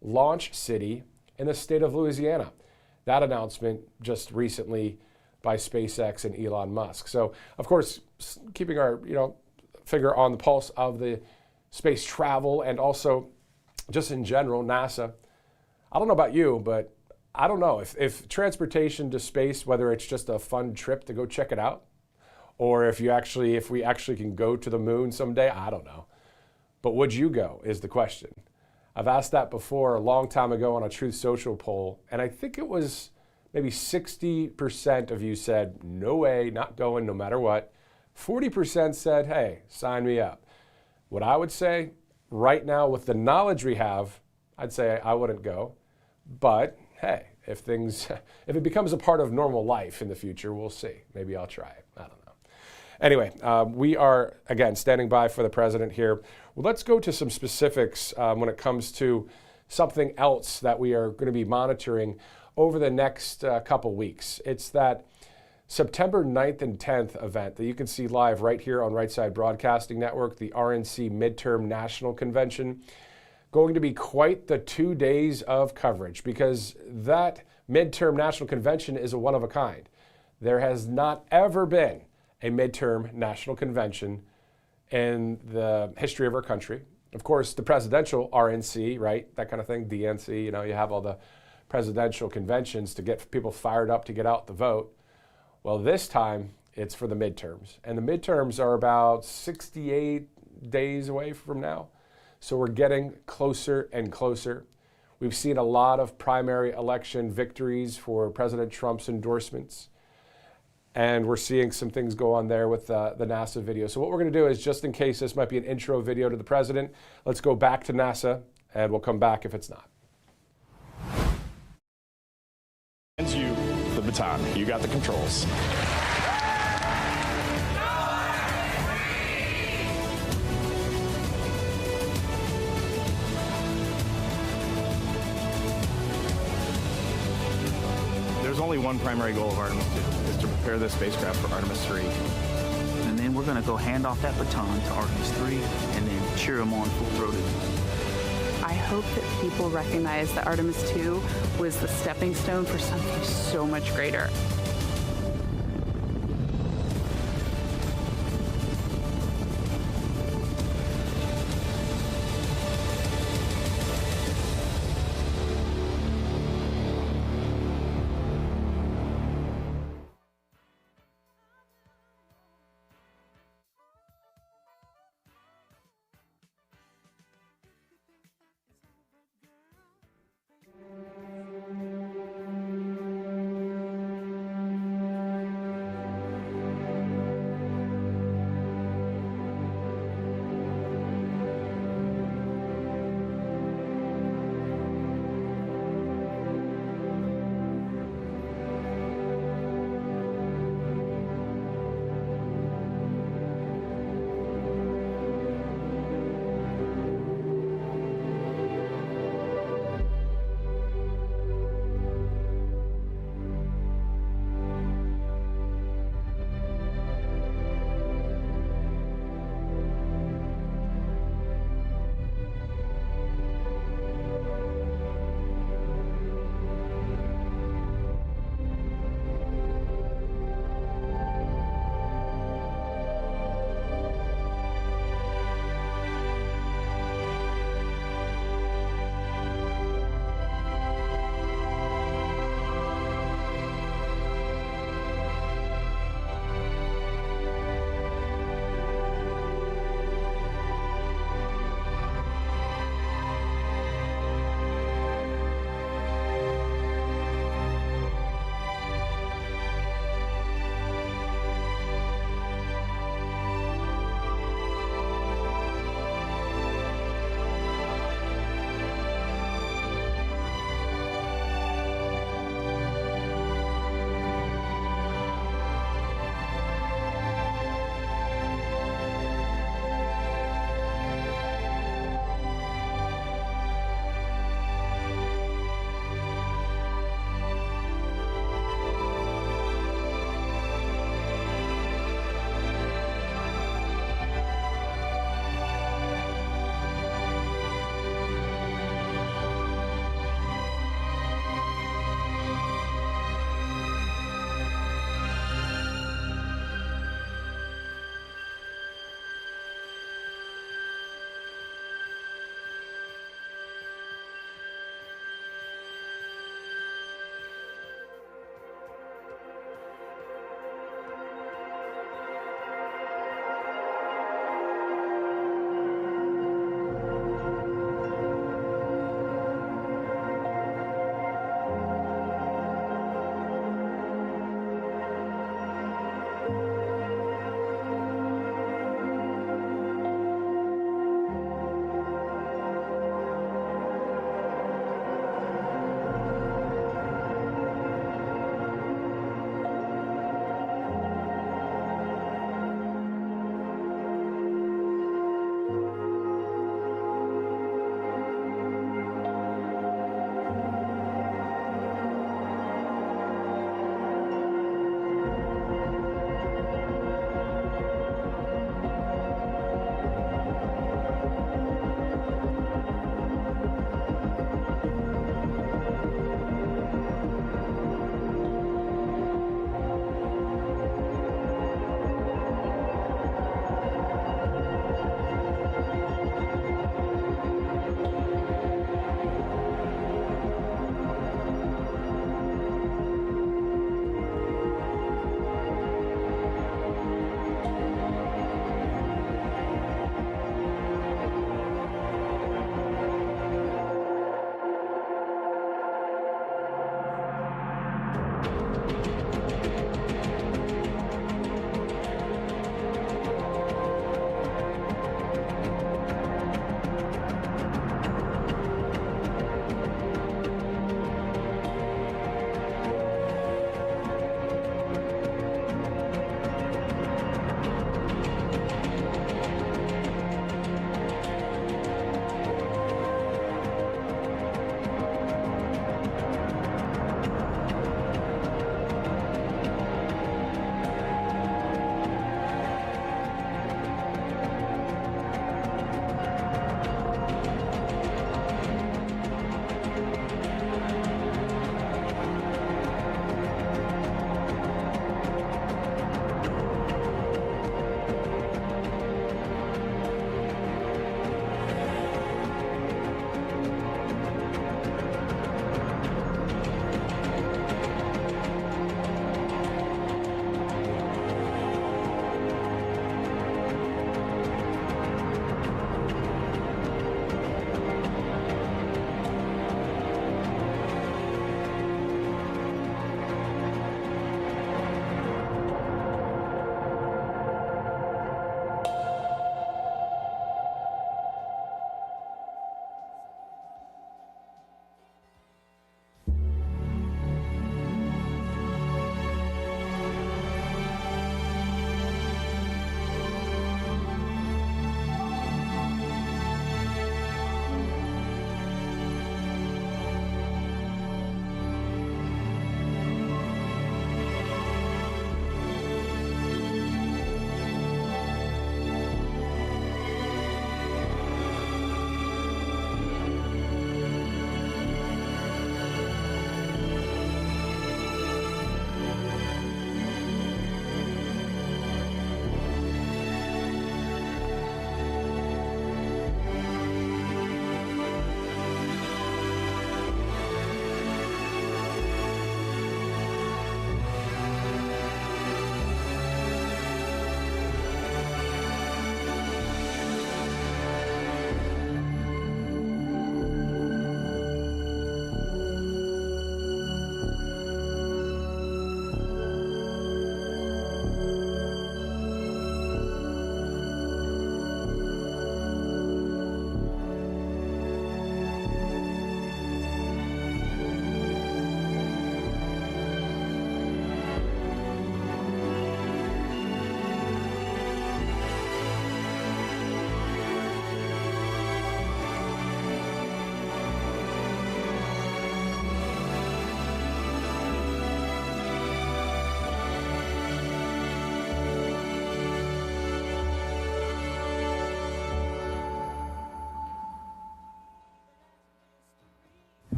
launch city in the state of Louisiana. That announcement just recently by SpaceX and Elon Musk. So, of course, keeping our finger on the pulse of the space travel and also just in general, NASA. I don't know about you, but I don't know if transportation to space, whether it's just a fun trip to go check it out, or if we actually can go to the moon someday, I don't know. But would you go is the question. I've asked that before a long time ago on a Truth Social poll, and I think it was maybe 60% of you said, no way, not going no matter what. 40% said, hey, sign me up. What I would say right now with the knowledge we have, I'd say I wouldn't go. But hey, if it becomes a part of normal life in the future, we'll see. Maybe I'll try it. I don't know. Anyway, we are, again, standing by for the president here. Well, let's go to some specifics when it comes to something else that we are going to be monitoring over the next couple weeks. It's that September 9th and 10th event that you can see live right here on Right Side Broadcasting Network, the RNC Midterm National Convention. Going to be quite the 2 days of coverage because that Midterm National Convention is a one of a kind. There has not ever been a midterm national convention in the history of our country. Of course, the presidential RNC, right, that kind of thing, DNC, you have all the presidential conventions to get people fired up to get out the vote. Well, this time it's for the midterms. And the midterms are about 68 days away from now. So we're getting closer and closer. We've seen a lot of primary election victories for President Trump's endorsements. And we're seeing some things go on there with the NASA video. So what we're going to do is, just in case this might be an intro video to the president, let's go back to NASA, and we'll come back if it's not. Hands you the baton. You got the controls. There's only one primary goal of Artemis 2, is to prepare this spacecraft for Artemis 3. And then we're going to go hand off that baton to Artemis 3 and then cheer them on full-throated. I hope that people recognize that Artemis 2 was the stepping stone for something so much greater.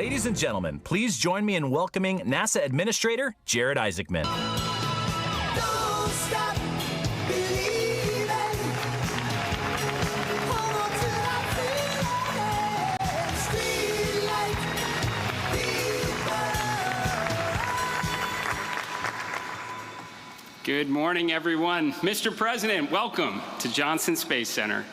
Ladies and gentlemen, please join me in welcoming NASA Administrator Jared Isaacman. Don't stop believing. Hold on to that feeling. Street light people. Good morning, everyone. Mr. President, welcome to Johnson Space Center.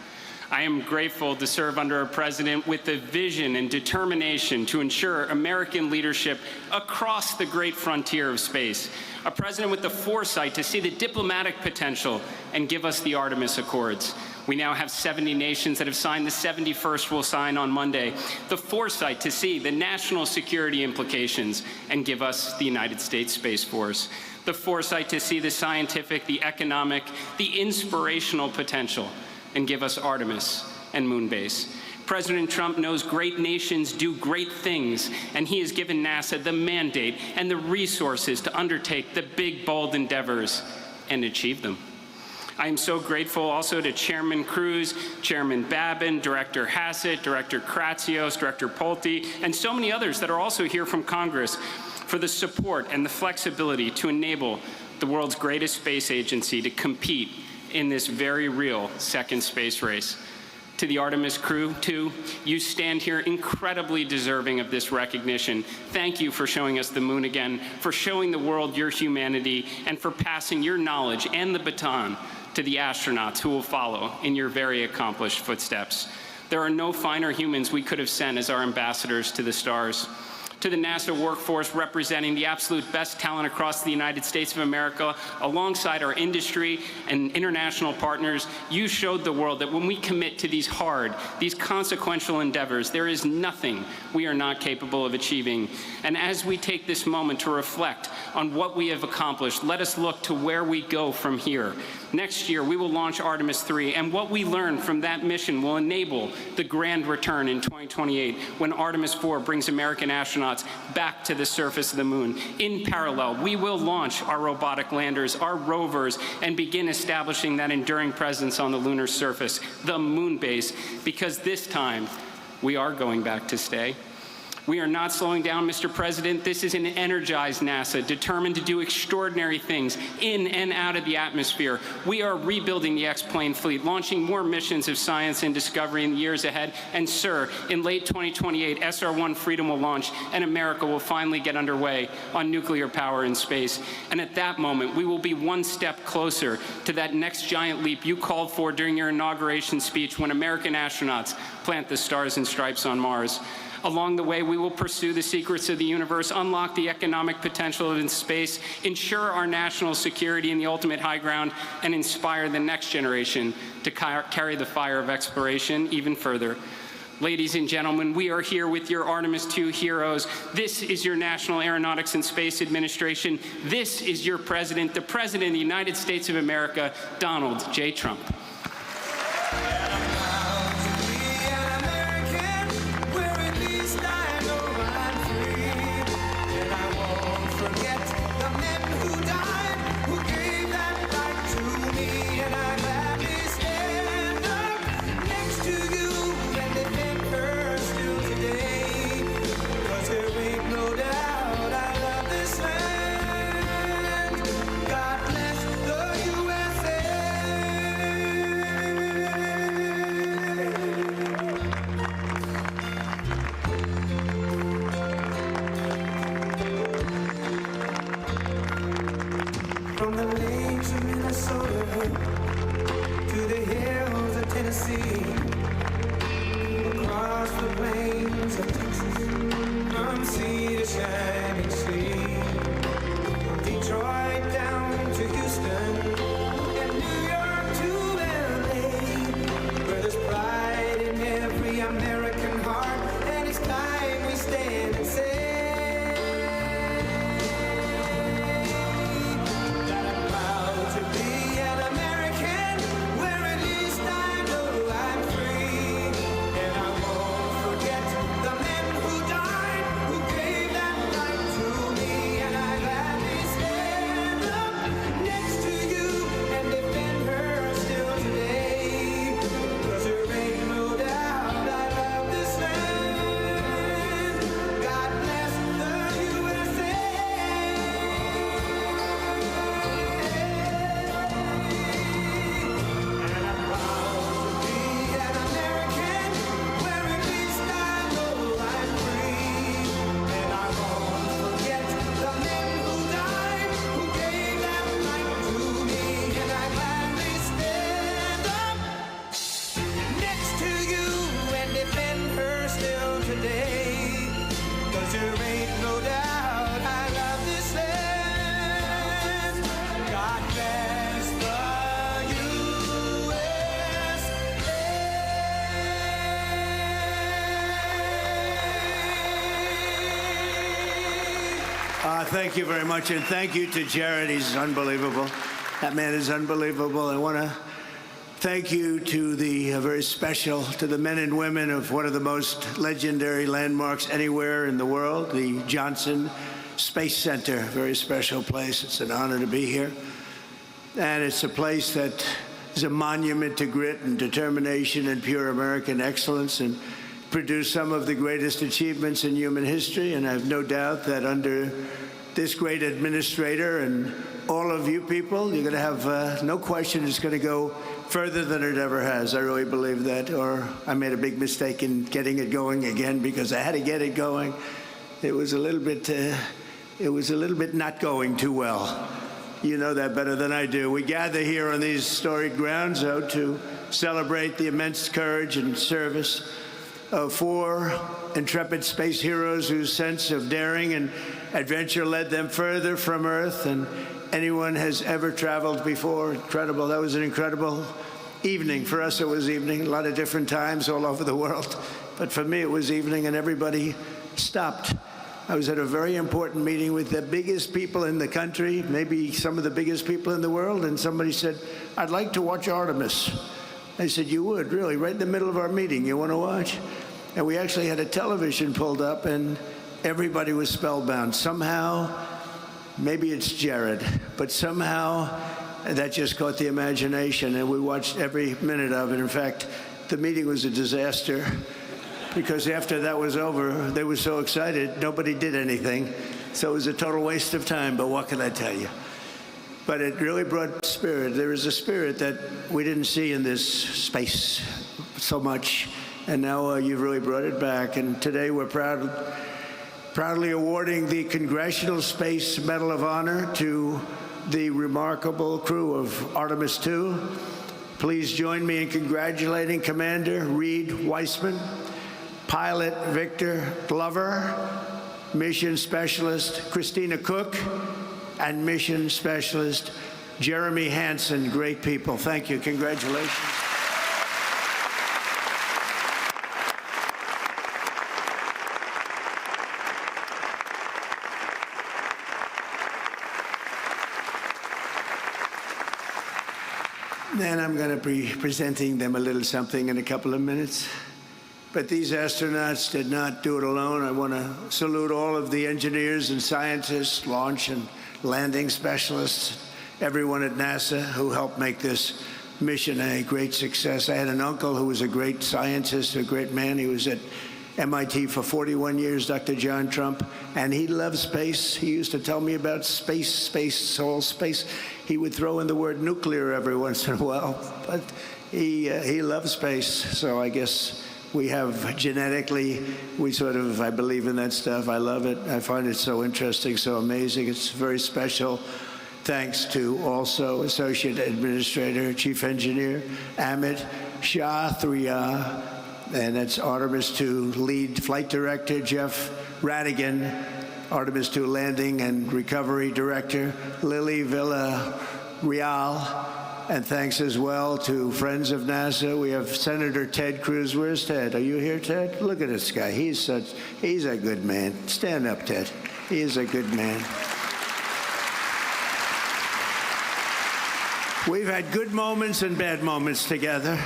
I am grateful to serve under a president with the vision and determination to ensure American leadership across the great frontier of space. A president with the foresight to see the diplomatic potential and give us the Artemis Accords. We now have 70 nations that have signed. The 71st will sign on Monday. The foresight to see the national security implications and give us the United States Space Force. The foresight to see the scientific, the economic, the inspirational potential and give us Artemis and Moonbase. President Trump knows great nations do great things, and he has given NASA the mandate and the resources to undertake the big, bold endeavors and achieve them. I am so grateful also to Chairman Cruz, Chairman Babin, Director Hassett, Director Kratsios, Director Pulte, and so many others that are also here from Congress for the support and the flexibility to enable the world's greatest space agency to compete in this very real second space race. To the Artemis crew, too, you stand here incredibly deserving of this recognition. Thank you for showing us the moon again, for showing the world your humanity, and for passing your knowledge and the baton to the astronauts who will follow in your very accomplished footsteps. There are no finer humans we could have sent as our ambassadors to the stars. To the NASA workforce representing the absolute best talent across the United States of America, alongside our industry and international partners, you showed the world that when we commit to these hard, these consequential endeavors, there is nothing we are not capable of achieving. And as we take this moment to reflect on what we have accomplished, let us look to where we go from here. Next year, we will launch Artemis 3, and what we learn from that mission will enable the grand return in 2028 when Artemis 4 brings American astronauts back to the surface of the moon. In parallel, we will launch our robotic landers, our rovers, and begin establishing that enduring presence on the lunar surface, the moon base, because this time we are going back to stay. We are not slowing down, Mr. President. This is an energized NASA, determined to do extraordinary things in and out of the atmosphere. We are rebuilding the X-plane fleet, launching more missions of science and discovery in the years ahead. And, sir, in late 2028, SR-1 Freedom will launch, and America will finally get underway on nuclear power in space. And at that moment, we will be one step closer to that next giant leap you called for during your inauguration speech when American astronauts plant the stars and stripes on Mars. Along the way, we will pursue the secrets of the universe, unlock the economic potential of space, ensure our national security in the ultimate high ground, and inspire the next generation to carry the fire of exploration even further. Ladies and gentlemen, we are here with your Artemis II heroes. This is your National Aeronautics and Space Administration. This is your president, the President of the United States of America, Donald J. Trump. From the lakes of Minnesota to the hills of Tennessee, across the plains of Texas, from sea to shining sea, from Detroit down to Houston, and New York to LA, where there's pride in every American heart, and it's time we stand and say, to be an American, where at least I know I'm thank you very much, and thank you to Jared. He's unbelievable. That man is unbelievable. I want to thank you to the to the men and women of one of the most legendary landmarks anywhere in the world, the Johnson Space Center. Very special place. It's an honor to be here. And it's a place that is a monument to grit and determination and pure American excellence, and produced some of the greatest achievements in human history. And I have no doubt that under this great administrator and all of you people, you're going to have no question it's going to go further than it ever has. I really believe that. Or I made a big mistake in getting it going again because I had to get it going. It was a little bit not going too well. You know that better than I do. We gather here on these storied grounds, though, to celebrate the immense courage and service of 4 intrepid space heroes whose sense of daring and adventure led them further from Earth than anyone has ever traveled before. Incredible. That was an incredible evening. For us, it was evening. A lot of different times all over the world. But for me, it was evening, and everybody stopped. I was at a very important meeting with the biggest people in the country, maybe some of the biggest people in the world, and somebody said, "I'd like to watch Artemis." I said, "You would, really? Right in the middle of our meeting, you want to watch?" And we actually had a television pulled up, and everybody was spellbound. Somehow, maybe it's Jared, but somehow that just caught the imagination, and we watched every minute of it. In fact, the meeting was a disaster, because after that was over, they were so excited, nobody did anything. So it was a total waste of time, but what can I tell you? But it really brought spirit. There is a spirit that we didn't see in this space so much, and now you've really brought it back. And today we're proudly awarding the Congressional Space Medal of Honor to the remarkable crew of Artemis II. Please join me in congratulating Commander Reed Weissman, Pilot Victor Glover, Mission Specialist Christina Cook, and Mission Specialist Jeremy Hansen. Great people. Thank you. Congratulations. Then I'm going to be presenting them a little something in a couple of minutes. But these astronauts did not do it alone. I want to salute all of the engineers and scientists, launch and landing specialists, everyone at NASA who helped make this mission a great success. I had an uncle who was a great scientist, a great man. He was at MIT for 41 years, Dr. John Trump, and he loved space. He used to tell me about space, all space. He would throw in the word nuclear every once in a while, but he loves space, so I guess we have genetically, I believe in that stuff. I love it. I find it so interesting, so amazing. It's very special. Thanks to also Associate Administrator, Chief Engineer, Amit Shathriya, and that's Artemis II Lead Flight Director, Jeff Radigan, Artemis II Landing and Recovery Director, Lily Villarreal. And thanks as well to friends of NASA. We have Senator Ted Cruz. Where's Ted? Are you here, Ted? Look at this guy. He's a good man. Stand up, Ted. He is a good man. We've had good moments and bad moments together.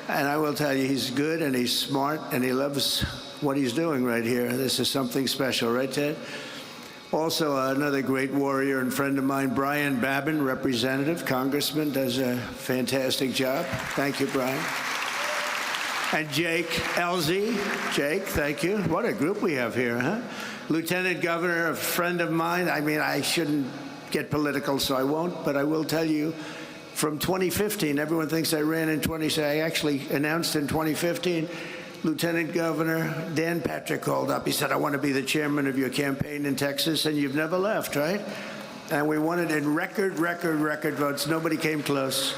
And I will tell you, he's good and he's smart and he loves what he's doing right here. This is something special, right, Ted? Also, another great warrior and friend of mine, Brian Babin, representative, congressman, does a fantastic job. Thank you, Brian. And Jake Elzy. Jake, thank you. What a group we have here, huh? Lieutenant Governor, a friend of mine. I mean, I shouldn't get political, so I won't, but I will tell you, from 2015, everyone thinks I ran in 2016. I actually announced in 2015. Lieutenant Governor Dan Patrick called up. He said, "I want to be the chairman of your campaign in Texas," and you've never left, right? And we won it in record votes. Nobody came close.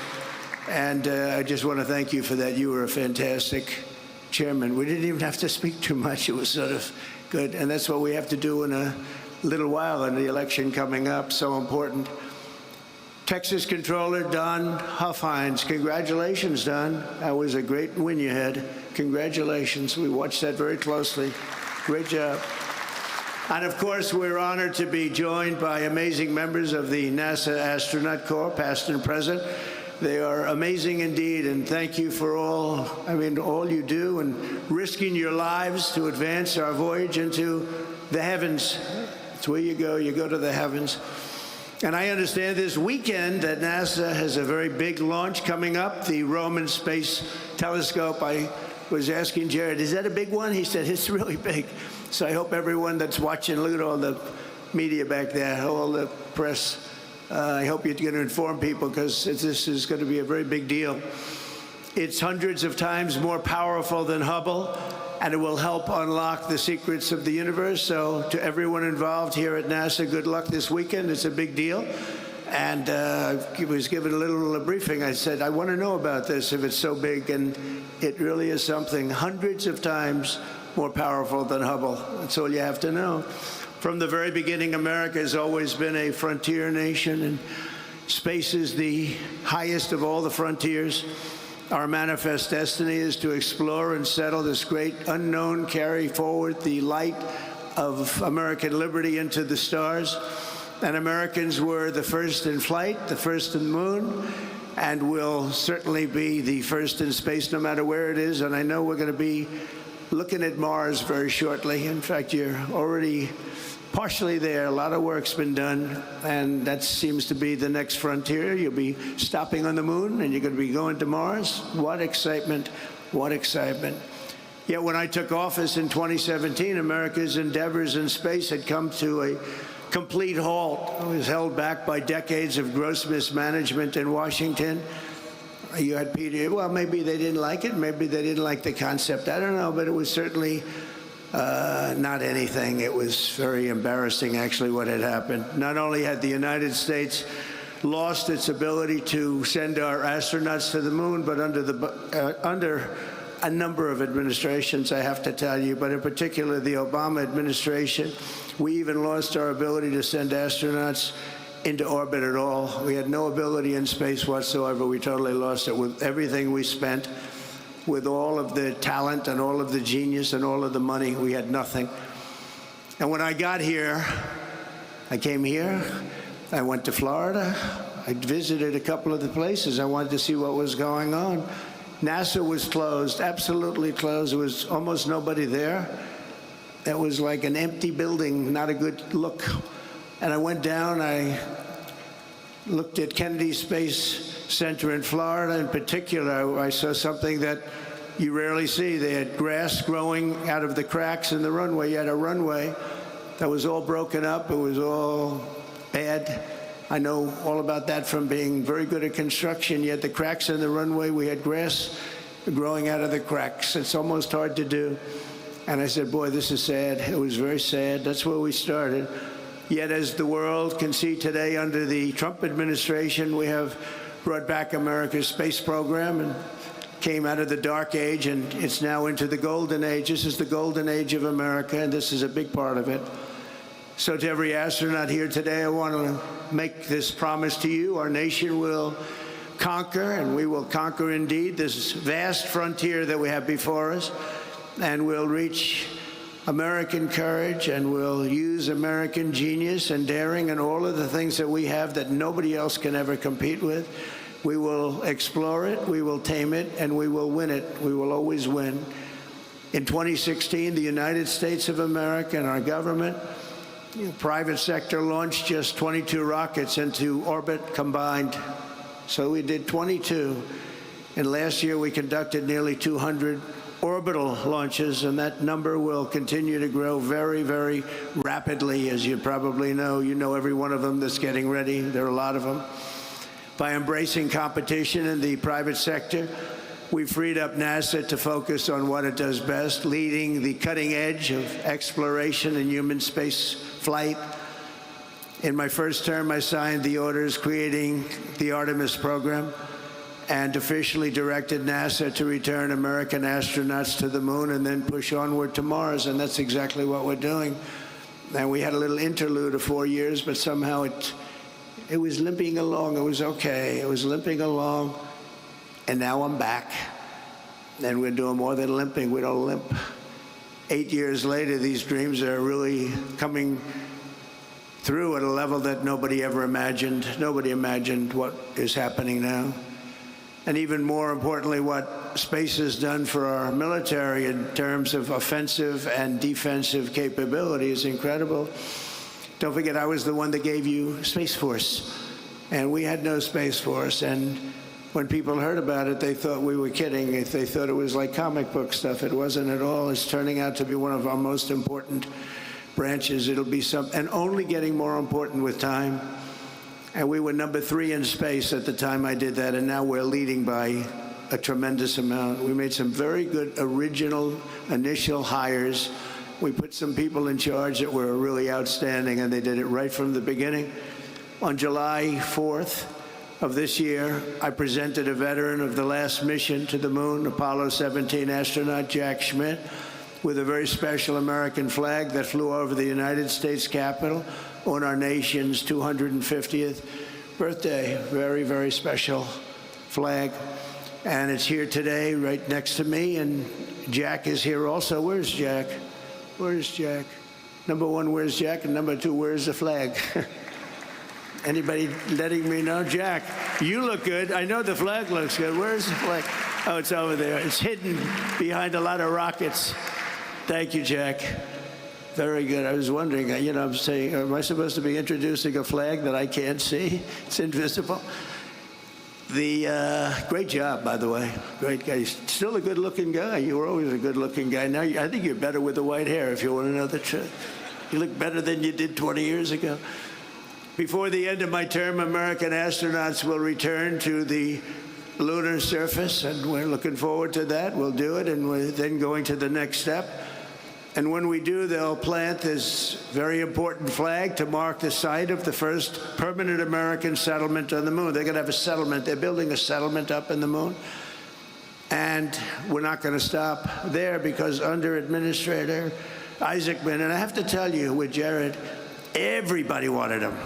And I just want to thank you for that. You were a fantastic chairman. We didn't even have to speak too much. It was sort of good. And that's what we have to do in a little while in the election coming up. So important. Texas Controller Don Huffines. Congratulations, Don. That was a great win you had. Congratulations. We watched that very closely. Great job. And of course, we're honored to be joined by amazing members of the NASA Astronaut Corps, past and present. They are amazing indeed, and thank you for all you do and risking your lives to advance our voyage into the heavens. It's where you go to the heavens. And I understand this weekend that NASA has a very big launch coming up, the Roman Space Telescope. I was asking Jared, is that a big one? He said, it's really big. So I hope everyone that's watching, look at all the media back there, all the press, I hope you're going to inform people, because this is going to be a very big deal. It's hundreds of times more powerful than Hubble, and it will help unlock the secrets of the universe. So to everyone involved here at NASA, good luck this weekend. It's a big deal. And I was given a little briefing. I said, I want to know about this if it's so big, and it really is something hundreds of times more powerful than Hubble. That's all you have to know. From the very beginning, America has always been a frontier nation, and space is the highest of all the frontiers. Our manifest destiny is to explore and settle this great unknown, carry forward the light of American liberty into the stars. And Americans were the first in flight, the first in the moon, and will certainly be the first in space no matter where it is. And I know we're going to be looking at Mars very shortly. In fact, you're already partially there. A lot of work's been done, and that seems to be the next frontier. You'll be stopping on the moon, and you're going to be going to Mars. What excitement, what excitement. Yet when I took office in 2017, America's endeavors in space had come to a complete halt. It was held back by decades of gross mismanagement in Washington. You had Peter, well, maybe they didn't like it, maybe they didn't like the concept, I don't know, but it was certainly not anything. It was very embarrassing, actually, what had happened. Not only had the United States lost its ability to send our astronauts to the moon, but under a number of administrations, I have to tell you, but in particular the Obama administration, we even lost our ability to send astronauts into orbit at all. We had no ability in space whatsoever. We totally lost it with everything we spent, with all of the talent and all of the genius and all of the money. We had nothing. And when I got here, I came here, I went to Florida, I visited a couple of the places. I wanted to see what was going on. NASA was closed, absolutely closed. There was almost nobody there. It was like an empty building, not a good look. And I went down, I looked at Kennedy Space Center in Florida in particular. I saw something that you rarely see. They had grass growing out of the cracks in the runway. You had a runway that was all broken up. It was all bad. I know all about that from being very good at construction. You had the cracks in the runway. We had grass growing out of the cracks. It's almost hard to do. And I said, boy, this is sad. It was very sad. That's where we started. Yet, as the world can see today under the Trump administration, we have brought back America's space program and came out of the dark age, and it's now into the golden age. This is the golden age of America, and this is a big part of it. So to every astronaut here today, I want to make this promise to you. Our nation will conquer, and we will conquer indeed, this vast frontier that we have before us, and we'll reach American courage, and we'll use American genius and daring and all of the things that we have that nobody else can ever compete with. We will explore it, we will tame it, and we will win it. We will always win. In 2016, the United States of America and our government, private sector, launched just 22 rockets into orbit combined. So we did 22. And last year we conducted nearly 200 orbital launches, and that number will continue to grow very, very rapidly. As you probably know, you know every one of them that's getting ready. There are a lot of them. By embracing competition in the private sector, we freed up NASA to focus on what it does best, leading the cutting edge of exploration and human space flight. In my first term, I signed the orders creating the Artemis program and officially directed NASA to return American astronauts to the moon and then push onward to Mars, and that's exactly what we're doing. And we had a little interlude of 4 years, but somehow it was limping along. It was okay. It was limping along, and now I'm back. And we're doing more than limping. We don't limp. 8 years later, these dreams are really coming through at a level that nobody ever imagined. Nobody imagined what is happening now. And even more importantly, what space has done for our military in terms of offensive and defensive capability is incredible. Don't forget, I was the one that gave you Space Force, and we had no Space Force. And when people heard about it, they thought we were kidding. They thought it was like comic book stuff. It wasn't at all. It's turning out to be one of our most important branches. It'll be and only getting more important with time. And we were number 3 in space at the time I did that, and now we're leading by a tremendous amount. We made some very good original initial hires. We put some people in charge that were really outstanding, and they did it right from the beginning. On July 4th of this year, I presented a veteran of the last mission to the moon, Apollo 17 astronaut Jack Schmitt, with a very special American flag that flew over the United States Capitol on our nation's 250th birthday. Very, very special flag. And it's here today, right next to me, and Jack is here also. Where's Jack? Where's Jack? Number 1, where's Jack? And number 2, where's the flag? Anybody letting me know? Jack, you look good. I know the flag looks good. Where's the flag? Oh, it's over there. It's hidden behind a lot of rockets. Thank you, Jack. Very good. I was wondering, I'm saying, am I supposed to be introducing a flag that I can't see? It's invisible. Great job, by the way. Great guy. Still a good-looking guy. You were always a good-looking guy. Now, I think you're better with the white hair, if you want to know the truth. You look better than you did 20 years ago. Before the end of my term, American astronauts will return to the lunar surface, and we're looking forward to that. We'll do it, and we're then going to the next step. And when we do, they'll plant this very important flag to mark the site of the first permanent American settlement on the moon. They're going to have a settlement. They're building a settlement up in the moon. And we're not going to stop there, because under Administrator Isaacman, and I have to tell you, with Jared, everybody wanted him.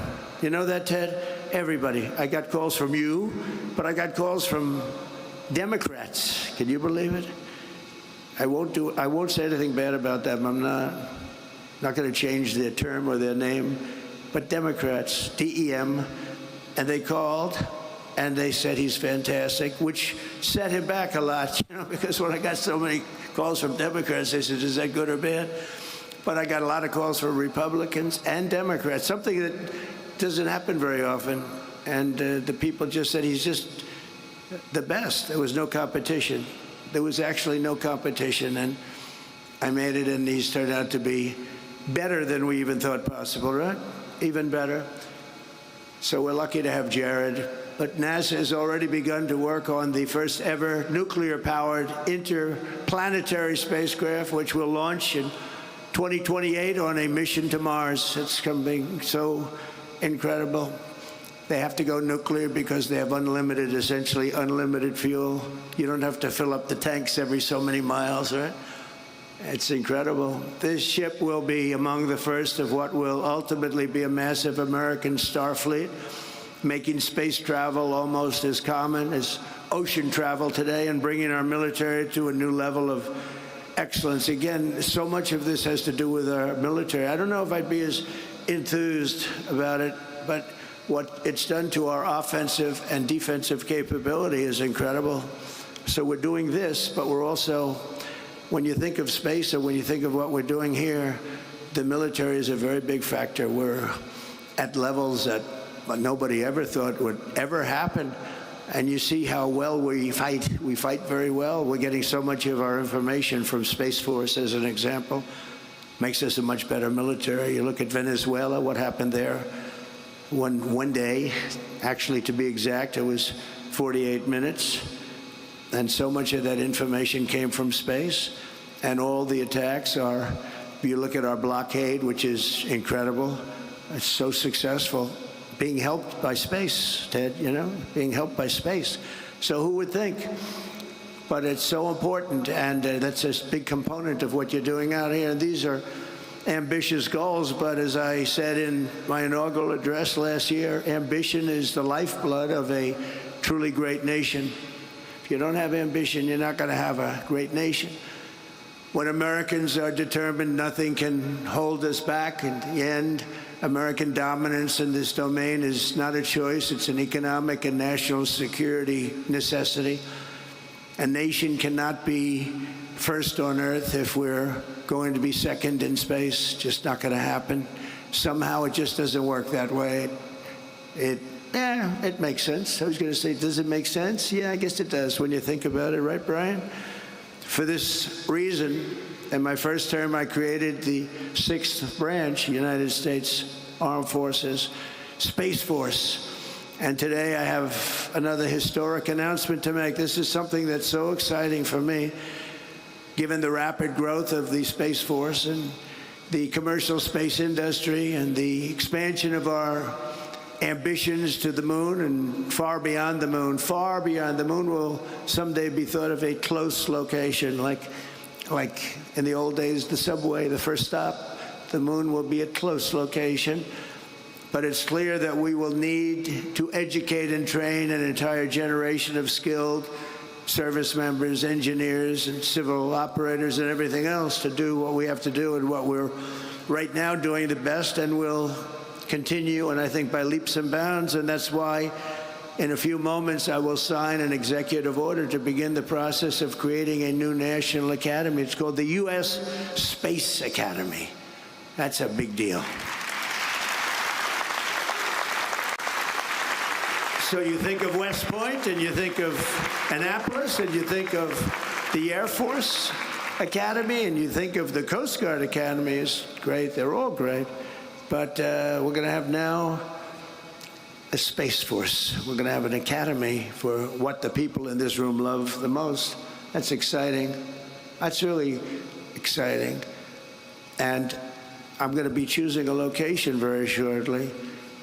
You know that, Ted? Everybody. I got calls from you, but I got calls from Democrats. Can you believe it? I won't say anything bad about them. I'm not going to change their term or their name, but Democrats, DEM, and they called and they said he's fantastic, which set him back a lot, because when I got so many calls from Democrats, they said, is that good or bad? But I got a lot of calls from Republicans and Democrats, something that doesn't happen very often. And the people just said he's just the best. There was no competition. There was actually no competition, and I made it, and he's turned out to be better than we even thought possible, right? Even better. So we're lucky to have Jared. But NASA has already begun to work on the first ever nuclear-powered interplanetary spacecraft, which will launch in 2028 on a mission to Mars. It's coming so incredible. They have to go nuclear because they have essentially unlimited fuel. You don't have to fill up the tanks every so many miles, right? It's incredible. This ship will be among the first of what will ultimately be a massive American star fleet, making space travel almost as common as ocean travel today and bringing our military to a new level of excellence. Again, so much of this has to do with our military. I don't know if I'd be as enthused about it, but what it's done to our offensive and defensive capability is incredible. So we're doing this, but we're also, when you think of space and when you think of what we're doing here, the military is a very big factor. We're at levels that nobody ever thought would ever happen. And you see how well we fight. We fight very well. We're getting so much of our information from Space Force, as an example. Makes us a much better military. You look at Venezuela, what happened there. One day, actually to be exact, it was 48 minutes. And so much of that information came from space. And all the attacks are, you look at our blockade, which is incredible. It's so successful. Being helped by space, Ted, being helped by space. So who would think? But it's so important, and that's a big component of what you're doing out here. And these are ambitious goals, but as I said in my inaugural address last year, ambition is the lifeblood of a truly great nation. If you don't have ambition, you're not going to have a great nation. When Americans are determined, nothing can hold us back. In the end, American dominance in this domain is not a choice. It's an economic and national security necessity. A nation cannot be first on Earth if we're going to be second in space. Just not going to happen. Somehow it just doesn't work that way. It makes sense. I was going to say, does it make sense? Yeah, I guess it does when you think about it, right, Brian? For this reason, in my first term, I created the 6th branch, United States Armed Forces, Space Force. And today I have another historic announcement to make. This is something that's so exciting for me, given the rapid growth of the Space Force and the commercial space industry and the expansion of our ambitions to the moon and far beyond the moon. Far beyond the moon will someday be thought of a close location, like in the old days, the subway, the first stop. The moon will be a close location. But it's clear that we will need to educate and train an entire generation of skilled service members, engineers, and civil operators and everything else to do what we have to do and what we're right now doing the best and will continue, and I think by leaps and bounds. And that's why in a few moments I will sign an executive order to begin the process of creating a new national academy. It's called the U.S. Space Academy. That's a big deal. So you think of West Point, and you think of Annapolis, and you think of the Air Force Academy, and you think of the Coast Guard Academy. Is great. They're all great. But we're going to have now a Space Force. We're going to have an academy for what the people in this room love the most. That's exciting. That's really exciting. And I'm going to be choosing a location very shortly.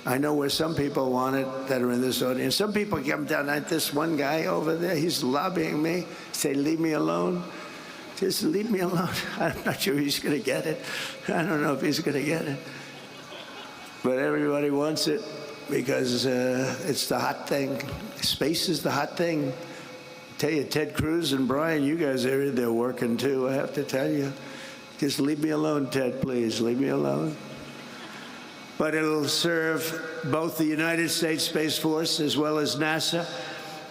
I know where some people want it that are in this audience. Some people come down, like this one guy over there, he's lobbying me, say, leave me alone. Just leave me alone. I'm not sure he's going to get it. I don't know if he's going to get it. But everybody wants it because it's the hot thing. Space is the hot thing. I tell you, Ted Cruz and Brian, you guys are in there working too, I have to tell you. Just leave me alone, Ted, please. Leave me alone. But it'll serve both the United States Space Force as well as NASA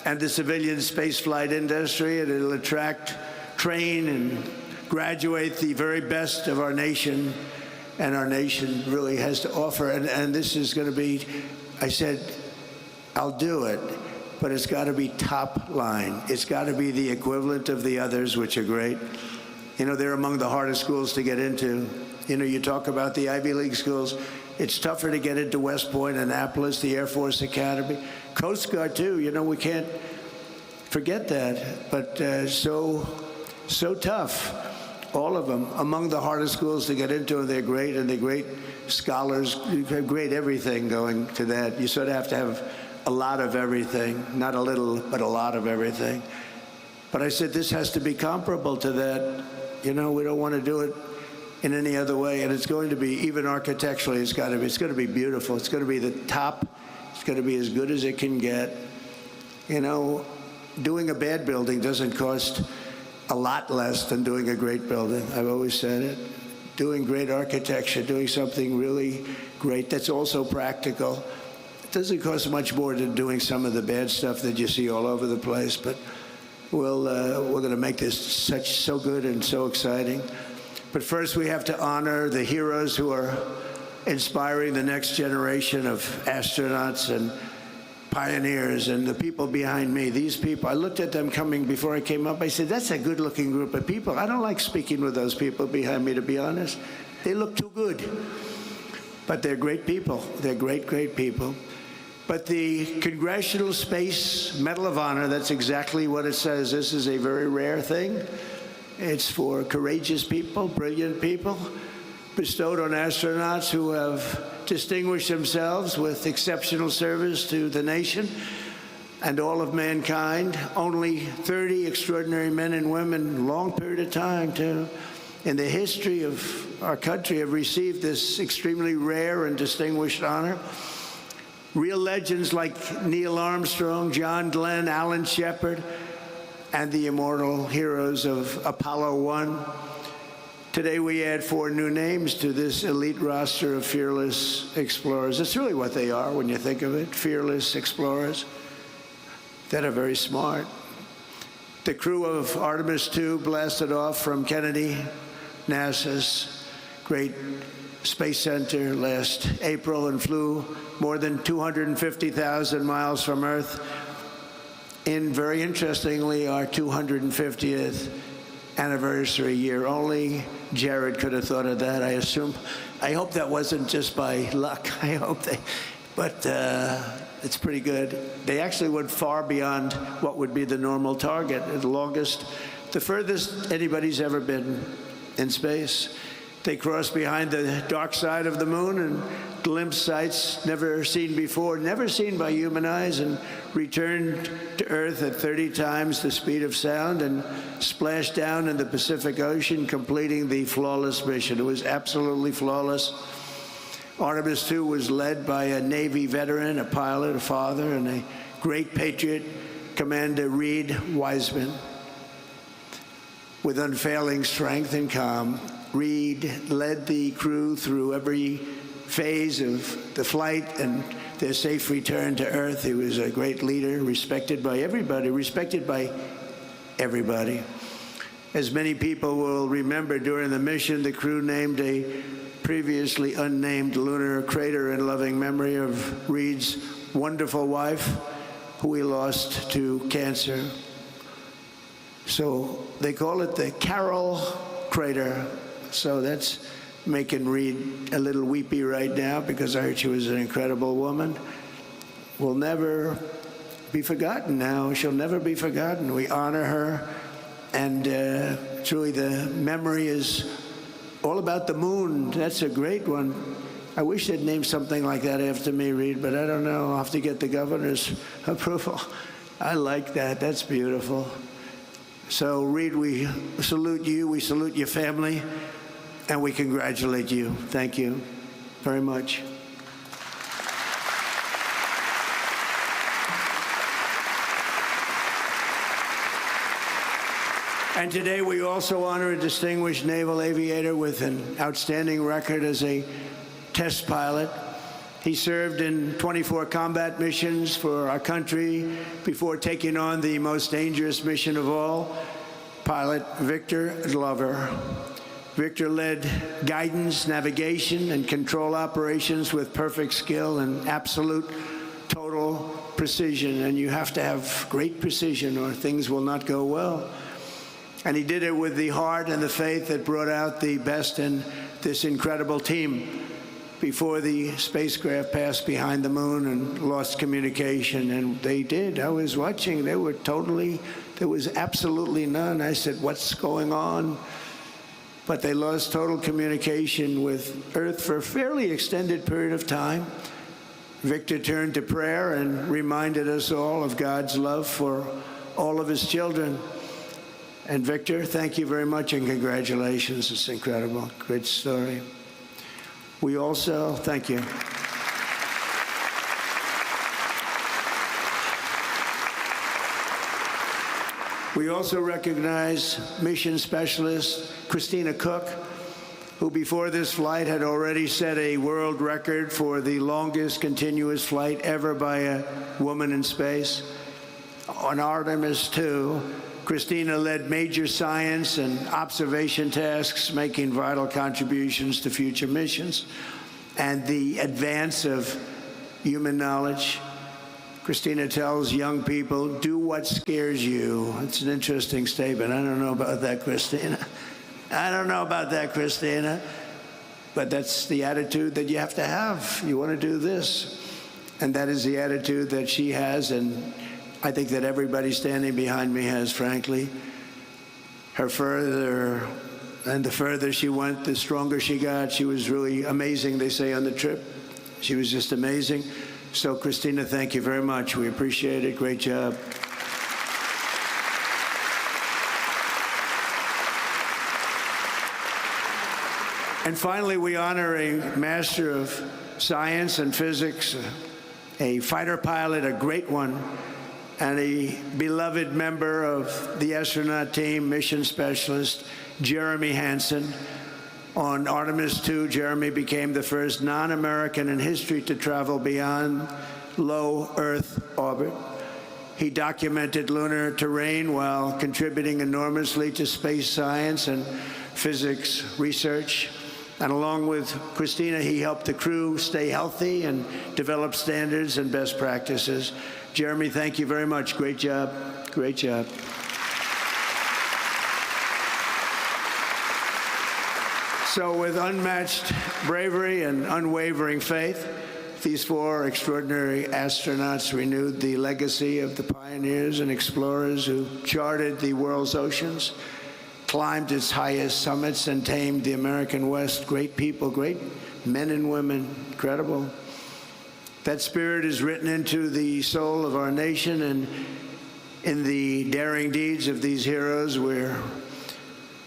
and the civilian spaceflight industry, and it'll attract, train, and graduate the very best of our nation. And our nation really has to offer. And this is going to be, I said, I'll do it, but it's got to be top line. It's got to be the equivalent of the others, which are great. You know, they're among the hardest schools to get into. You know, you talk about the Ivy League schools. It's tougher to get into West Point, Annapolis, the Air Force Academy. Coast Guard, too. You know, we can't forget that. But so tough. All of them, among the hardest schools to get into, and they're great, and they're great scholars, great everything going to that. You sort of have to have a lot of everything, not a little, but a lot of everything. But I said this has to be comparable to that. You know, we don't want to do it in any other way, and it's going to be, even architecturally, it's going to be beautiful. It's going to be the top. It's going to be as good as it can get. You know, doing a bad building doesn't cost a lot less than doing a great building. I've always said it. Doing great architecture, doing something really great that's also practical. It doesn't cost much more than doing some of the bad stuff that you see all over the place, but we're going to make this so good and so exciting. But first we have to honor the heroes who are inspiring the next generation of astronauts and pioneers and the people behind me. These people, I looked at them coming before I came up. I said, that's a good-looking group of people. I don't like speaking with those people behind me, to be honest. They look too good. But they're great people. They're great, great people. But the Congressional Space Medal of Honor, that's exactly what it says. This is a very rare thing. It's for courageous people, brilliant people, bestowed on astronauts who have distinguished themselves with exceptional service to the nation and all of mankind. Only 30 extraordinary men and women, long period of time, too, in the history of our country have received this extremely rare and distinguished honor. Real legends like Neil Armstrong, John Glenn, Alan Shepard, and the immortal heroes of Apollo 1 Today we add 4 new names to this elite roster of fearless explorers. That's really what they are when you think of it, fearless explorers that are very smart. The crew of Artemis II blasted off from Kennedy, NASA's great space center, last April and flew more than 250,000 miles from Earth in, very interestingly, our 250th anniversary year. Only Jared could have thought of that, I assume. I hope that wasn't just by luck. I hope but it's pretty good. They actually went far beyond what would be the normal target, the furthest anybody's ever been in space. They crossed behind the dark side of the moon and glimpsed sights never seen before, never seen by human eyes, and returned to Earth at 30 times the speed of sound and splashed down in the Pacific Ocean, completing the flawless mission. It was absolutely flawless. Artemis II was led by a Navy veteran, a pilot, a father, and a great patriot, Commander Reed Wiseman. With unfailing strength and calm, Reed led the crew through every phase of the flight and their safe return to Earth. He was a great leader, respected by everybody. As many people will remember, during the mission, the crew named a previously unnamed lunar crater in loving memory of Reed's wonderful wife, who he lost to cancer. So they call it the Carol Crater. So that's making Reed a little weepy right now, because I heard she was an incredible woman. Will never be forgotten now. She'll never be forgotten. We honor her, and truly the memory is all about the moon. That's a great one. I wish they'd name something like that after me, Reed, but I don't know. I'll have to get the governor's approval. I like that. That's beautiful. So, Reed, we salute you. We salute your family. And we congratulate you. Thank you very much. And today we also honor a distinguished naval aviator with an outstanding record as a test pilot. He served in 24 combat missions for our country before taking on the most dangerous mission of all, Pilot Victor Glover. Victor led guidance, navigation, and control operations with perfect skill and absolute total precision. And you have to have great precision or things will not go well. And he did it with the heart and the faith that brought out the best in this incredible team before the spacecraft passed behind the moon and lost communication. And they did. I was watching. There was absolutely none. I said, what's going on? But they lost total communication with Earth for a fairly extended period of time. Victor turned to prayer and reminded us all of God's love for all of his children. And Victor, thank you very much and congratulations. It's incredible. Great story. We also, thank you. We also recognize mission specialist Christina Cook, who before this flight had already set a world record for the longest continuous flight ever by a woman in space. On Artemis II, Christina led major science and observation tasks, making vital contributions to future missions and the advance of human knowledge. Christina tells young people, do what scares you. It's an interesting statement. I don't know about that, Christina. I don't know about that, Christina. But that's the attitude that you have to have. You want to do this. And that is the attitude that she has, and I think that everybody standing behind me has, frankly. The further she went, the stronger she got. She was really amazing, they say, on the trip. She was just amazing. So, Christina, thank you very much. We appreciate it. Great job. And finally, we honor a master of science and physics, a fighter pilot, a great one, and a beloved member of the astronaut team, mission specialist Jeremy Hansen. On Artemis II, Jeremy became the first non-American in history to travel beyond low Earth orbit. He documented lunar terrain while contributing enormously to space science and physics research. And along with Christina, he helped the crew stay healthy and develop standards and best practices. Jeremy, thank you very much. Great job. Great job. So with unmatched bravery and unwavering faith, these four extraordinary astronauts renewed the legacy of the pioneers and explorers who charted the world's oceans, climbed its highest summits, and tamed the American West. Great people, great men and women, incredible. That spirit is written into the soul of our nation, and in the daring deeds of these heroes, we're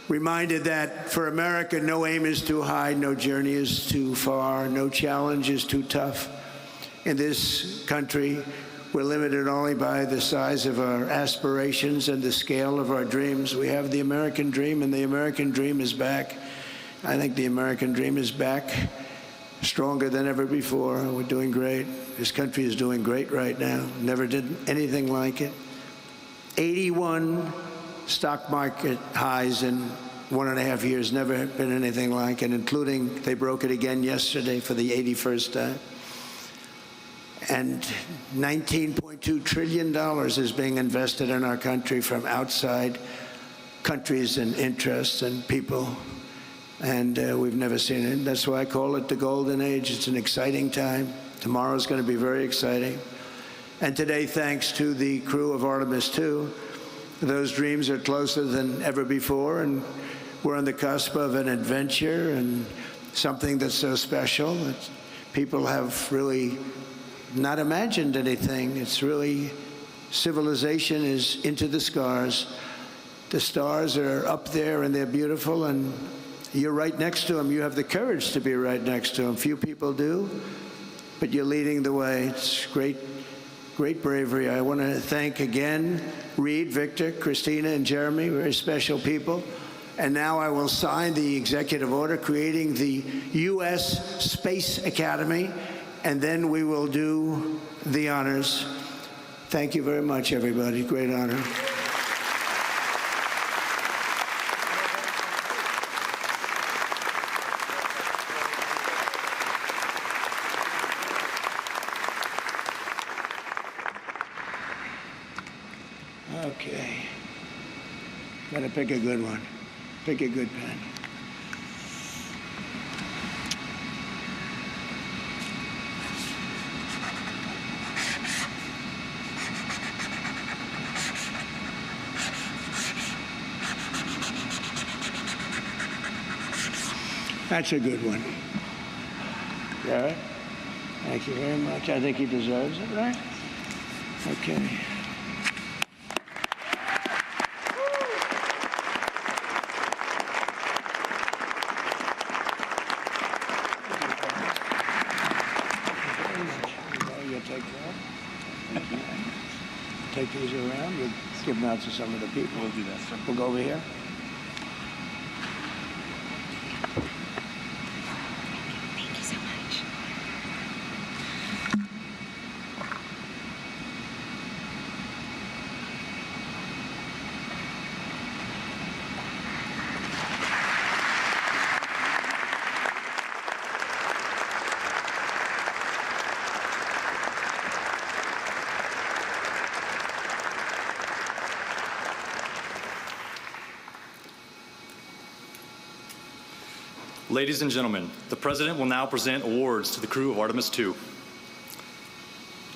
reminded that for America, no aim is too high, no journey is too far, no challenge is too tough. In this country, we're limited only by the size of our aspirations and the scale of our dreams. We have the American dream, and the American dream is back. I think the American dream is back, stronger than ever before. We're doing great. This country is doing great right now. Never did anything like it. 81 stock market highs in 1.5 years, never been anything like it, including they broke it again yesterday for the 81st time. And $19.2 trillion is being invested in our country from outside countries and interests and people. And we've never seen it. That's why I call it the golden age. It's an exciting time. Tomorrow's going to be very exciting. And today, thanks to the crew of Artemis II, those dreams are closer than ever before, and we're on the cusp of an adventure and something that's so special. People have really not imagined anything. It's really, civilization is into the stars. The stars are up there and they're beautiful, and you're right next to them. You have the courage to be right next to them. Few people do, but you're leading the way. It's great, great bravery. I want to thank again Reed, Victor, Christina, and Jeremy, very special people. And now I will sign the executive order creating the U.S. Space Academy, and then we will do the honors. Thank you very much, everybody. Great honor. Okay. Gotta pick a good one. Pick a good pen. That's a good one. Garrett, thank you very much. I think he deserves it, right? Okay. Take these around. We'll give them out to some of the people. We'll do that, sir. We'll go over here. Thank you so much. Ladies and gentlemen, the President will now present awards to the crew of Artemis II.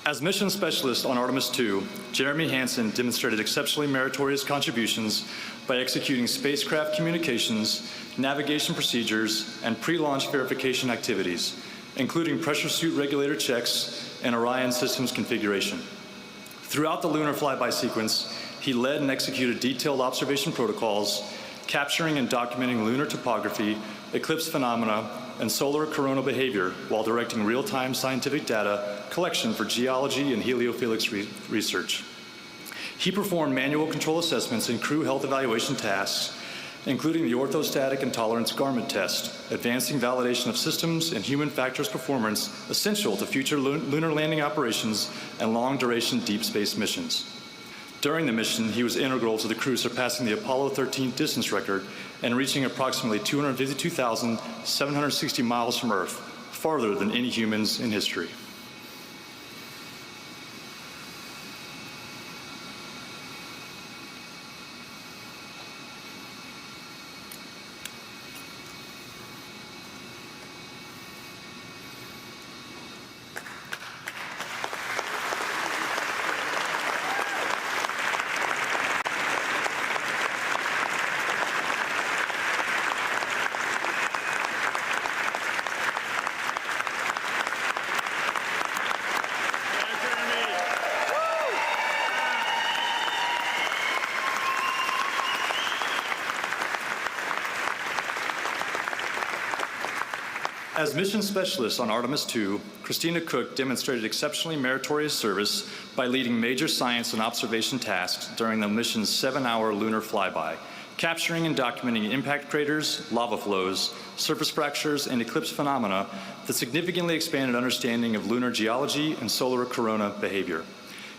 As mission specialist on Artemis II, Jeremy Hansen demonstrated exceptionally meritorious contributions by executing spacecraft communications, navigation procedures, and pre-launch verification activities, including pressure suit regulator checks and Orion systems configuration. Throughout the lunar flyby sequence, he led and executed detailed observation protocols, capturing and documenting lunar topography, eclipse phenomena, and solar coronal behavior while directing real-time scientific data collection for geology and heliophysics research. He performed manual control assessments and crew health evaluation tasks, including the orthostatic intolerance garment test, advancing validation of systems and human factors performance essential to future lunar landing operations and long-duration deep space missions. During the mission, he was integral to the crew surpassing the Apollo 13 distance record and reaching approximately 252,760 miles from Earth, farther than any humans in history. As mission specialist on Artemis II, Christina Cook demonstrated exceptionally meritorious service by leading major science and observation tasks during the mission's 7-hour lunar flyby, capturing and documenting impact craters, lava flows, surface fractures, and eclipse phenomena that significantly expanded understanding of lunar geology and solar corona behavior.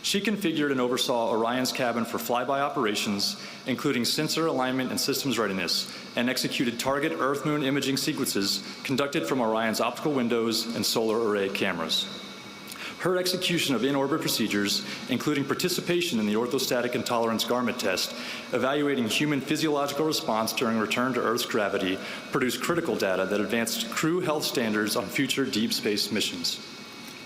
She configured and oversaw Orion's cabin for flyby operations, including sensor alignment and systems readiness, and executed target Earth-Moon imaging sequences conducted from Orion's optical windows and solar array cameras. Her execution of in-orbit procedures, including participation in the orthostatic intolerance garment test, evaluating human physiological response during return to Earth's gravity, produced critical data that advanced crew health standards on future deep space missions.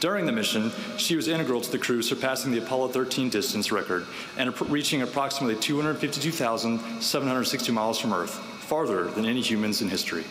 During the mission, she was integral to the crew surpassing the Apollo 13 distance record and reaching approximately 252,760 miles from Earth, farther than any humans in history.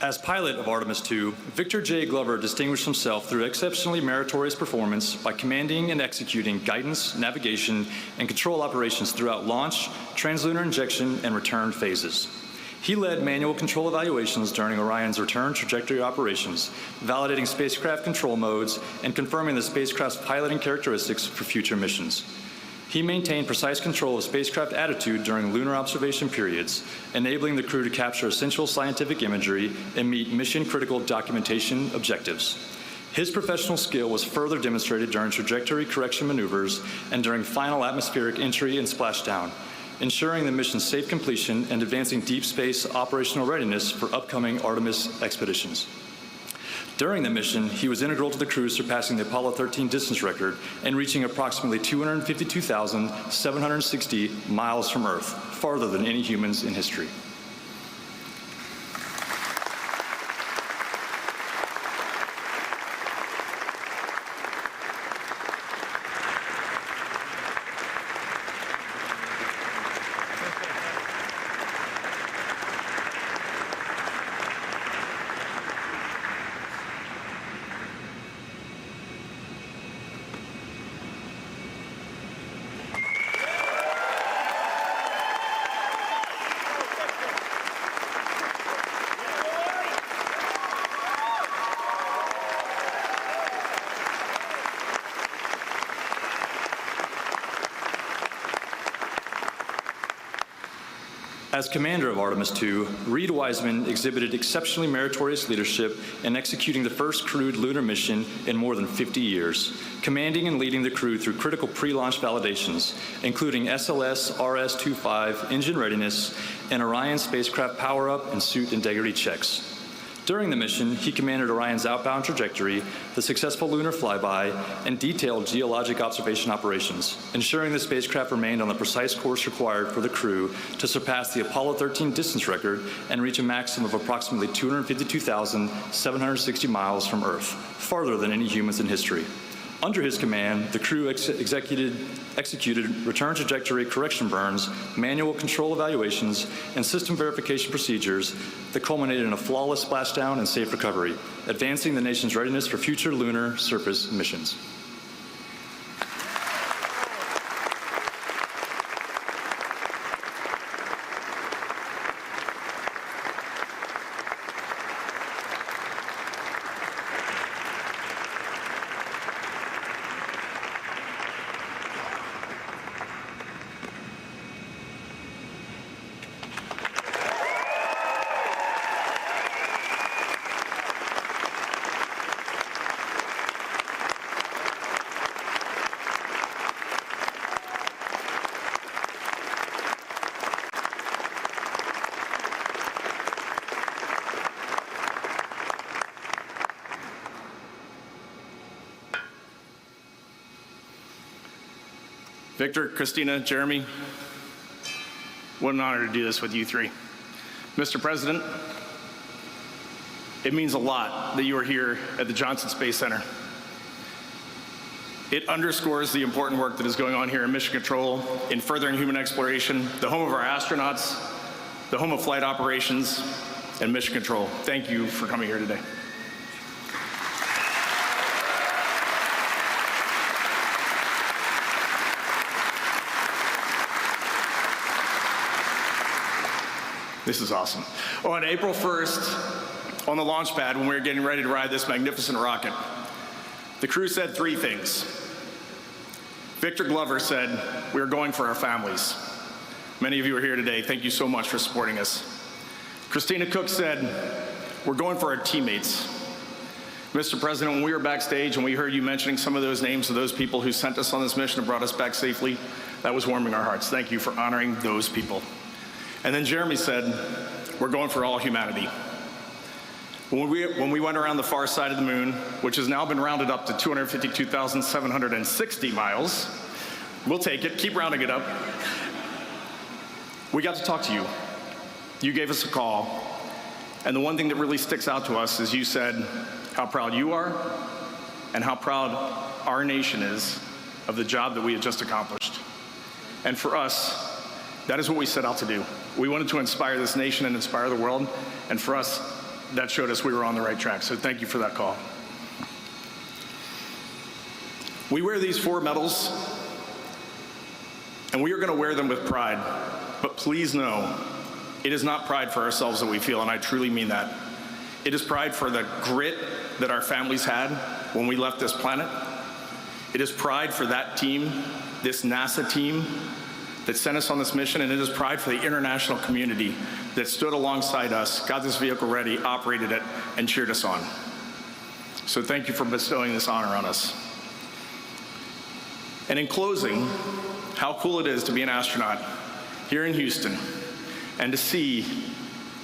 As pilot of Artemis II, Victor J. Glover distinguished himself through exceptionally meritorious performance by commanding and executing guidance, navigation, and control operations throughout launch, translunar injection, and return phases. He led manual control evaluations during Orion's return trajectory operations, validating spacecraft control modes and confirming the spacecraft's piloting characteristics for future missions. He maintained precise control of spacecraft attitude during lunar observation periods, enabling the crew to capture essential scientific imagery and meet mission-critical documentation objectives. His professional skill was further demonstrated during trajectory correction maneuvers and during final atmospheric entry and splashdown, ensuring the mission's safe completion and advancing deep space operational readiness for upcoming Artemis expeditions. During the mission, he was integral to the crew surpassing the Apollo 13 distance record and reaching approximately 252,760 miles from Earth, farther than any humans in history. As commander of Artemis II, Reed Wiseman exhibited exceptionally meritorious leadership in executing the first crewed lunar mission in more than 50 years, commanding and leading the crew through critical pre-launch validations, including SLS RS-25 engine readiness and Orion spacecraft power-up and suit integrity checks. During the mission, he commanded Orion's outbound trajectory, the successful lunar flyby, and detailed geologic observation operations, ensuring the spacecraft remained on the precise course required for the crew to surpass the Apollo 13 distance record and reach a maximum of approximately 252,760 miles from Earth, farther than any humans in history. Under his command, the crew executed return trajectory correction burns, manual control evaluations, and system verification procedures that culminated in a flawless splashdown and safe recovery, advancing the nation's readiness for future lunar surface missions. Victor, Christina, Jeremy, what an honor to do this with you three. Mr. President, it means a lot that you are here at the Johnson Space Center. It underscores the important work that is going on here in Mission Control in furthering human exploration, the home of our astronauts, the home of flight operations, and Mission Control. Thank you for coming here today. This is awesome. On April 1st, on the launch pad, when we were getting ready to ride this magnificent rocket, the crew said three things. Victor Glover said, "We are going for our families." Many of you are here today. Thank you so much for supporting us. Christina Cook said, "We're going for our teammates." Mr. President, when we were backstage and we heard you mentioning some of those names of those people who sent us on this mission and brought us back safely, that was warming our hearts. Thank you for honoring those people. And then Jeremy said, "We're going for all humanity." When we went around the far side of the moon, which has now been rounded up to 252,760 miles, we'll take it, keep rounding it up. We got to talk to you. You gave us a call. And the one thing that really sticks out to us is you said how proud you are and how proud our nation is of the job that we had just accomplished. And for us, that is what we set out to do. We wanted to inspire this nation and inspire the world, and for us, that showed us we were on the right track, so thank you for that call. We wear these 4 medals, and we are going to wear them with pride, but please know, it is not pride for ourselves that we feel, and I truly mean that. It is pride for the grit that our families had when we left this planet. It is pride for that team, this NASA team, that sent us on this mission, and it is pride for the international community that stood alongside us, got this vehicle ready, operated it, and cheered us on. So thank you for bestowing this honor on us. And in closing, how cool it is to be an astronaut here in Houston and to see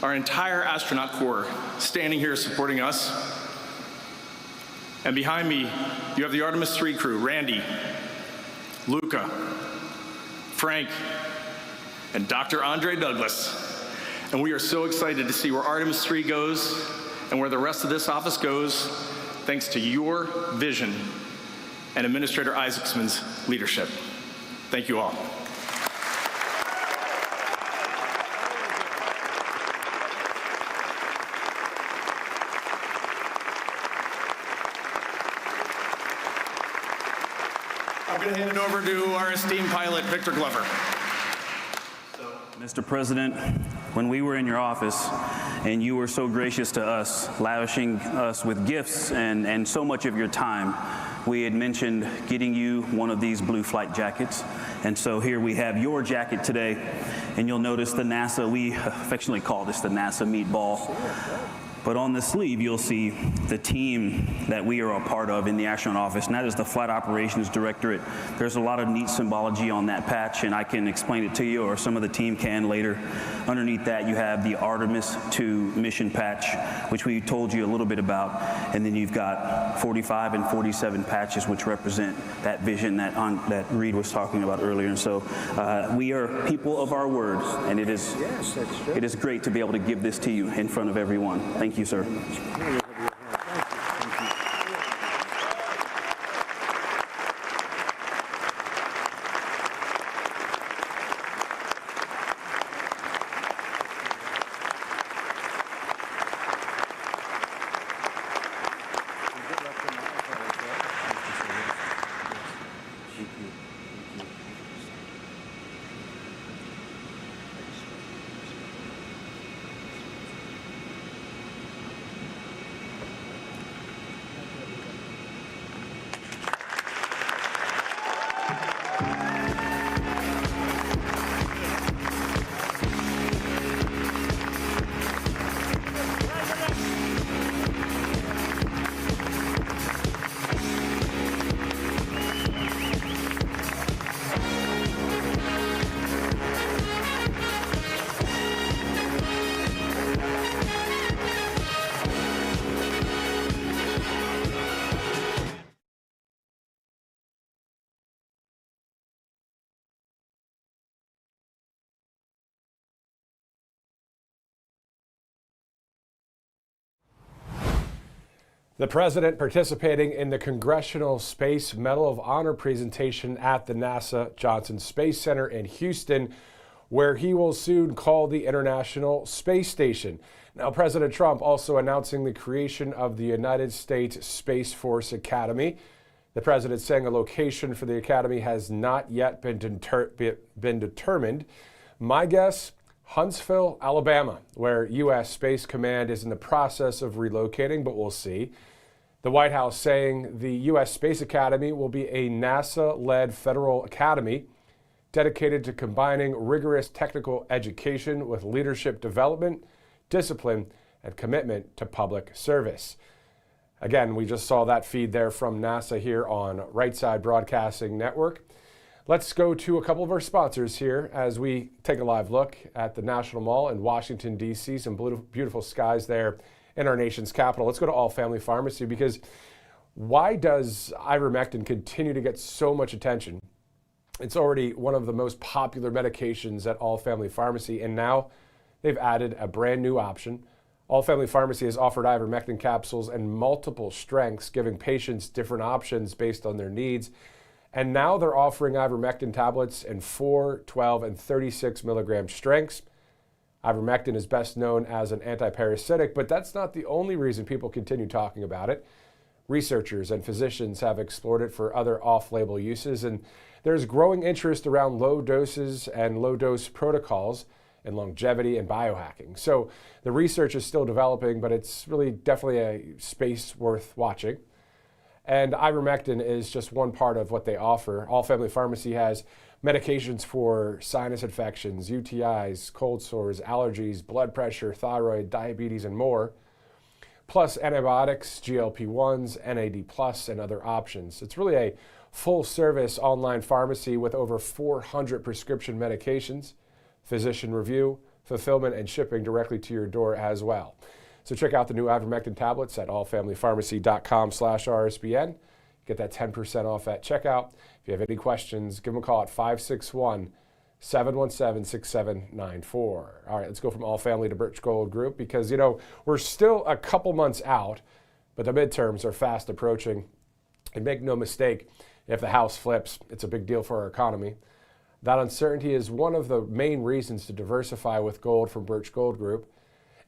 our entire astronaut corps standing here supporting us. And behind me, you have the Artemis 3 crew, Randy, Luca, Frank, and Dr. Andre Douglas. And we are so excited to see where Artemis 3 goes and where the rest of this office goes, thanks to your vision and Administrator Isaacson's leadership. Thank you all. I'm going to hand it over to our esteemed pilot, Victor Glover. Mr. President, when we were in your office and you were so gracious to us, lavishing us with gifts and so much of your time, we had mentioned getting you one of these blue flight jackets. And so here we have your jacket today, and you'll notice the NASA, we affectionately call this the NASA meatball. But on the sleeve, you'll see the team that we are a part of in the astronaut office, and that is the Flight Operations Directorate. There's a lot of neat symbology on that patch, and I can explain it to you, or some of the team can later. Underneath that, you have the Artemis II mission patch, which we told you a little bit about, and then you've got 45 and 47 patches, which represent that vision that Reed was talking about earlier. And so we are people of our word, and it is great to be able to give this to you in front of everyone. Thank you, sir. The president participating in the Congressional Space Medal of Honor presentation at the NASA Johnson Space Center in Houston, where he will soon call the International Space Station. Now, President Trump also announcing the creation of the United States Space Force Academy. The president saying a location for the academy has not yet been determined. My guess, Huntsville, Alabama, where U.S. Space Command is in the process of relocating, but we'll see. The White House saying the U.S. Space Academy will be a NASA-led federal academy dedicated to combining rigorous technical education with leadership development, discipline, and commitment to public service. Again, we just saw that feed there from NASA here on Right Side Broadcasting Network. Let's go to a couple of our sponsors here as we take a live look at the National Mall in Washington, D.C. Some beautiful skies there in our nation's capital. Let's go to All Family Pharmacy, because why does ivermectin continue to get so much attention? It's already one of the most popular medications at All Family Pharmacy, and now they've added a brand new option. All Family Pharmacy has offered ivermectin capsules in multiple strengths, giving patients different options based on their needs. And now they're offering ivermectin tablets in 4, 12, and 36 milligram strengths. Ivermectin is best known as an antiparasitic, but that's not the only reason people continue talking about it. Researchers and physicians have explored it for other off-label uses, and there's growing interest around low doses and low-dose protocols in longevity and biohacking. So the research is still developing, but it's really definitely a space worth watching. And ivermectin is just one part of what they offer. All Family Pharmacy has medications for sinus infections, UTIs, cold sores, allergies, blood pressure, thyroid, diabetes, and more, plus antibiotics, GLP-1s, NAD+, and other options. It's really a full-service online pharmacy with over 400 prescription medications, physician review, fulfillment, and shipping directly to your door as well. So check out the new ivermectin tablets at allfamilypharmacy.com/RSBN. Get that 10% off at checkout. If you have any questions, give them a call at 561-717-6794. All right, let's go from All Family to Birch Gold Group, because, you know, we're still a couple months out, but the midterms are fast approaching. And make no mistake, if the House flips, it's a big deal for our economy. That uncertainty is one of the main reasons to diversify with gold from Birch Gold Group.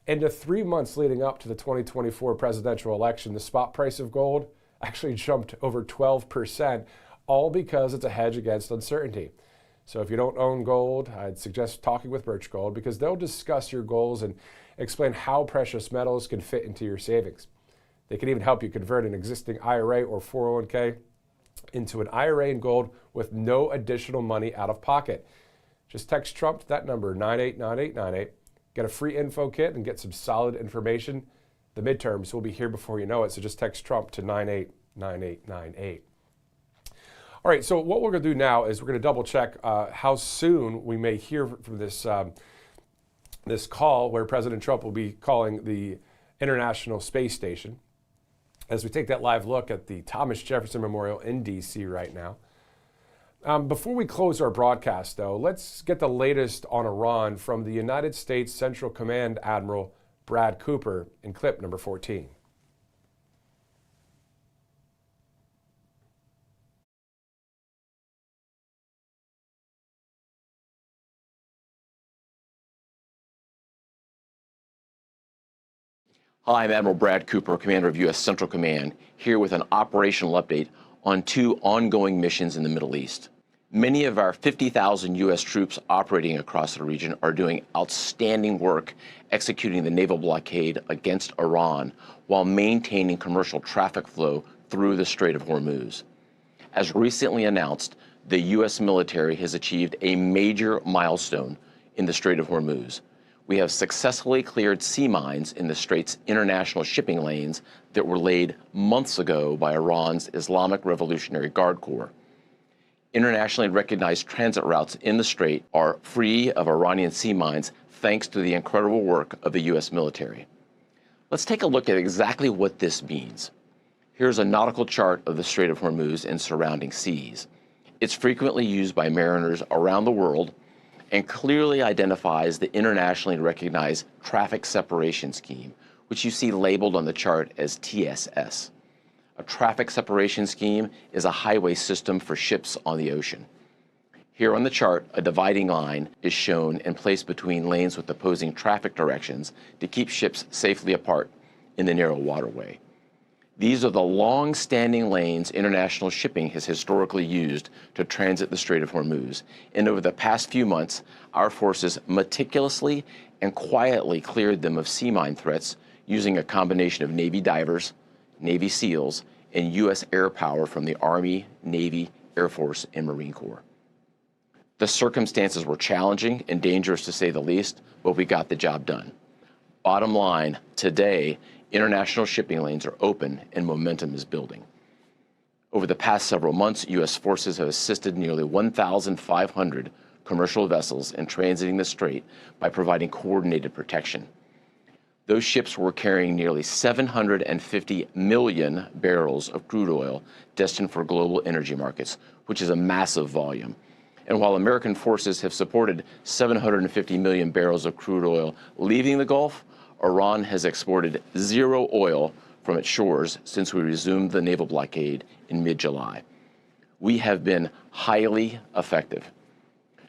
In the 3 months leading up to the 2024 presidential election, the spot price of gold actually jumped over 12%, all because it's a hedge against uncertainty. So if you don't own gold, I'd suggest talking with Birch Gold, because they'll discuss your goals and explain how precious metals can fit into your savings. They can even help you convert an existing IRA or 401k into an IRA in gold with no additional money out of pocket. Just text Trump to that number, 989898. Get a free info kit and get some solid information. the midterms will be here before you know it. So just text Trump to 989898. All right, so what we're going to do now is we're going to double check how soon we may hear from this call where President Trump will be calling the International Space Station, as we take that live look at the Thomas Jefferson Memorial in D.C. right now. Before we close our broadcast, though, let's get the latest on Iran from the United States Central Command Admiral Brad Cooper in clip number 14. Hi, I'm Admiral Brad Cooper, Commander of U.S. Central Command, here with an operational update on 2 ongoing missions in the Middle East. Many of our 50,000 U.S. troops operating across the region are doing outstanding work executing the naval blockade against Iran while maintaining commercial traffic flow through the Strait of Hormuz. As recently announced, the U.S. military has achieved a major milestone in the Strait of Hormuz. We have successfully cleared sea mines in the Strait's international shipping lanes that were laid months ago by Iran's Islamic Revolutionary Guard Corps. Internationally recognized transit routes in the Strait are free of Iranian sea mines thanks to the incredible work of the U.S. military. Let's take a look at exactly what this means. Here's a nautical chart of the Strait of Hormuz and surrounding seas. It's frequently used by mariners around the world and clearly identifies the internationally recognized traffic separation scheme, which you see labeled on the chart as TSS. A traffic separation scheme is a highway system for ships on the ocean. Here on the chart, a dividing line is shown and placed between lanes with opposing traffic directions to keep ships safely apart in the narrow waterway. These are the long-standing lanes international shipping has historically used to transit the Strait of Hormuz. And over the past few months, our forces meticulously and quietly cleared them of sea mine threats using a combination of Navy divers, Navy SEALs, and U.S. air power from the Army, Navy, Air Force, and Marine Corps. The circumstances were challenging and dangerous to say the least, but we got the job done. Bottom line, today, international shipping lanes are open and momentum is building. Over the past several months, U.S. forces have assisted nearly 1,500 commercial vessels in transiting the strait by providing coordinated protection. Those ships were carrying nearly 750 million barrels of crude oil destined for global energy markets, which is a massive volume. And while American forces have supported 750 million barrels of crude oil leaving the Gulf, Iran has exported zero oil from its shores since we resumed the naval blockade in mid-July. We have been highly effective.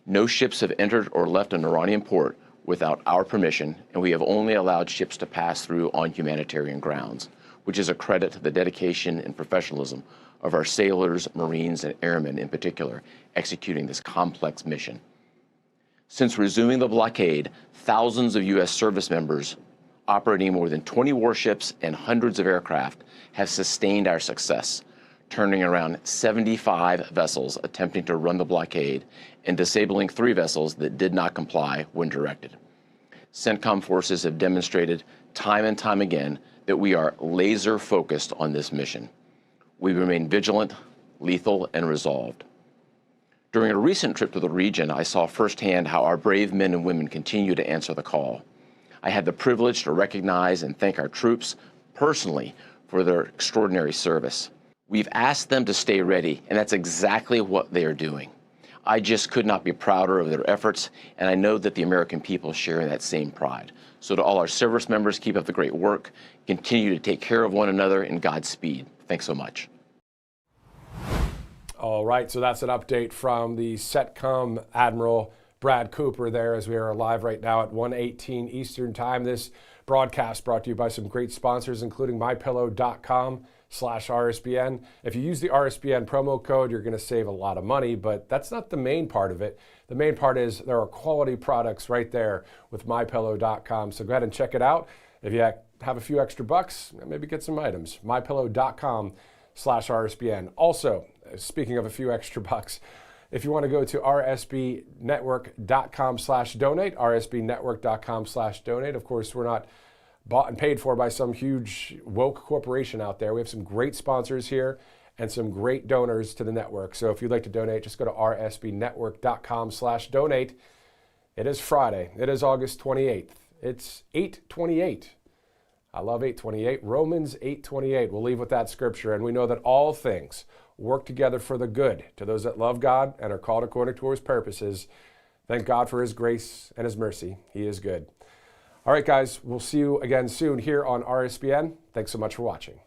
No ships have entered or left an Iranian port without our permission, and we have only allowed ships to pass through on humanitarian grounds, which is a credit to the dedication and professionalism of our sailors, Marines, and airmen in particular, executing this complex mission. Since resuming the blockade, thousands of U.S. service members operating more than 20 warships and hundreds of aircraft have sustained our success, turning around 75 vessels attempting to run the blockade and disabling 3 vessels that did not comply when directed. CENTCOM forces have demonstrated time and time again that we are laser focused on this mission. We remain vigilant, lethal, and resolved. During a recent trip to the region, I saw firsthand how our brave men and women continue to answer the call. I had the privilege to recognize and thank our troops personally for their extraordinary service. We've asked them to stay ready, and that's exactly what they are doing. I just could not be prouder of their efforts, and I know that the American people share in that same pride. So to all our service members, keep up the great work. Continue to take care of one another, and Godspeed. Thanks so much. All right, so that's an update from the CENTCOM Admiral Brad Cooper there, as we are live right now at 1:18 Eastern Time. This broadcast brought to you by some great sponsors, including mypillow.com/RSBN. If you use the RSBN promo code, you're going to save a lot of money, but that's not the main part of it. The main part is there are quality products right there with mypillow.com. So go ahead and check it out. If you have a few extra bucks, maybe get some items. mypillow.com/RSBN. Also, speaking of a few extra bucks, if you want to go to rsbnetwork.com/donate, rsbnetwork.com/donate. Of course, we're not bought and paid for by some huge woke corporation out there. We have some great sponsors here and some great donors to the network. So if you'd like to donate, just go to rsbnetwork.com/donate. It is Friday. It is August 28th. It's 8:28. I love 8:28. Romans 8:28. We'll leave with that scripture. And we know that all things work together for the good to those that love God and are called according to his purposes. Thank God for his grace and his mercy. He is good. All right, guys, we'll see you again soon here on RSBN. Thanks so much for watching.